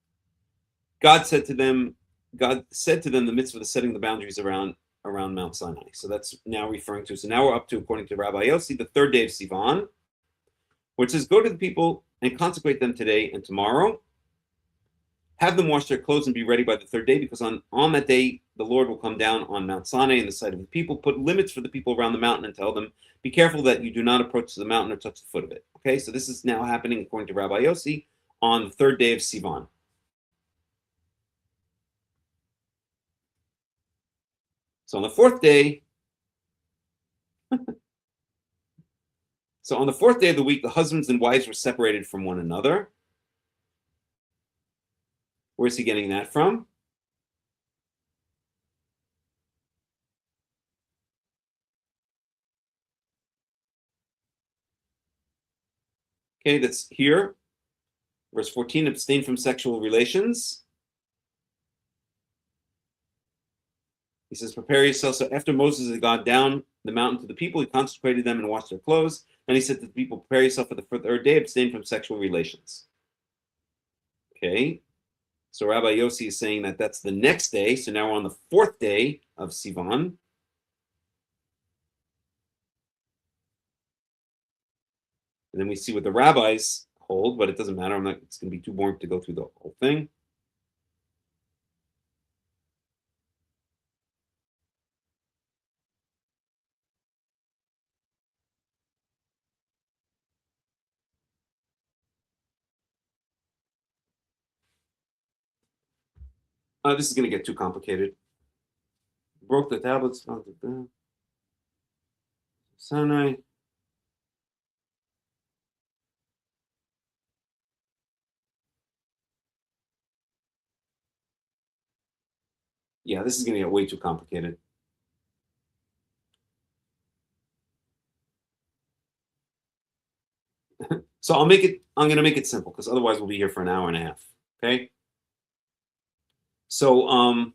God said to them the mitzvah of setting the boundaries around Mount Sinai. So that's now referring to. So now we're up to, according to Rabbi Yossi, the third day of Sivan, where it says, "Go to the people and consecrate them today and tomorrow. Have them wash their clothes and be ready by the third day, because on that day the Lord will come down on Mount Sinai in the sight of the people. Put limits for the people around the mountain and tell them, be careful that you do not approach the mountain or touch the foot of it." Okay, so this is now happening, according to Rabbi Yossi, on the third day of Sivan. So on the fourth day, of the week, the husbands and wives were separated from one another. Where's he getting that from? Okay, that's here. Verse 14, abstain from sexual relations. He says, prepare yourself. So after Moses had gone down the mountain to the people, he consecrated them and washed their clothes. And he said to the people, prepare yourself for the third day, abstain from sexual relations. Okay, so Rabbi Yossi is saying that that's the next day. So now we're on the fourth day of Sivan. And then we see what the rabbis hold, but it doesn't matter. It's going to be too boring to go through the whole thing. This is going to get too complicated. Broke the tablets. Sinai. Yeah, this is going to get way too complicated. So I'm going to make it simple because otherwise we'll be here for an hour and a half. Okay. So,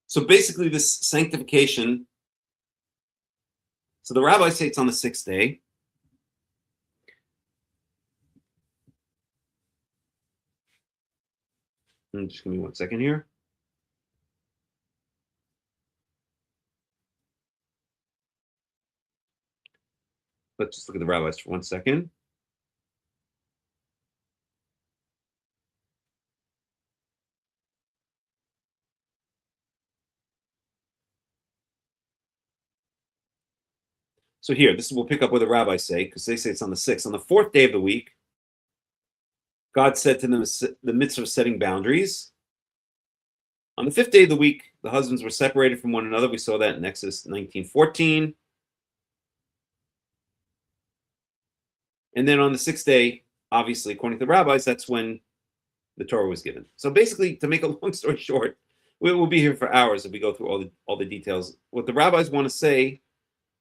so basically this sanctification, so the rabbis say it's on the 6th day. Just give me 1 second here. Let's just look at the rabbis for 1 second. So here, we'll pick up where the rabbis say, because they say it's on the 6th. On the 4th day of the week, God said to them the mitzvah of setting boundaries. On the 5th day of the week, the husbands were separated from one another. We saw that in Exodus 19:14. And then on the 6th day, obviously, according to the rabbis, that's when the Torah was given. So basically, to make a long story short, we'll be here for hours if we go through all the details. What the rabbis want to say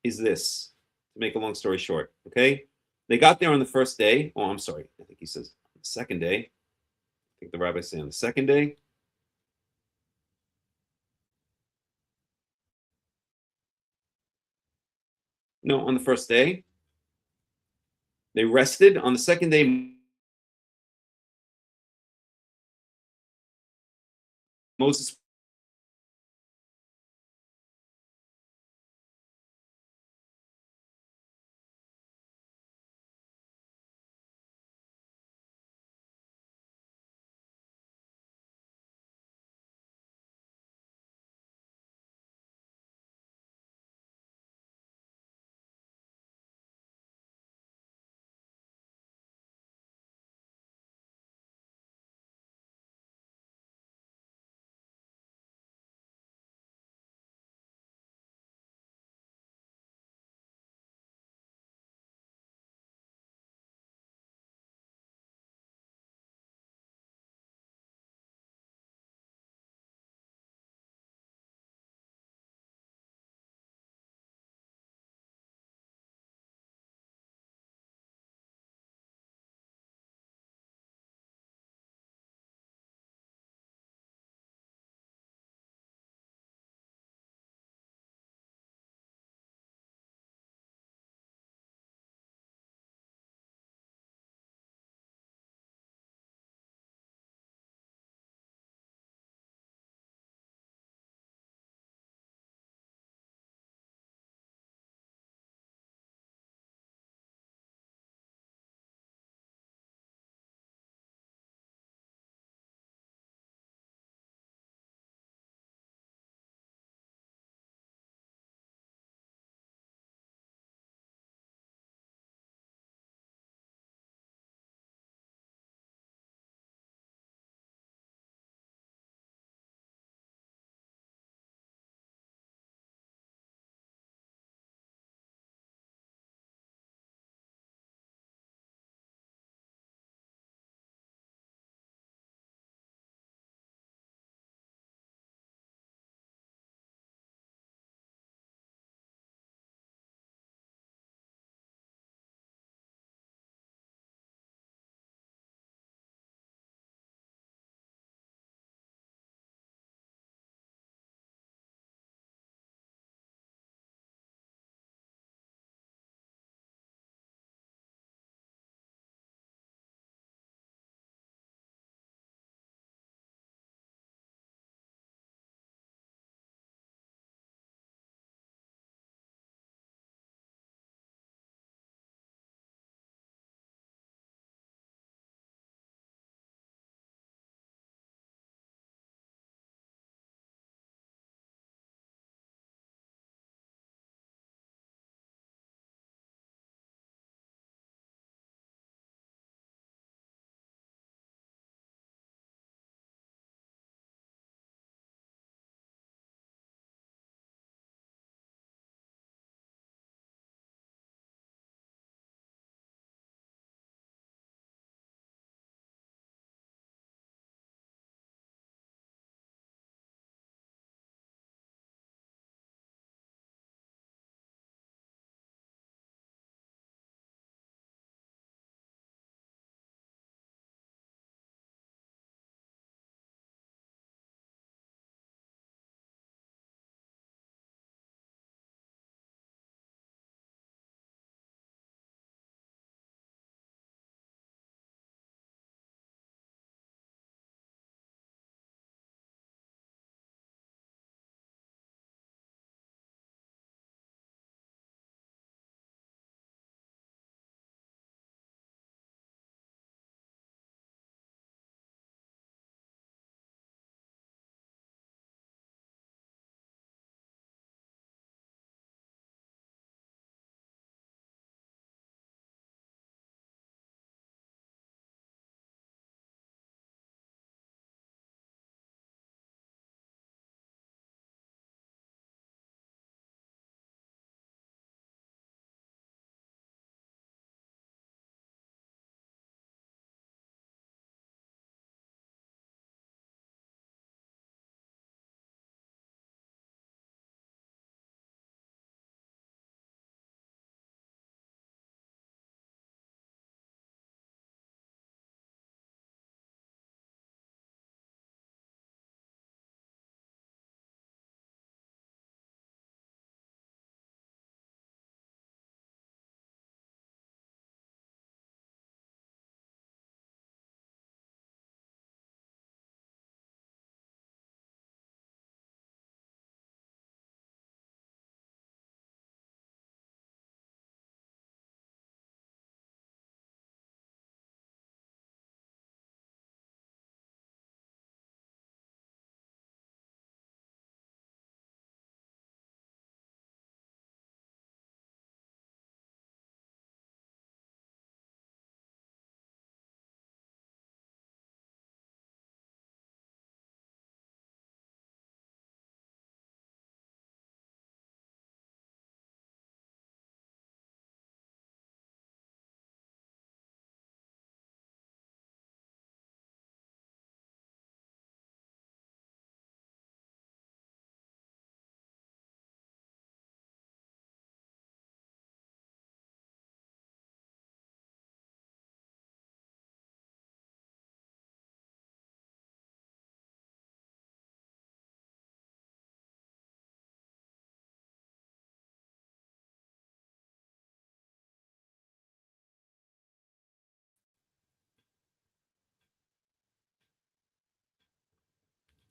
is this, to make a long story short, okay? They got there on the 1st day. Oh, I'm sorry. I think he says the 2nd day. I think the rabbis say on the 2nd day. No, on the 1st day. They rested. On the 2nd day, Moses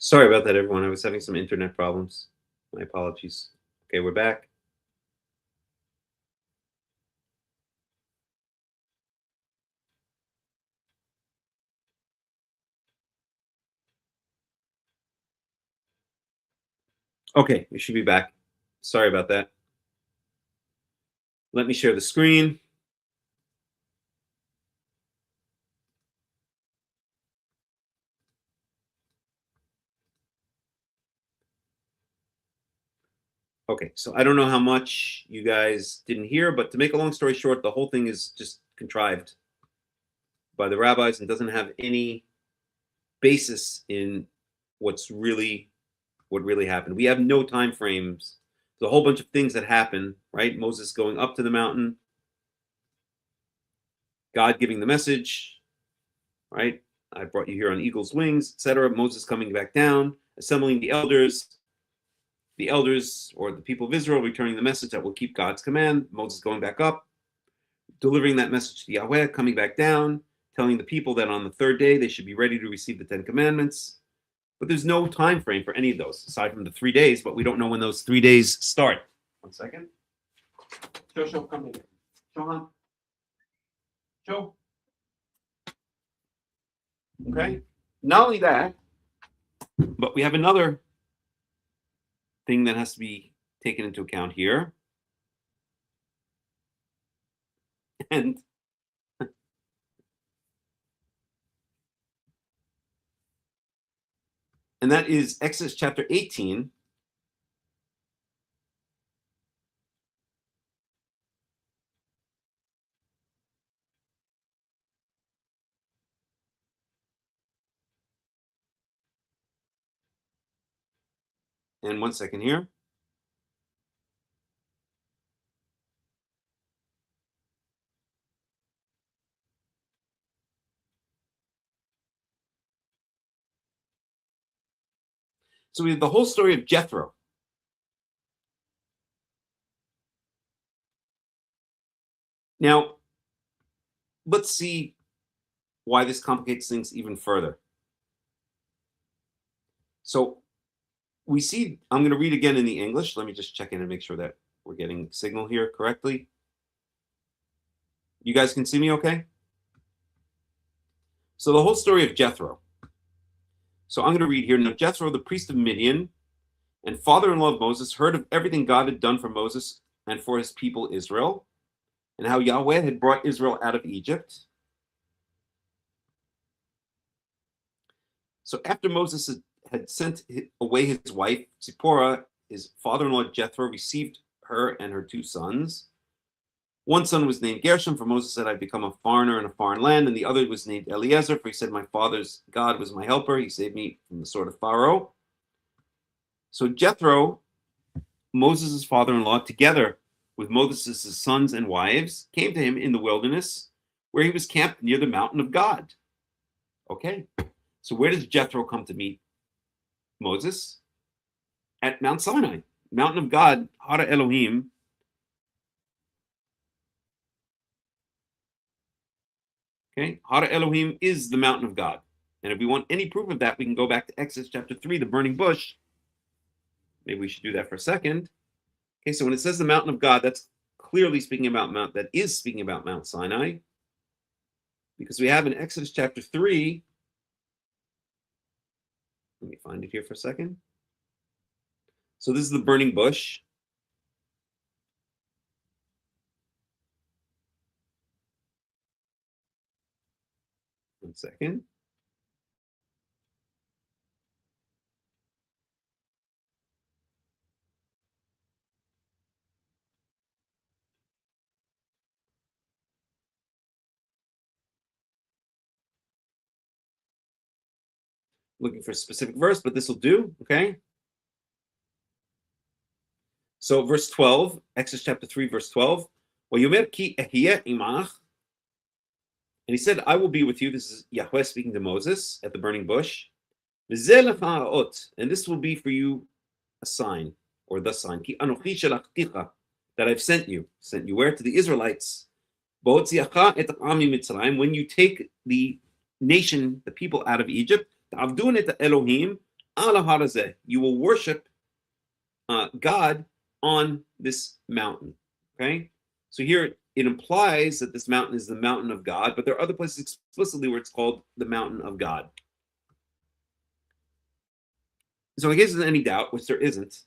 Sorry about that, everyone. I was having some internet problems. My apologies. Okay, we're back. Okay, we should be back. Sorry about that. Let me share the screen. Okay, so I don't know how much you guys didn't hear, but to make a long story short, the whole thing is just contrived by the rabbis and doesn't have any basis in what really happened. We have no time frames. There's a whole bunch of things that happen, right? Moses going up to the mountain, God giving the message, right? I brought you here on eagle's wings, etc. Moses coming back down, assembling the elders or the people of Israel returning the message that will keep God's command. Moses going back up, delivering that message to Yahweh, coming back down, telling the people that on the third day they should be ready to receive the 10 commandments. But there's no time frame for any of those aside from the 3 days, but we don't know when those 3 days start. 1 second. Show, come here. Show. Show. Okay. Not only that, but we have another thing that has to be taken into account here. And that is Exodus chapter 18. And 1 second here. So we have the whole story of Jethro. Now, let's see why this complicates things even further. So we see, I'm going to read again in the English. Let me just check in and make sure that we're getting signal here correctly. You guys can see me okay? So the whole story of Jethro. So I'm going to read here. Now Jethro, the priest of Midian and father-in-law of Moses, heard of everything God had done for Moses and for his people Israel, and how Yahweh had brought Israel out of Egypt. So after Moses had sent away his wife, Zipporah, his father-in-law Jethro received her and her 2 sons. One son was named Gershom, for Moses said, I've become a foreigner in a foreign land. And the other was named Eliezer, for he said, my father's God was my helper. He saved me from the sword of Pharaoh. So Jethro, Moses' father-in-law, together with Moses' sons and wives, came to him in the wilderness, where he was camped near the mountain of God. Okay, so where does Jethro come to meet Moses? At Mount Sinai, mountain of God, Hara Elohim. Okay, Hara Elohim is the mountain of God. And if we want any proof of that, we can go back to Exodus chapter 3, the burning bush. Maybe we should do that for a second. Okay, so when it says the mountain of God, that's clearly speaking about Mount Sinai. Because we have in Exodus chapter 3, let me find it here for a second. So this is the burning bush. One second. Looking for a specific verse, but this will do, okay? So verse 12, Exodus chapter 3, verse 12. And he said, I will be with you. This is Yahweh speaking to Moses at the burning bush. And this will be for you a sign, or the sign, that I've sent you. Sent you where? To the Israelites. When you take the nation, the people out of Egypt, Elohim, ala harazeh, you will worship God on this mountain. Okay, so here it implies that this mountain is the mountain of God, but there are other places explicitly where it's called the mountain of God. So in case there's any doubt, which there isn't,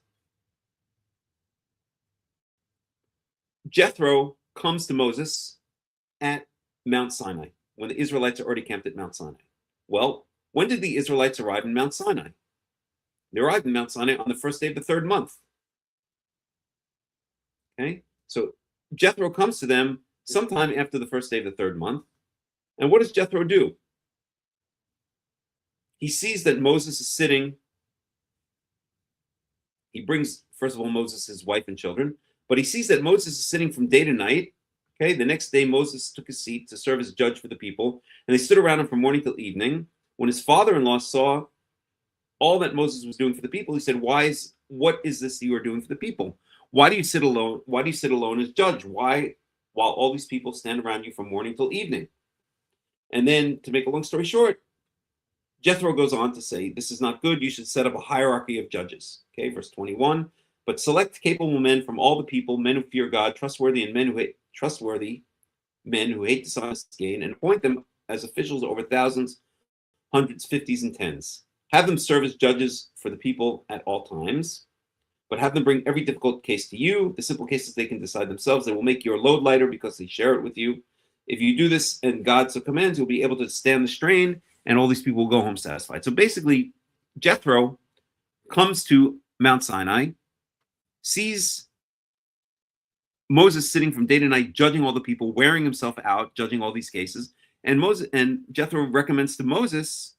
Jethro comes to Moses at Mount Sinai when the Israelites are already camped at Mount Sinai. Well, when did the Israelites arrive in Mount Sinai? They arrived in Mount Sinai on the first day of the third month. Okay, so Jethro comes to them sometime after the first day of the third month. And what does Jethro do? He sees that Moses is sitting. He brings, first of all, Moses, his wife and children, but he sees that Moses is sitting from day to night. Okay, the next day Moses took his seat to serve as judge for the people, and they stood around him from morning till evening. When his father-in-law saw all that Moses was doing for the people, he said, what is this you are doing for the people? Why do you sit alone? Why do you sit alone as judge? Why, while all these people stand around you from morning till evening? And then, to make a long story short, Jethro goes on to say, this is not good. You should set up a hierarchy of judges. Okay, verse 21. But select capable men from all the people, men who fear God, trustworthy men who hate dishonest gain, and appoint them as officials over thousands, hundreds, fifties, and tens. Have them serve as judges for the people at all times, but have them bring every difficult case to you. The simple cases they can decide themselves. They will make your load lighter because they share it with you. If you do this and God so commands, you'll be able to stand the strain, and all these people will go home satisfied. So basically, Jethro comes to Mount Sinai, sees Moses sitting from day to night, judging all the people, wearing himself out, judging all these cases. And Jethro recommends to Moses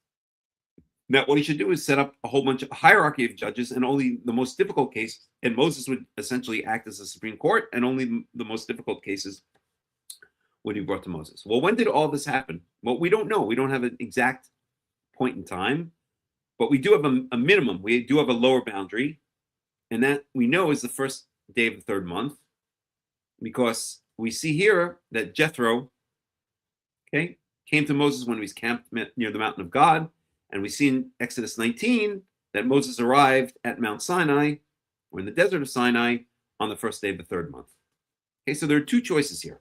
that what he should do is set up a whole bunch of hierarchy of judges, and only the most difficult case, and Moses would essentially act as a Supreme Court, and only the most difficult cases would be brought to Moses. Well, when did all this happen? Well, we don't know. We don't have an exact point in time, but we do have a minimum. We do have a lower boundary, and that we know is the first day of the third month, because we see here that Jethro, okay, came to Moses when he was camped near the mountain of God, and we see in Exodus 19 that Moses arrived at Mount Sinai, or in the desert of Sinai, on the first day of the third month. Okay, so there are two choices here.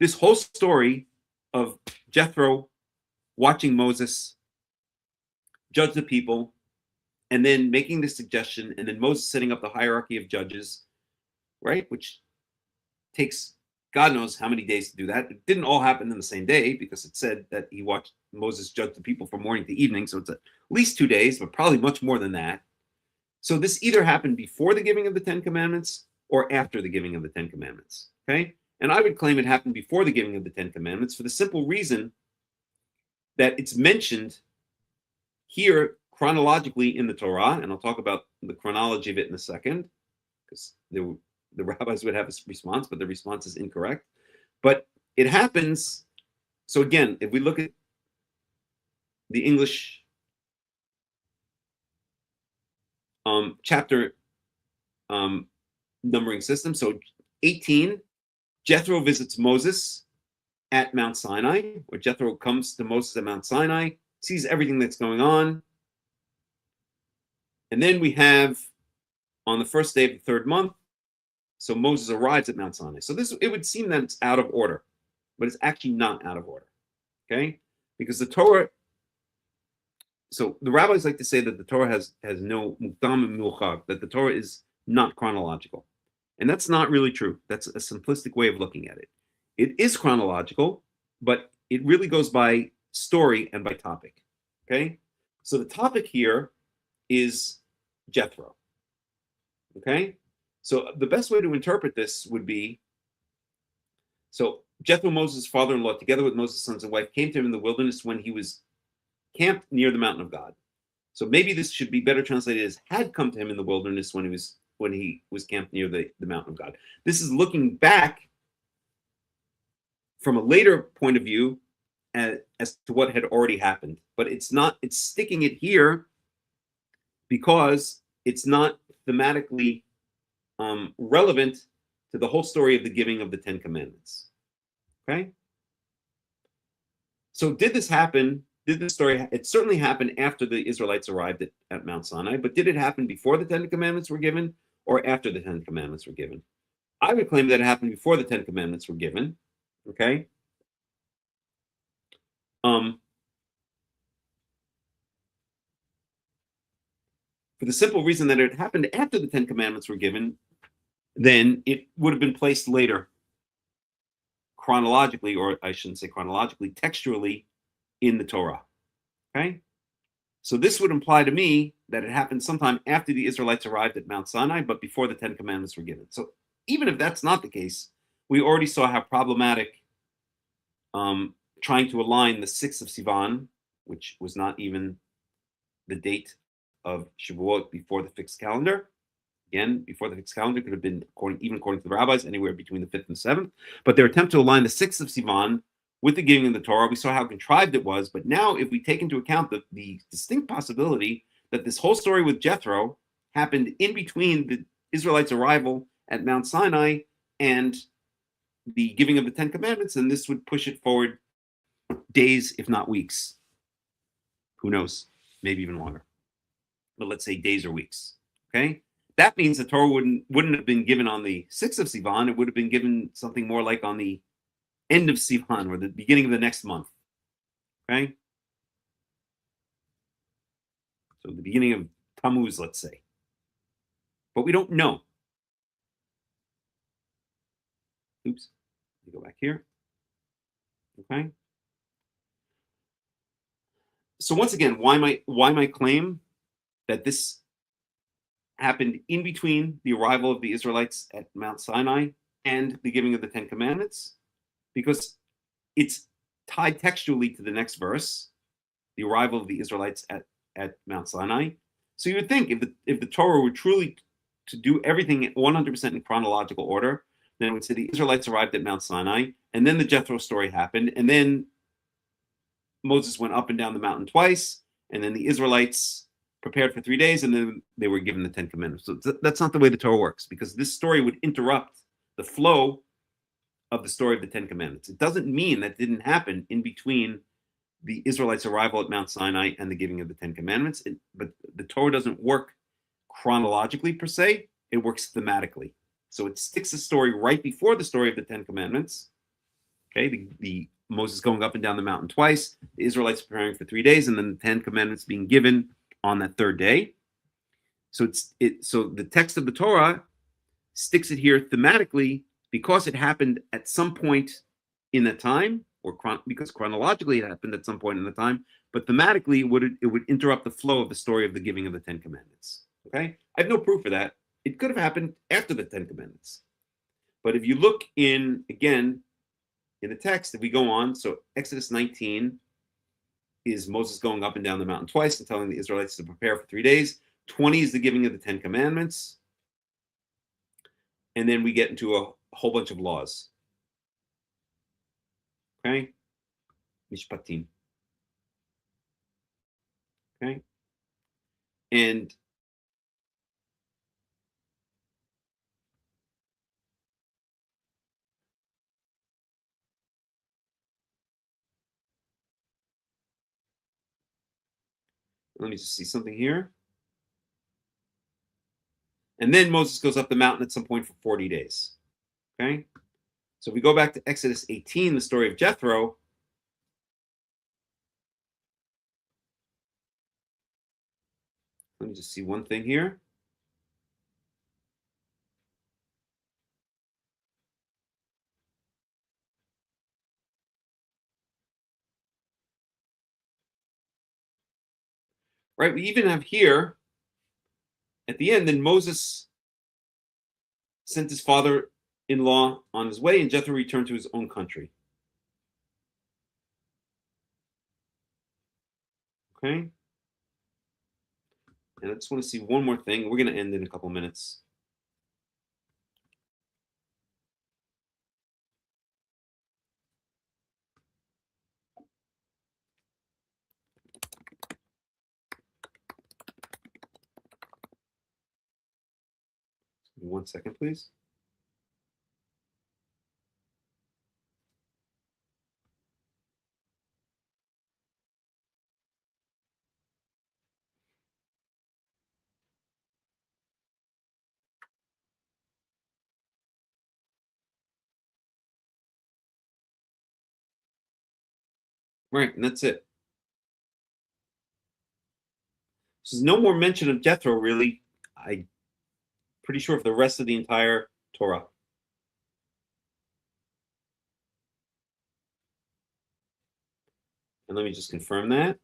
This whole story of Jethro watching Moses judge the people, and then making this suggestion, and then Moses setting up the hierarchy of judges, right? Which takes God knows how many days to do that. It didn't all happen in the same day, because it said that he watched Moses judge the people from morning to evening. So it's at least 2 days, but probably much more than that. So this either happened before the giving of the Ten Commandments or after the giving of the Ten Commandments. Okay? And I would claim it happened before the giving of the Ten Commandments, for the simple reason that it's mentioned here chronologically in the Torah, and I'll talk about the chronology of it in a second, because the rabbis would have a response, but the response is incorrect. But it happens. So again, if we look at the English chapter numbering system, so 18, Jethro visits Moses at Mount Sinai, where Jethro comes to Moses at Mount Sinai, sees everything that's going on. And then we have, on the first day of the third month, so Moses arrives at Mount Sinai. So it would seem that it's out of order, but it's actually not out of order, okay? Because the Torah, so the rabbis like to say that the Torah has no mukdam and mu'achar, that the Torah is not chronological. And that's not really true. That's a simplistic way of looking at it. It is chronological, but it really goes by story and by topic, okay? So the topic here is Jethro, okay? So the best way to interpret this would be, so Jethro, Moses' father-in-law, together with Moses' sons and wife, came to him in the wilderness when he was camped near the mountain of God. So maybe this should be better translated as had come to him in the wilderness when he was camped near the mountain of God. This is looking back from a later point of view as to what had already happened. But it's sticking it here because it's not thematically relevant to the whole story of the giving of the Ten Commandments. Okay? So did this happen did the story, it certainly happened after the Israelites arrived at Mount Sinai, but did it happen before the Ten Commandments were given or after the Ten Commandments were given? I would claim that it happened before the Ten Commandments were given. Okay. For the simple reason that it happened after the Ten Commandments were given, then it would have been placed later, chronologically, or I shouldn't say chronologically, textually in the Torah. Okay? So this would imply to me that it happened sometime after the Israelites arrived at Mount Sinai, but before the Ten Commandments were given. So even if that's not the case, we already saw how problematic trying to align the 6th of Sivan, which was not even the date of Shavuot before the fixed calendar. Again, before the fixed calendar could have been, even according to the rabbis, anywhere between the 5th and 7th. But their attempt to align the 6th of Sivan with the giving of the Torah, we saw how contrived it was. But now, if we take into account the distinct possibility that this whole story with Jethro happened in between the Israelites' arrival at Mount Sinai and the giving of the Ten Commandments, then this would push it forward days, if not weeks. Who knows? Maybe even longer. But let's say days or weeks. Okay? That means the Torah wouldn't have been given on the 6th of Sivan. It would have been given something more like on the end of Sivan or the beginning of the next month. Okay? So the beginning of Tammuz, let's say. But we don't know. Oops. Let me go back here. Okay? So once again, why my claim that this happened in between the arrival of the Israelites at Mount Sinai and the giving of the Ten Commandments? Because it's tied textually to the next verse, the arrival of the Israelites at Mount Sinai. So you would think if the Torah were truly to do everything 100% in chronological order, then it would say the Israelites arrived at Mount Sinai, and then the Jethro story happened, and then Moses went up and down the mountain twice, and then the Israelites prepared for 3 days, and then they were given the Ten Commandments. So that's not the way the Torah works, because this story would interrupt the flow of the story of the Ten Commandments. It doesn't mean that didn't happen in between the Israelites' arrival at Mount Sinai and the giving of the Ten Commandments. But the Torah doesn't work chronologically per se, it works thematically. So it sticks the story right before the story of the Ten Commandments. Okay, the Moses going up and down the mountain twice, the Israelites preparing for 3 days, and then the Ten Commandments being given on that third day. So so the text of the Torah sticks it here thematically because it happened at some point in that time, or because chronologically it happened at some point in the time, but thematically it would interrupt the flow of the story of the giving of the Ten Commandments. Okay, I have no proof for that. It could have happened after the Ten Commandments. But if you look again in the text, if we go on, so Exodus 19 is Moses going up and down the mountain twice and telling the Israelites to prepare for 3 days. 20 is the giving of the Ten Commandments. And then we get into a whole bunch of laws. Okay? Mishpatim. Okay? And let me just see something here. And then Moses goes up the mountain at some point for 40 days. Okay? So if we go back to Exodus 18, the story of Jethro, let me just see one thing here. Right? We even have here at the end, then Moses sent his father-in-law on his way, and Jethro returned to his own country. Okay? And I just want to see one more thing. We're going to end in a couple minutes. One second, please. Right, and that's it. So there's no more mention of Jethro, really. I'm pretty sure for the rest of the entire Torah. And let me just confirm that.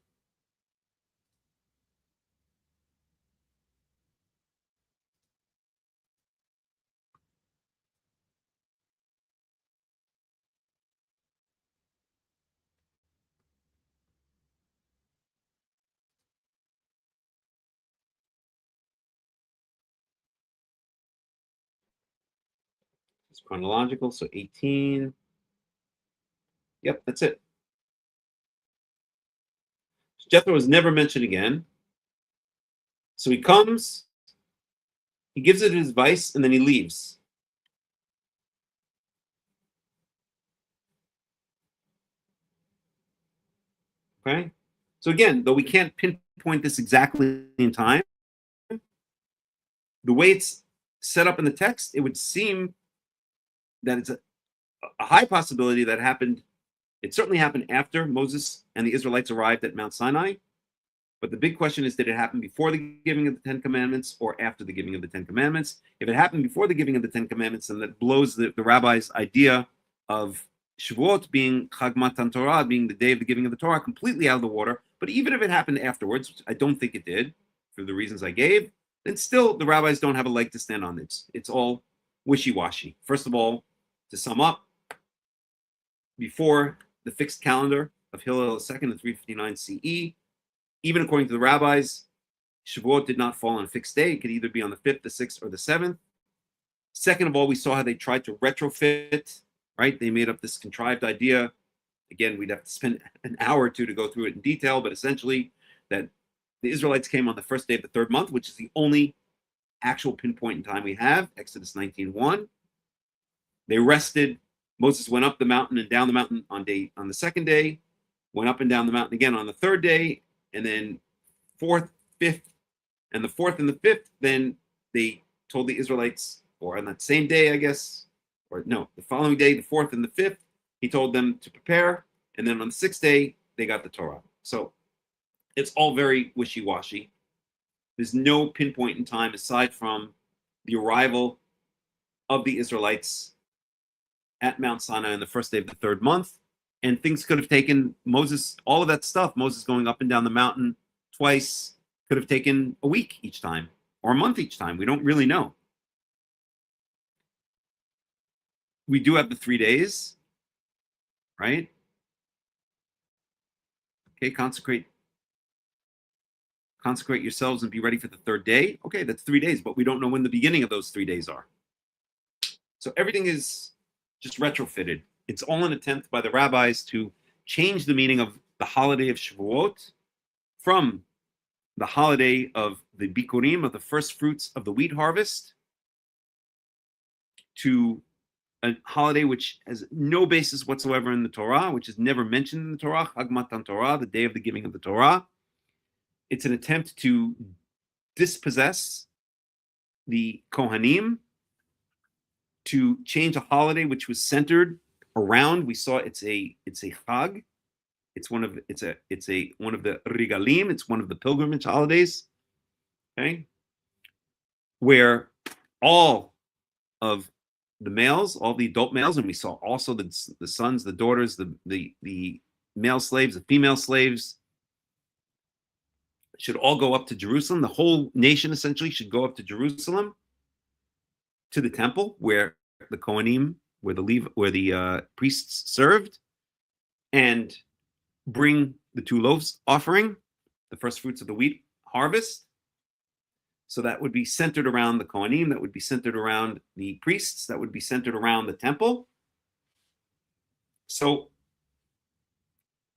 It's chronological, so 18. Yep, that's it. So Jethro was never mentioned again. So he comes, he gives it his advice, and then he leaves. Okay? So again, though we can't pinpoint this exactly in time, the way it's set up in the text, it would seem that it's a high possibility that happened. It certainly happened after Moses and the Israelites arrived at Mount Sinai. But the big question is, did it happen before the giving of the Ten Commandments or after the giving of the Ten Commandments? If it happened before the giving of the Ten Commandments, then that blows the rabbi's idea of Shavuot being Hag Matan Torah, being the day of the giving of the Torah, completely out of the water. But even if it happened afterwards, which I don't think it did, for the reasons I gave, then still the rabbis don't have a leg to stand on. It's all wishy-washy. First of all, to sum up, before the fixed calendar of Hillel II in 359 CE, even according to the rabbis, Shavuot did not fall on a fixed day. It could either be on the 5th, the 6th, or the 7th. Second of all, we saw how they tried to retrofit, right? They made up this contrived idea. Again, we'd have to spend an hour or two to go through it in detail, but essentially that the Israelites came on the first day of the third month, which is the only actual pinpoint in time we have, Exodus 19:1. They rested. Moses went up the mountain and down the mountain on the second day, went up and down the mountain again on the third day, and then fourth, fifth, and the fourth and the fifth, then they told the Israelites, or on that same day, I guess, or no, the following day, the fourth and the fifth, he told them to prepare, and then on the sixth day, they got the Torah. So it's all very wishy-washy. There's no pinpoint in time aside from the arrival of the Israelites at Mount Sinai on the first day of the third month. And things could have taken Moses, all of that stuff, Moses going up and down the mountain twice, could have taken a week each time or a month each time. We don't really know. We do have the 3 days, right? Okay, consecrate yourselves and be ready for the third day. Okay, that's 3 days, but we don't know when the beginning of those 3 days are. So everything is just retrofitted. It's all an attempt by the rabbis to change the meaning of the holiday of Shavuot from the holiday of the Bikurim, of the first fruits of the wheat harvest, to a holiday which has no basis whatsoever in the Torah, which is never mentioned in the Torah, Hag Matan Torah, the day of the giving of the Torah. It's an attempt to dispossess the Kohanim, to change a holiday which was centered around. We saw it's a Chag. It's one of the Regalim. It's one of the pilgrimage holidays. Okay, where all of the males, all the adult males, and we saw also the sons, the daughters, the male slaves, the female slaves, should all go up to Jerusalem. The whole nation essentially should go up to Jerusalem, to the temple where the Kohanim, where the priests served, and bring the 2 loaves offering, the first fruits of the wheat harvest. So that would be centered around the Kohanim, that would be centered around the priests, that would be centered around the temple. So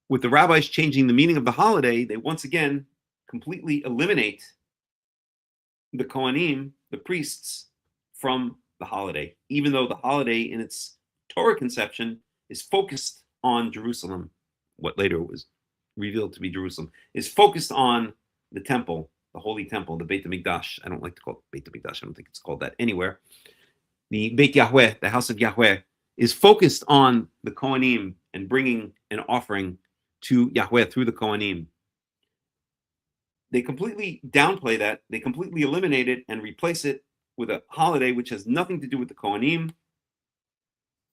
with the rabbis changing the meaning of the holiday, they once again completely eliminate the Kohanim, the priests, from the holiday, even though the holiday in its Torah conception is focused on Jerusalem, what later was revealed to be Jerusalem, is focused on the temple, the holy temple, the Beit HaMikdash. I don't like to call it Beit HaMikdash. I don't think it's called that anywhere. The Beit Yahweh, the house of Yahweh, is focused on the Kohanim and bringing an offering to Yahweh through the Kohanim. They completely downplay that. They completely eliminate it and replace it with a holiday which has nothing to do with the Kohanim,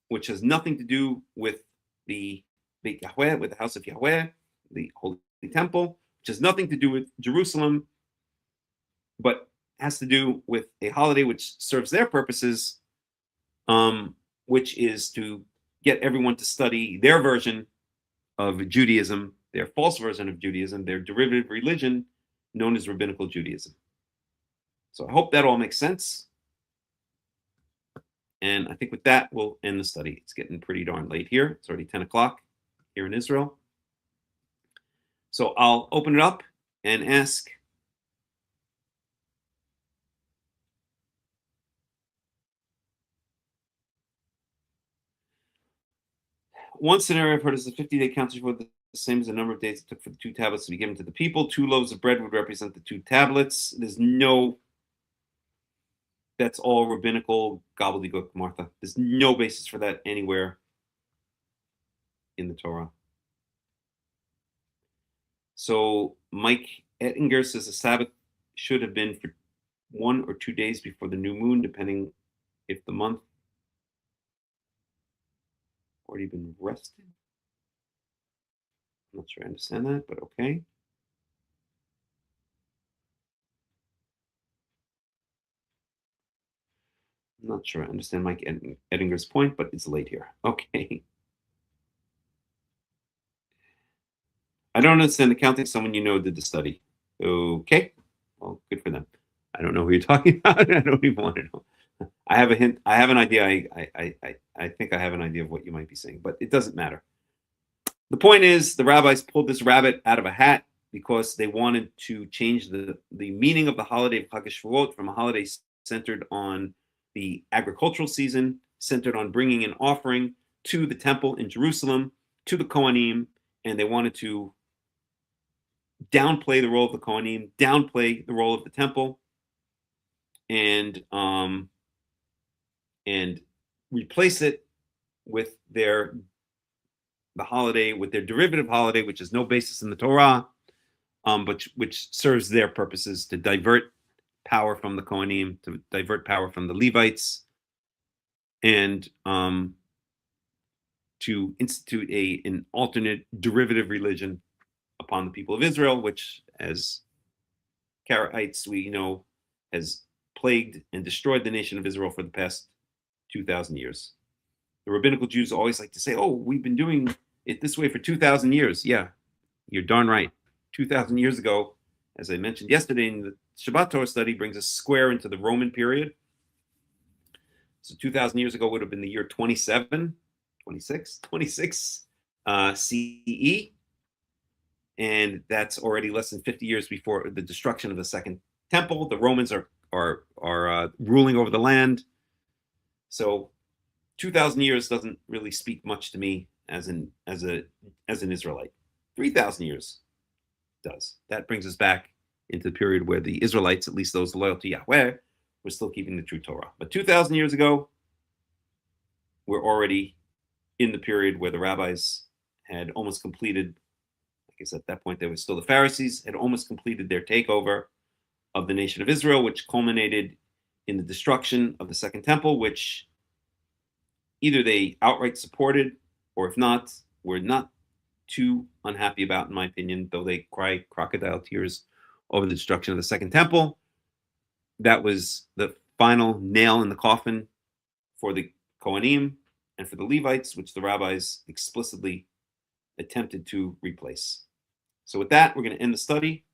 which has nothing to do with the Beit Yahweh, with the house of Yahweh, the Holy Temple, which has nothing to do with Jerusalem, but has to do with a holiday which serves their purposes, which is to get everyone to study their version of Judaism, their false version of Judaism, their derivative religion known as Rabbinical Judaism. So I hope that all makes sense. And I think with that, we'll end the study. It's getting pretty darn late here. It's already 10 o'clock here in Israel. So I'll open it up and ask one scenario I've heard is the 50-day count for the same as the number of days it took for the 2 tablets to be given to the people. 2 loaves of bread would represent the 2 tablets. That's all rabbinical gobbledygook, Martha. There's no basis for that anywhere in the Torah. So Mike Ettinger says the Sabbath should have been for 1 or 2 days before the new moon, depending if the month already been rested. I'm not sure I understand that, but okay. I'm not sure I understand Mike Ettinger's point, but it's late here. Okay. I don't understand accounting. Someone you know did the study. Okay. Well, good for them. I don't know who you're talking about. I don't even want to know. I have a hint. I have an idea. I think I have an idea of what you might be saying, but it doesn't matter. The point is, the rabbis pulled this rabbit out of a hat because they wanted to change the meaning of the holiday of Hag Shavuoth from a holiday centered on the agricultural season, centered on bringing an offering to the temple in Jerusalem, to the Kohanim, and they wanted to downplay the role of the Kohanim, downplay the role of the temple, and replace it with the holiday, with their derivative holiday, which has no basis in the Torah, but which serves their purposes to divert power from the Kohanim, to divert power from the Levites, and to institute an alternate derivative religion upon the people of Israel, which, as Karaites, we know, has plagued and destroyed the nation of Israel for the past 2,000 years. The rabbinical Jews always like to say, oh, we've been doing it this way for 2,000 years. Yeah, you're darn right. 2,000 years ago, as I mentioned yesterday in the Shabbat Torah study, brings us square into the Roman period. So 2,000 years ago would have been the year 26 CE. And that's already less than 50 years before the destruction of the Second Temple. The Romans are ruling over the land. So 2,000 years doesn't really speak much to me as an Israelite. 3,000 years does. That brings us back into the period where the Israelites, at least those loyal to Yahweh, were still keeping the true Torah. But 2,000 years ago, we're already in the period where the rabbis had almost completed, I guess at that point they were still the Pharisees, had almost completed their takeover of the nation of Israel, which culminated in the destruction of the Second Temple, which either they outright supported, or if not, were not too unhappy about, in my opinion, though they cry crocodile tears over the destruction of the Second Temple. That was the final nail in the coffin for the Kohanim and for the Levites, which the rabbis explicitly attempted to replace. So with that, we're going to end the study.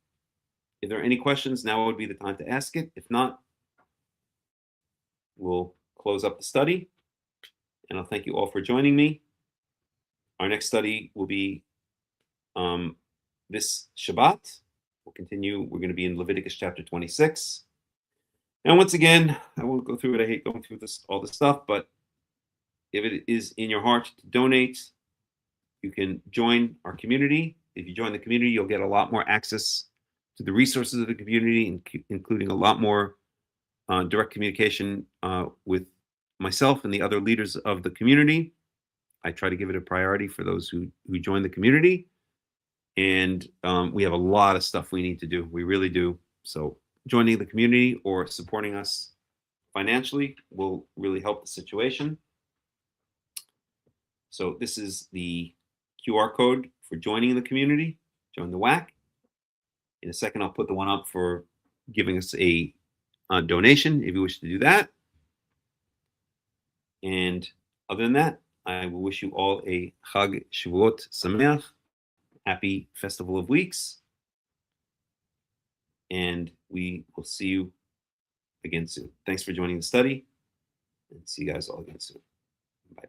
If there are any questions, now would be the time to ask it. If not, we'll close up the study. And I'll thank you all for joining me. Our next study will be this Shabbat. We'll continue. We're going to be in Leviticus chapter 26. And once again, I won't go through it. I hate going through all this stuff, but if it is in your heart to donate, you can join our community. If you join the community, you'll get a lot more access to the resources of the community, including a lot more direct communication with myself and the other leaders of the community. I try to give it a priority for those who join the community. And we have a lot of stuff we need to do. We really do. So joining the community or supporting us financially will really help the situation. So this is the QR code for joining the community. Join the WAC. In a second, I'll put the one up for giving us a donation if you wish to do that. And other than that, I will wish you all a Hag Shavuoth Sameach, happy Festival of Weeks, and we will see you again soon. Thanks for joining the study, and see you guys all again soon. Bye.